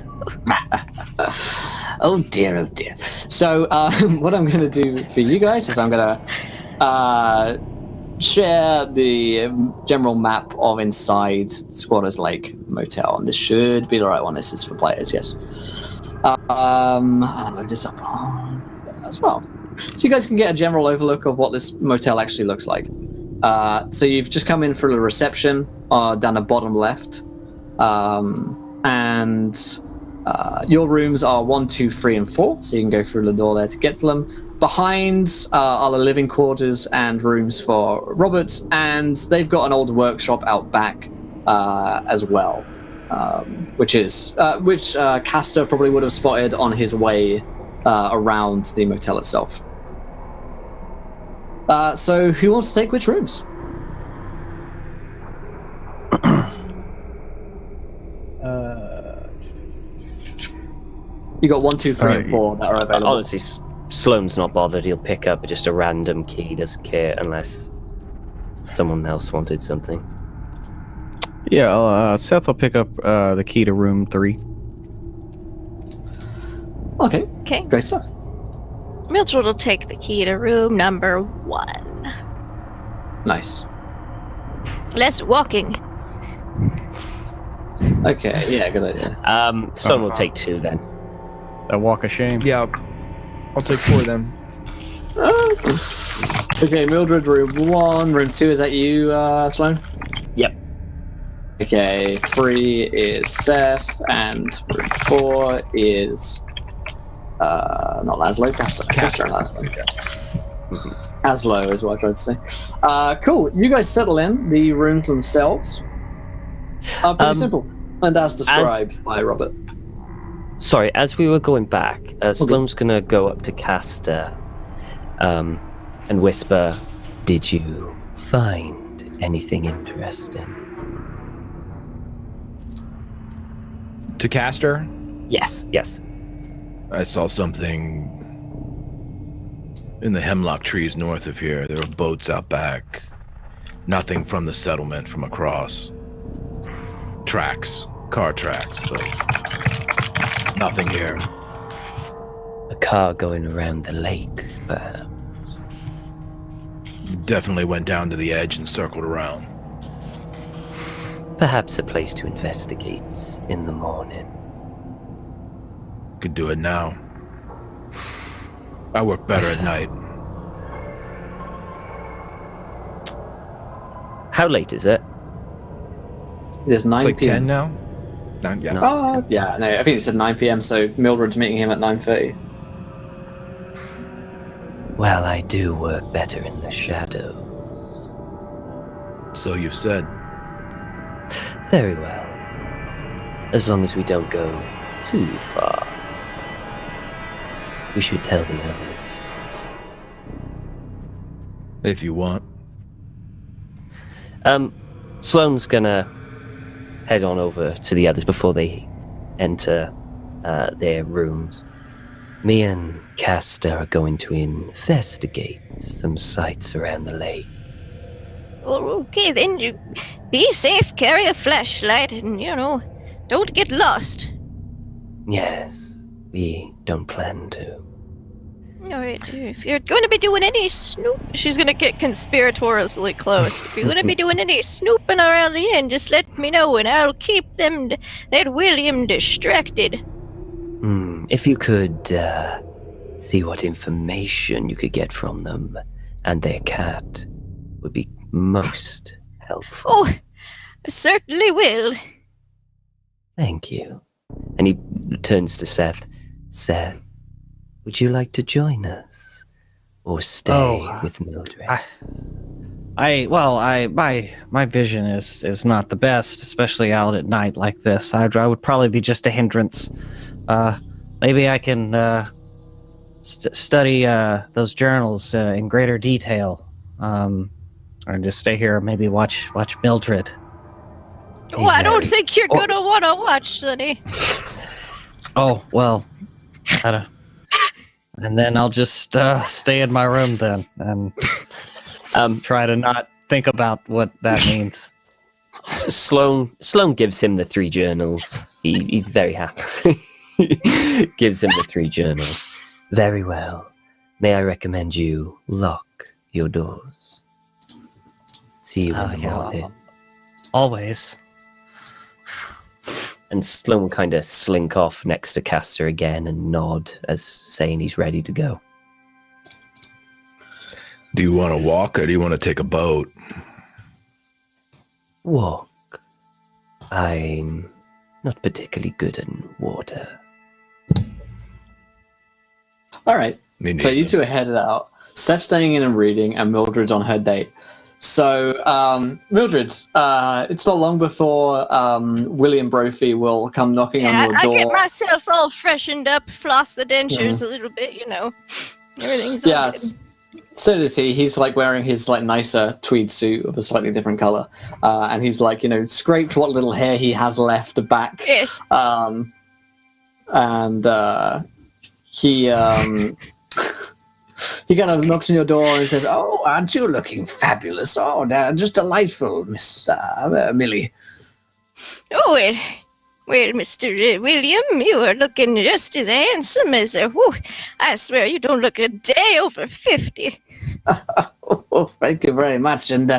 Oh dear. So what I'm going to do for you guys is I'm going to share the general map of inside Squatters Lake Motel, and this should be the right one. This is for players, yes. I'll load this up as well, so you guys can get a general overlook of what this motel actually looks like. So you've just come in for the reception down the bottom left, and your rooms are 1, 2, 3, and 4, so you can go through the door there to get to them. Behind are the living quarters and rooms for Robert, and they've got an old workshop out back as well, which Castor probably would have spotted on his way around the motel itself. So who wants to take which rooms? You got 1, 2, 3, and 4 that are available. Honestly, Sloane's not bothered. He'll pick up just a random key. He doesn't care unless someone else wanted something. Yeah, Seth will pick up the key to room 3. Okay, Okay. great stuff. Mildred will take the key to room number 1. Nice. Less walking. Okay, yeah, good idea. Sloane will take 2 then. That walk of shame. Yeah, I'll take 4 of them. Okay, Mildred, room 1. Room 2, is that you, Sloane? Yep. Okay, 3 is Seth, and room 4 is not Laszlo, Castor and Laszlo. Aslo is what I tried to say. Cool. You guys settle in. The rooms themselves are pretty simple, and as described by Robert. Sorry, as we were going back, Sloane's gonna go up to Castor and whisper, "Did you find anything interesting?" To Castor? Yes. I saw something in the hemlock trees north of here. There were boats out back. Nothing from the settlement from across. Tracks, car tracks, but nothing here. A car going around the lake, perhaps. Definitely went down to the edge and circled around. Perhaps a place to investigate in the morning. Could do it now. I work better at night. How late is it? There's 9 It's like p.m. 10 now? 9, yeah. No. Yeah, no, I think it said 9 p.m. So Mildred's meeting him at 9:30. Well, I do work better in the shadows. So you've said. Very well. As long as we don't go too far. We should tell the others. If you want. Sloane's gonna head on over to the others before they enter their rooms. Me and Castor are going to investigate some sites around the lake. Well, okay, then you be safe, carry a flashlight, and, don't get lost. Yes, we don't plan to. Alright, if you're going to be doing any she's going to get conspiratorially close. If you're going to be doing any snooping around the inn, just let me know and I'll keep that William distracted. If you could see what information you could get from them and their cat would be most helpful. Oh, I certainly will. Thank you. And he turns to Seth. Seth, would you like to join us? Or stay with Mildred? My vision is not the best, especially out at night like this. I would probably be just a hindrance. Maybe I can study those journals in greater detail, or just stay here. Maybe watch Mildred. Oh, I don't think you're gonna want to watch, Sonny. Oh well, and then I'll just stay in my room then and try to not think about what that means. Sloan gives him the 3 journals. He's very happy. Gives him the 3 journals. Very well. May I recommend you lock your doors? See you in the morning. Always. And Sloan will kind of slink off next to Castor again and nod as saying he's ready to go. Do you want to walk or do you want to take a boat? Walk. I'm not particularly good in water. All right. So you two are headed out. Steph's staying in and reading, and Mildred's on her date. So, Mildred, it's not long before William Brophy will come knocking on your door. I get myself all freshened up, floss the dentures a little bit, Everything's all good. So does he. He's like wearing his like nicer tweed suit of a slightly different color, and he's like scraped what little hair he has left back. Yes. And he he kind of knocks on your door and says, "Oh, aren't you looking fabulous? Oh, just delightful, Miss Millie." Oh, well, Mr. William, you are looking just as handsome as I swear you don't look a day over 50. Oh, thank you very much, and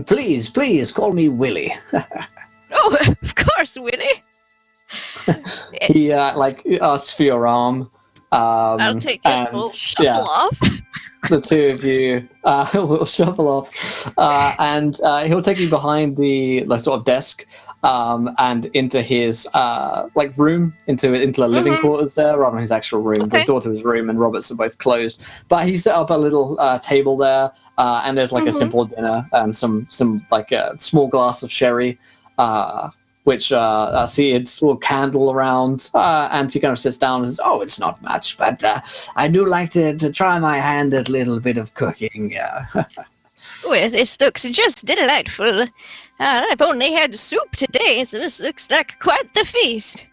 please call me Willie. Oh, of course, Willie. He asks for your arm. I'll take it. We'll shuffle off. The two of you will shuffle off, and he'll take you behind the sort of desk and into his room, into the living quarters there, rather than his actual room. Okay. The door to his room and Robert's are both closed, but he set up a little table there, and there's a simple dinner and some a small glass of sherry. Which I see its little candle around, and he kind of sits down and says, "Oh, it's not much, but I do like to try my hand at a little bit of cooking." Well, this looks just delightful. I've only had soup today, so this looks like quite the feast.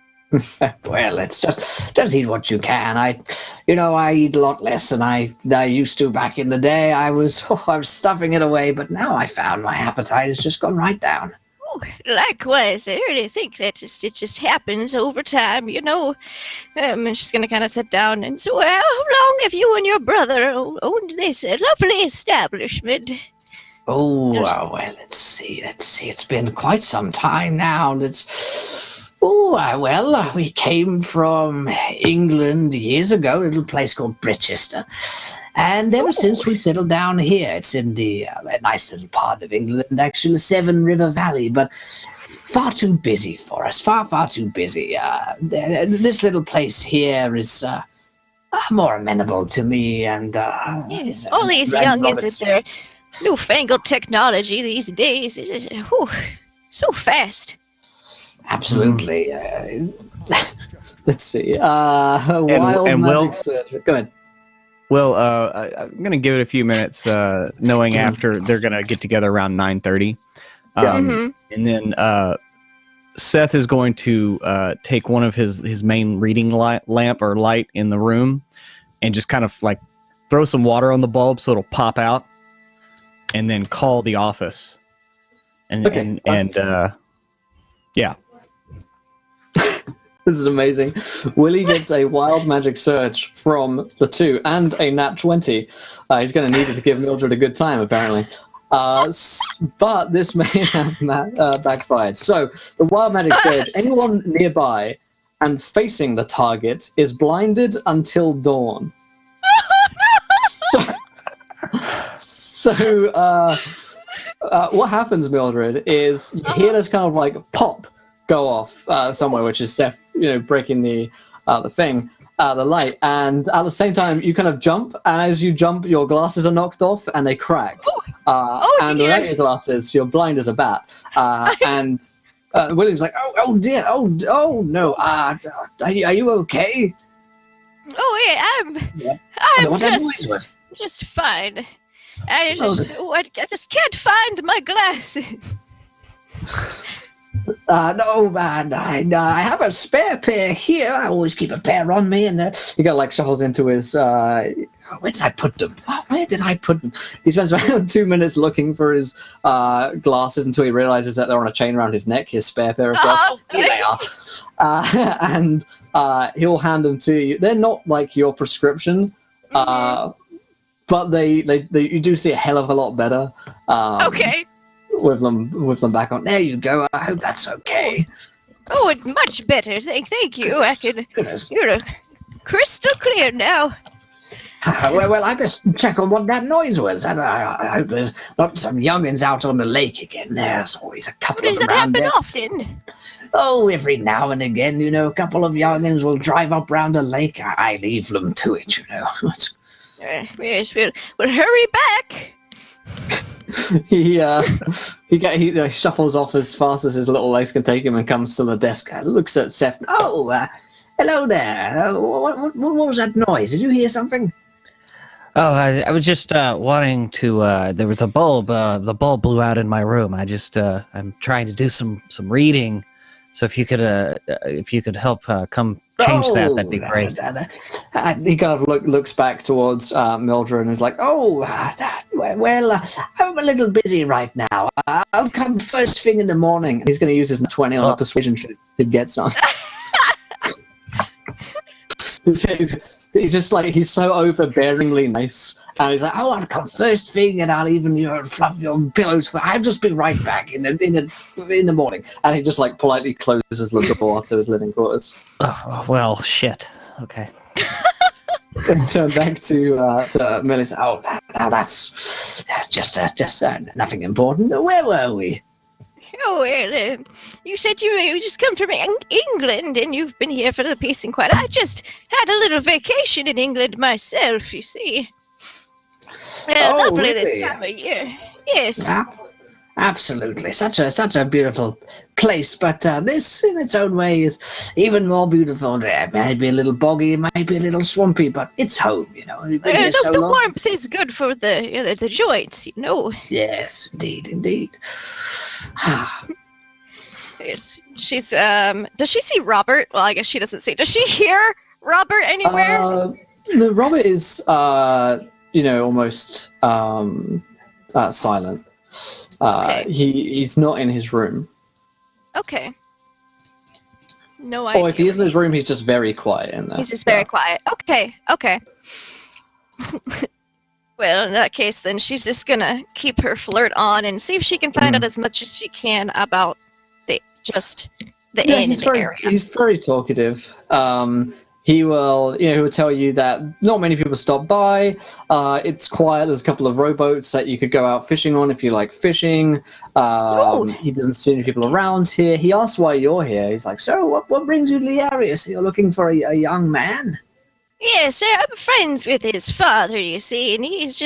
Well, it's just eat what you can. I eat a lot less than I used to back in the day. I was stuffing it away, but now I found my appetite has just gone right down. Oh, likewise, I really think that it just happens over time, I'm just going to kind of sit down and so, how long have you and your brother owned this lovely establishment? Oh, well, let's see. It's been quite some time now. We came from England years ago, a little place called Britchester. And ever since we settled down here, it's in a nice little part of England, actually, the Severn River Valley, but far too busy for us, far too busy. This little place here is more amenable to me and... yes, all these youngins with their newfangled technology these days is so fast. Absolutely. Let's see. Go ahead. Well, I'm going to give it a few minutes, knowing after they're going to get together around 9:30. And then Seth is going to take one of his main reading lamp or light in the room and just kind of throw some water on the bulb so it'll pop out, and then call the office. Yeah. This is amazing. Willie gets a wild magic surge from the 2 and a nat 20. He's going to need it to give Mildred a good time, apparently. But this may have backfired. So, the wild magic surge, anyone nearby and facing the target is blinded until dawn. So, what happens, Mildred, is you hear this kind of like pop go off somewhere, which is Seth, breaking the thing, the light, and at the same time you kind of jump, and as you jump, your glasses are knocked off and they crack. And without your glasses, you're blind as a bat. And William's like, oh dear, oh no, are you okay? Oh yeah, I'm just fine. I just can't find my glasses. No, man, I have a spare pair here. I always keep a pair on me, and he got shuffles into his. Where did I put them? Where did I put them? He spends about 2 minutes looking for his glasses until he realizes that they're on a chain around his neck. His spare pair of glasses. Here they are. And he'll hand them to you. They're not like your prescription, but they you do see a hell of a lot better. Okay. With them back on. There you go. I hope that's okay. Oh, much better. Thank you. You're crystal clear now. Well, I best check on what that noise was. I hope there's not some youngins out on the lake again. There's always a couple of them around there. Does that happen often? Oh, every now and again, a couple of youngins will drive up round the lake. I leave them to it, Yes, we'll hurry back. He shuffles off as fast as his little legs can take him and comes to the desk. Looks at Seth. Oh, hello there. What was that noise? Did you hear something? Oh, I was just wanting to. There was a bulb. The bulb blew out in my room. I'm trying to do some reading. So if you could help come change that'd be great. He kind of looks back towards Mildred and is like, "Oh, well, I'm a little busy right now. I'll come first thing in the morning." He's going to use his 20 on a persuasion check to get some. He's just he's so overbearingly nice, and he's like, "Oh, I'll come first thing, and I'll even fluff your pillows for. I'll just be right back in the morning." And he just politely closes the door to his living quarters. Oh well, shit. Okay. And turn back to Millie. Oh, now that's just nothing important. Where were we? Oh, well, you said you just come from England, and you've been here for the peace and quiet. I just had a little vacation in England myself, you see. Lovely really? This time of year. Yes. Yeah, absolutely. Such a beautiful place, but this, in its own way, is even more beautiful. It might be a little boggy, it might be a little swampy, but it's home, We've been here so the long. warmth is good for the joints, Yes, indeed. Yes. She's does she see Robert? Well, I guess she doesn't see. Does she hear Robert anywhere? Robert is almost silent. Okay. He's not in his room. Okay. No idea. Or if he is in his room, he's just very quiet in there. He's just very quiet. Okay. Well, in that case, then she's just gonna keep her flirt on and see if she can find out as much as she can about the inn area. He's very talkative. He will tell you that not many people stop by. It's quiet. There's a couple of rowboats that you could go out fishing on if you like fishing. He doesn't see any people around here. He asks why you're here. He's like, "So, what brings you to the area? So you're looking for a young man?" Yes, I'm friends with his father, you see, and he's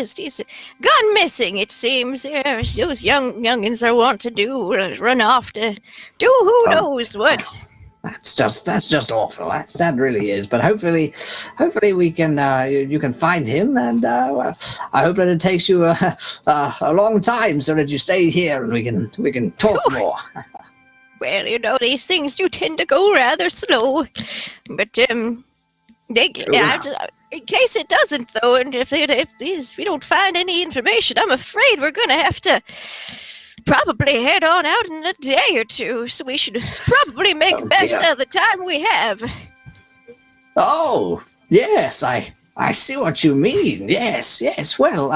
gone missing, it seems. Those youngins are wont to run off to do who knows what. That's just awful. That really is. But hopefully we can you can find him, and I hope that it takes you a long time so that you stay here and we can talk more. Well, these things do tend to go rather slow, but in case it doesn't, though, and if we don't find any information, I'm afraid we're gonna have to probably head on out in a day or two, so we should probably make the best dear. of the time we have. Oh, yes, I see what you mean. Yes. Well,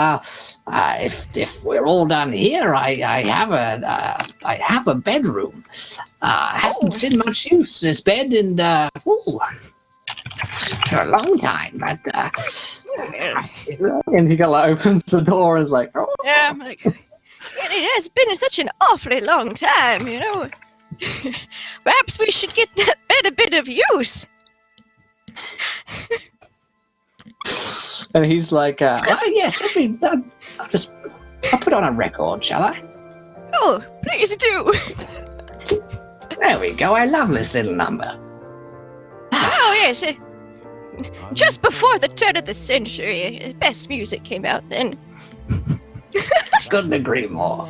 if we're all done here, I have a bedroom. Hasn't seen much use this bed in for a long time, but And he opens the door and is like, oh. Yeah, I'm like, it has been such an awfully long time, you know. Perhaps we should get that bed a bit of use. And he's like, yes, I'll put on a record, shall I? Oh, please do. There we go. I love this little number. Oh, yes. Just before the turn of the century, best music came out then. Couldn't agree more.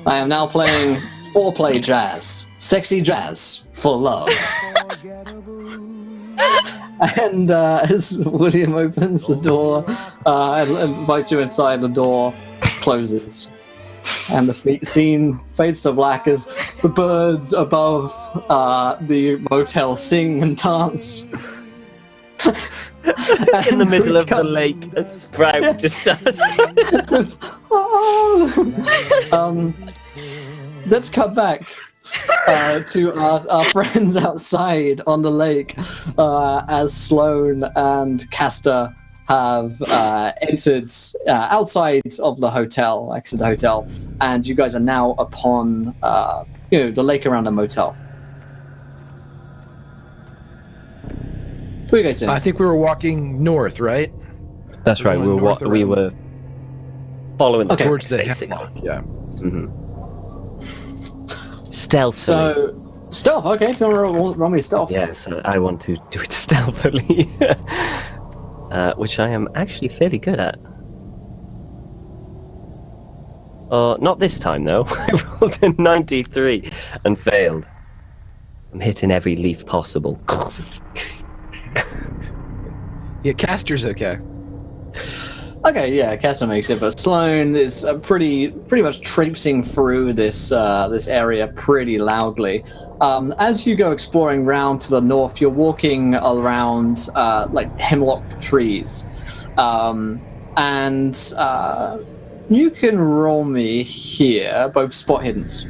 I am now playing foreplay jazz, sexy jazz for love. And as William opens the door and invites you inside, the door closes. And the scene fades to black as the birds above the motel sing and dance. In the middle of the lake, a sprout just starts. Let's cut back to our friends outside on the lake as Sloane and Castor have entered outside of the hotel, exit the hotel, and you guys are now upon the lake around the motel. What are you guys doing? I think we were walking north, right? That's right. Going north We around. were following the Towards the basically. hemlock, yeah. Stealthily. So, stealth, okay, if you want to run me a stealth. Yes, I want to do it stealthily, which I am actually fairly good at. Not this time, though. I rolled a 93 and failed. I'm hitting every leaf possible. Yeah, Castor's okay. Okay, yeah, Castor makes it, but Sloane is pretty much traipsing through this area pretty loudly. As you go exploring round to the north, you're walking around hemlock trees, and you can roll me here both spot hiddens.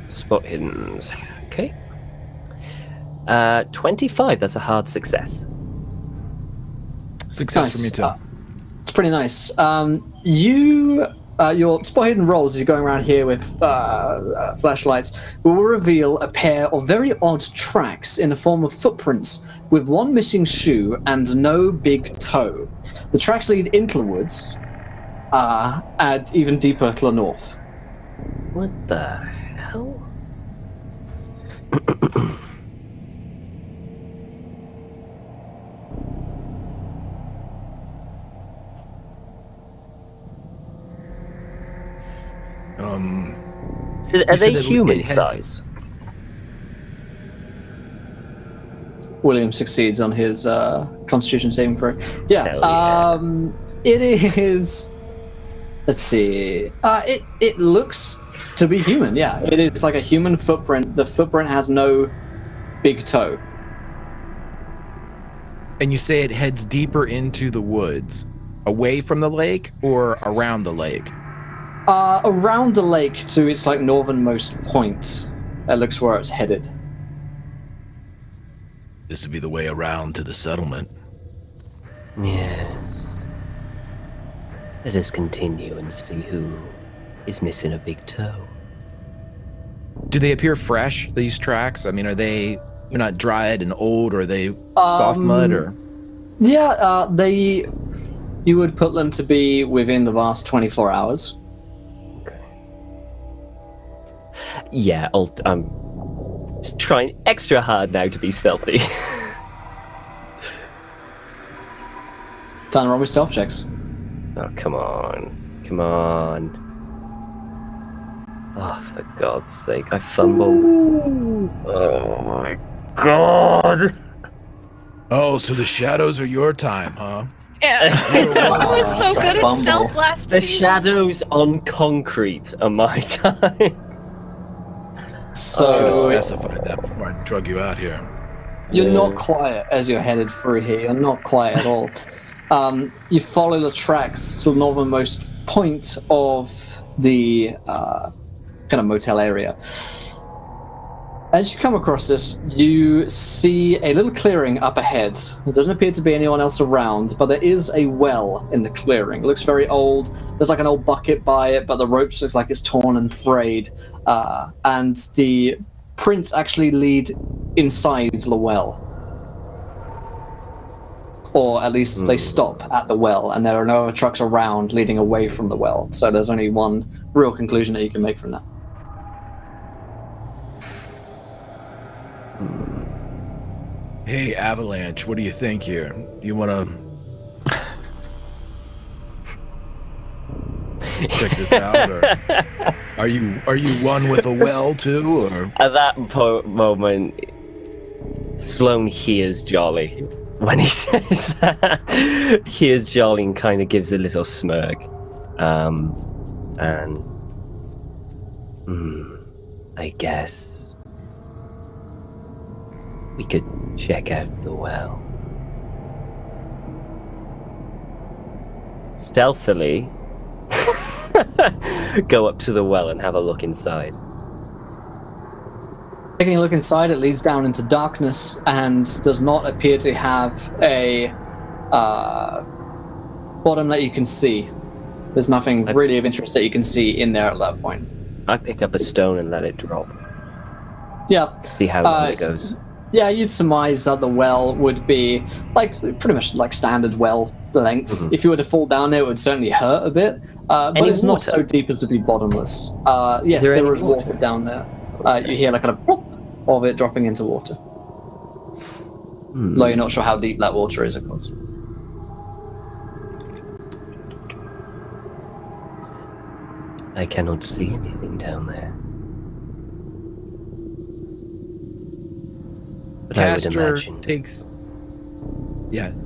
Spot hiddens. Okay. 25. That's a hard success. Success Nice. for me too. It's pretty nice. Your spot hidden rolls as you're going around here with flashlights will reveal a pair of very odd tracks in the form of footprints with one missing shoe and no big toe. The tracks lead into the woods and even deeper to the north. What the hell? Are said they it human has- size? William succeeds on his Constitution saving throw. Yeah, Hell yeah. It is. Let's see. It looks to be human. Yeah, it is like a human footprint. The footprint has no big toe. And you say it heads deeper into the woods, away from the lake or around the lake? Around the lake to its northernmost point. That looks where it's headed. This would be the way around to the settlement. Yes. Let us continue and see who is missing a big toe. Do they appear fresh, these tracks? I mean, they're not dried and old, or are they soft mud, or? Yeah, you would put them to be within the last 24 hours. Yeah, I'm just trying extra hard now to be stealthy. Time to roll me stealth checks. Oh, come on. Come on. Oh, for God's sake, I fumbled. Oh my God. Oh, so the shadows are your time, huh? Yeah, Sloan is so good at Fumble. stealth last The season. shadows on concrete are my time. I should have So specified that before I drug you out here. you're not quiet as you're headed through here. You're not quiet at all. You follow the tracks to the northernmost point of the kind of motel area. As you come across this, you see a little clearing up ahead. There doesn't appear to be anyone else around, but there is a well in the clearing. It looks very old. There's like an old bucket by it, but the ropes look like it's torn and frayed. And the prints actually lead inside the well. Or at least they stop at the well, and there are no trucks around leading away from the well. So there's only one real conclusion that you can make from that. Hey, Avalanche, what do you think here? You want to check this out, or are you one with a well too, or? At that moment, Sloan hears Jolly. When he says that, hears Jolly and kind of gives a little smirk. I guess we could check out the well. Stealthily, go up to the well and have a look inside. Taking a look inside, it leads down into darkness and does not appear to have a bottom that you can see. There's nothing really of interest that you can see in there at that point. I pick up a stone and let it drop. Yeah. See how long it goes. Yeah, you'd surmise that the well would be like pretty much like standard well length. Mhm. If you were to fall down there, it would certainly hurt a bit, but Any it's not water? so deep as to be bottomless. Yes, there any there is water water? down there. You hear like a plop of it dropping into water. Though you're not sure how deep that water is, of course. I cannot see anything down there. But I would imagine.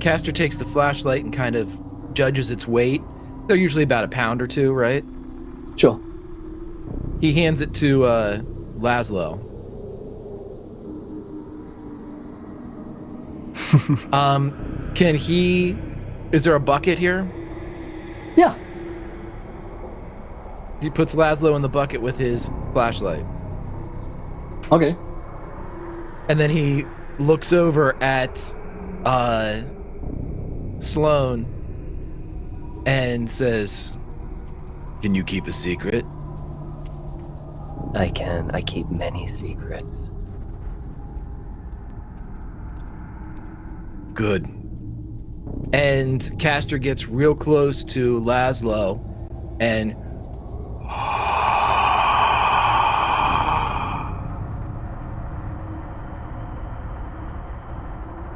Castor takes the flashlight and kind of judges its weight. They're usually about a pound or two, right? Sure. He hands it to Laszlo. Is there a bucket here? Yeah. He puts Laszlo in the bucket with his flashlight. Okay. And then he looks over at Sloan and says, Can you keep a secret? I can. I keep many secrets. Good. and Castor gets real close to Laszlo and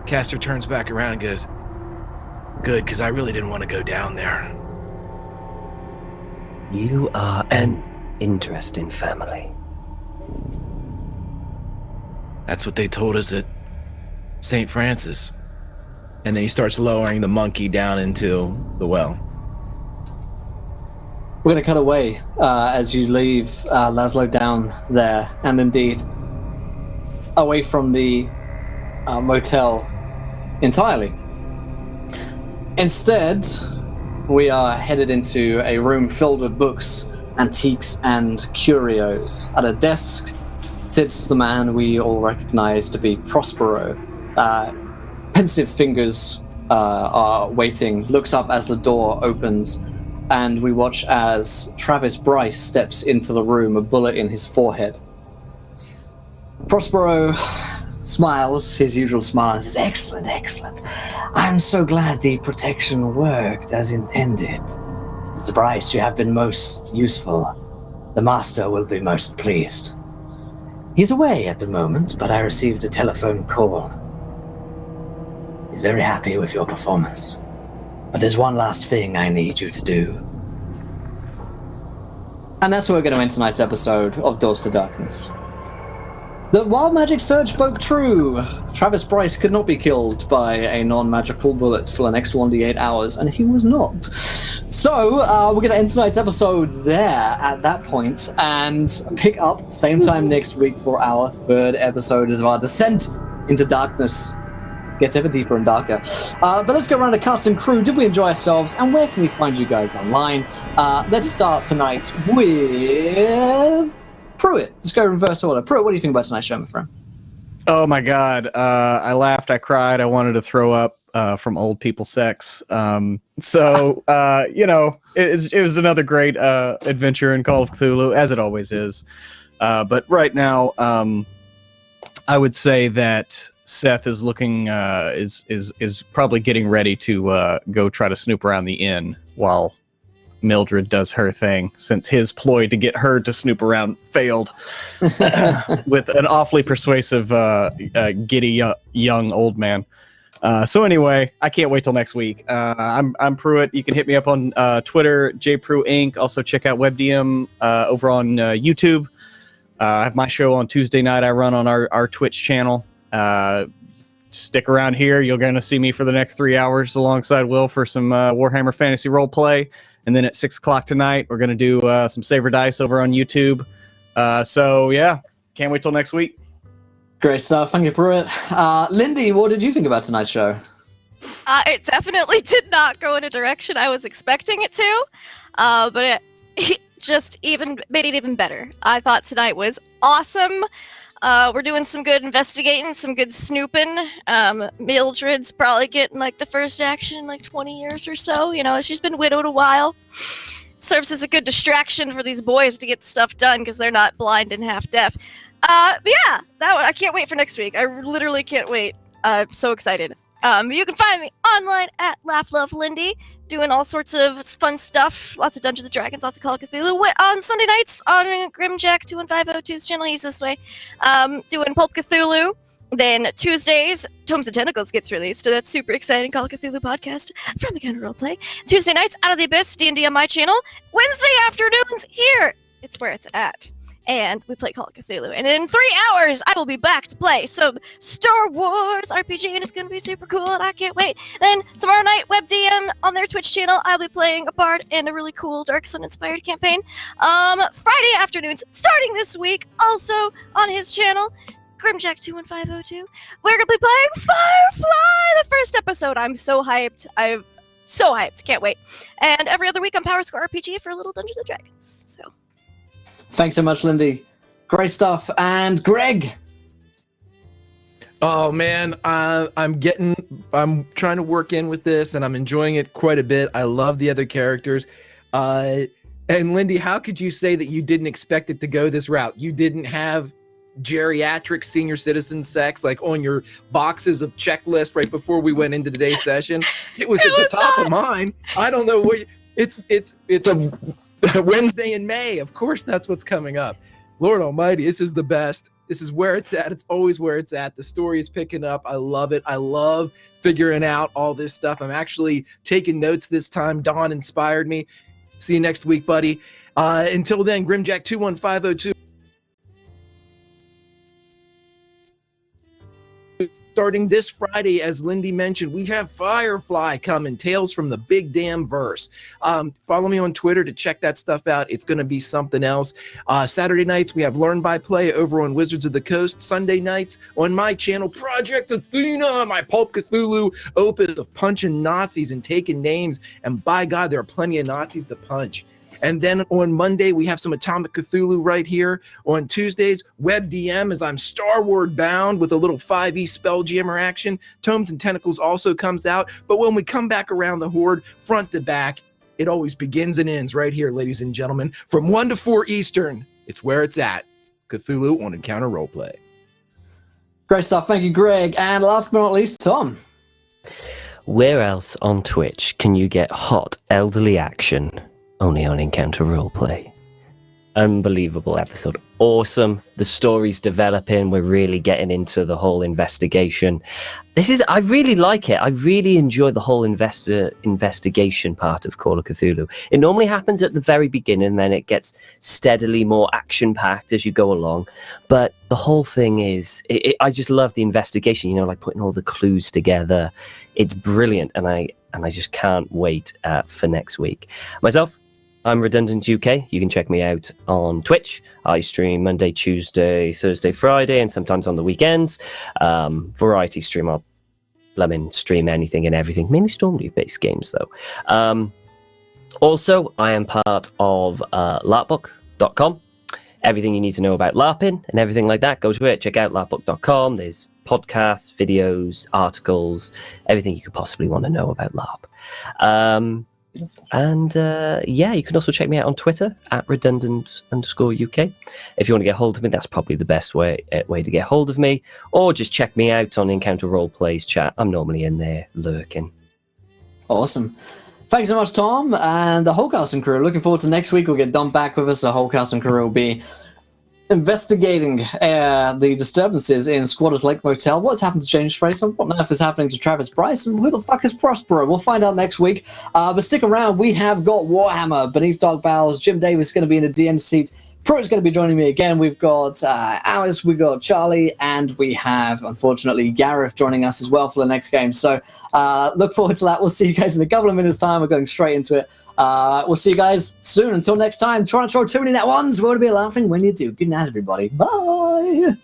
Castor turns back around and goes, "Good, because I really didn't want to go down there." You are an interesting family. That's what they told us at St. Francis. And then he starts lowering the monkey down into the well. We're going to cut away as you leave Laszlo down there, and indeed away from the motel entirely. Instead, we are headed into a room filled with books, antiques, and curios. At a desk sits the man we all recognize to be Prospero. Pensive fingers are waiting, looks up as the door opens, and we watch as Travis Bryce steps into the room, a bullet in his forehead. Prospero smiles, his usual smile, and says, "Excellent, excellent. I'm so glad the protection worked as intended. Mr. Bryce, you have been most useful. The master will be most pleased. He's away at the moment, but I received a telephone call. He's very happy with your performance. But there's one last thing I need you to do." And that's where we're going to end tonight's episode of Doors to Darkness. The wild magic surge spoke true. Travis Bryce could not be killed by a non-magical bullet for the next 1d8 hours, and he was not. So, we're going to end tonight's episode there at that point, and pick up same time next week for our third episode of our descent into darkness. Gets ever deeper and darker. But let's go around the cast and crew. Did we enjoy ourselves? And where can we find you guys online? Let's start tonight with Pruitt. Let's go reverse order. Pruitt, what do you think about tonight's show, my friend? Oh my God. I laughed, I cried, I wanted to throw up from old people sex. You know, it was another great adventure in Call of Cthulhu, as it always is. But right now, I would say that Seth is looking is probably getting ready to go try to snoop around the inn while Mildred does her thing, since his ploy to get her to snoop around failed with an awfully persuasive giddy young old man. So anyway, I can't wait till next week. I'm Pruitt. You can hit me up on Twitter, jpruinc. Also check out WebDM over on YouTube. I have my show on Tuesday night. I run on our Twitch channel. Stick around here. You're going to see me for the next 3 hours alongside Will for some Warhammer Fantasy Roleplay. And then at 6 o'clock tonight, we're going to do some Saber Dice over on YouTube. So, yeah, can't wait till next week. Great stuff. Thank you, Pruitt. Lindy, what did you think about tonight's show? It definitely did not go in a direction I was expecting it to, but it just made it even better. I thought tonight was awesome. We're doing some good investigating, some good snooping. Mildred's probably getting like the first action in like 20 years or so. You know, she's been widowed a while. Serves as a good distraction for these boys to get stuff done because they're not blind and half deaf. But yeah, I can't wait for next week. I literally can't wait. I'm so excited. You can find me online at LaughLoveLindy, doing all sorts of fun stuff. Lots of Dungeons & Dragons, lots of Call of Cthulhu. On Sunday nights on Grimjack21502's channel, he's this way, doing Pulp Cthulhu. Then Tuesdays, Tomes and Tentacles gets released, so that's super exciting. Call of Cthulhu podcast from the Counter Roleplay. Tuesday nights, Out of the Abyss, D&D on my channel. Wednesday afternoons, here. It's where it's at. And we play Call of Cthulhu. And in 3 hours, I will be back to play some Star Wars RPG, and it's going to be super cool, and I can't wait. Then tomorrow night, WebDM on their Twitch channel, I'll be playing a bard in a really cool Dark Sun-inspired campaign. Friday afternoons, starting this week, also on his channel, Grimjack21502, we're going to be playing Firefly, the first episode. I'm so hyped. Can't wait. And every other week on Power Score RPG for a little Dungeons & Dragons. So... Thanks so much, Lindy. Great stuff. And Greg. Oh man, I'm trying to work in with this, and I'm enjoying it quite a bit. I love the other characters. And Lindy, how could you say that you didn't expect it to go this route? You didn't have geriatric senior citizen sex like on your boxes of checklist right before we went into today's session. It was at the top of mine. I don't know what it's a Wednesday in May. Of course, that's what's coming up. Lord Almighty, this is the best. This is where it's at. It's always where it's at. The story is picking up. I love it. I love figuring out all this stuff. I'm actually taking notes this time. Dawn inspired me. See you next week, buddy. Until then, Grimjack21502. Starting this Friday, as Lindy mentioned, we have Firefly coming, Tales from the Big Damn Verse. Follow me on Twitter to check that stuff out. It's going to be something else. Saturday nights, we have Learn by Play over on Wizards of the Coast. Sunday nights on my channel, Project Athena, my Pulp Cthulhu opus of punching Nazis and taking names. And by God, there are plenty of Nazis to punch. And then on Monday, we have some Atomic Cthulhu right here. On Tuesdays, WebDM as I'm Star Wars bound with a little 5e Spelljammer action. Tomes and Tentacles also comes out. But when we come back around the Horde, front to back, it always begins and ends right here, ladies and gentlemen. From 1 to 4 Eastern, it's where it's at. Cthulhu on Encounter Roleplay. Great stuff. Thank you, Greg. And last but not least, Tom. Where else on Twitch can you get hot elderly action? Only on Encounter Roleplay. unbelievable episode. Awesome. The story's developing. We're really getting into the whole investigation. I really like it. I really enjoy the whole investigation part of Call of Cthulhu. It normally happens at the very beginning, then it gets steadily more action-packed as you go along. But the whole thing is, I just love the investigation, like putting all the clues together. It's brilliant, and I just can't wait for next week. Myself, I'm Redundant UK. You can check me out on Twitch. I stream Monday, Tuesday, Thursday, Friday, and sometimes on the weekends. Variety stream. I'll stream anything and everything, mainly Stormleaf-based games, though. Also, I am part of larpbook.com. Everything you need to know about LARPing and everything like that, go to it. Check out larpbook.com. There's podcasts, videos, articles, everything you could possibly want to know about LARP. You can also check me out on Twitter at redundant_UK. If you want to get hold of me, that's probably the best way to get hold of me, or just check me out on Encounter Roleplays chat. I'm normally in there lurking. Awesome. Thanks so much, Tom, and the whole cast and crew. Looking forward to next week. We'll get Dom back with us. The whole cast and crew will be investigating the disturbances in Squatters Lake Motel. What's happened to James Fraser? What on earth is happening to Travis Bryce? And who the fuck is Prospero? We'll find out next week. But stick around. We have got Warhammer Beneath Dark Bowels. Jim Davis is going to be in the DM seat. Pruitt's going to be joining me again. We've got Alice, we've got Charlie, and we have, unfortunately, Gareth joining us as well for the next game. So look forward to that. We'll see you guys in a couple of minutes' time. We're going straight into it. We'll see you guys soon. Until next time, try not to throw too many net ones. We're going to be laughing when you do. Good night, everybody. Bye.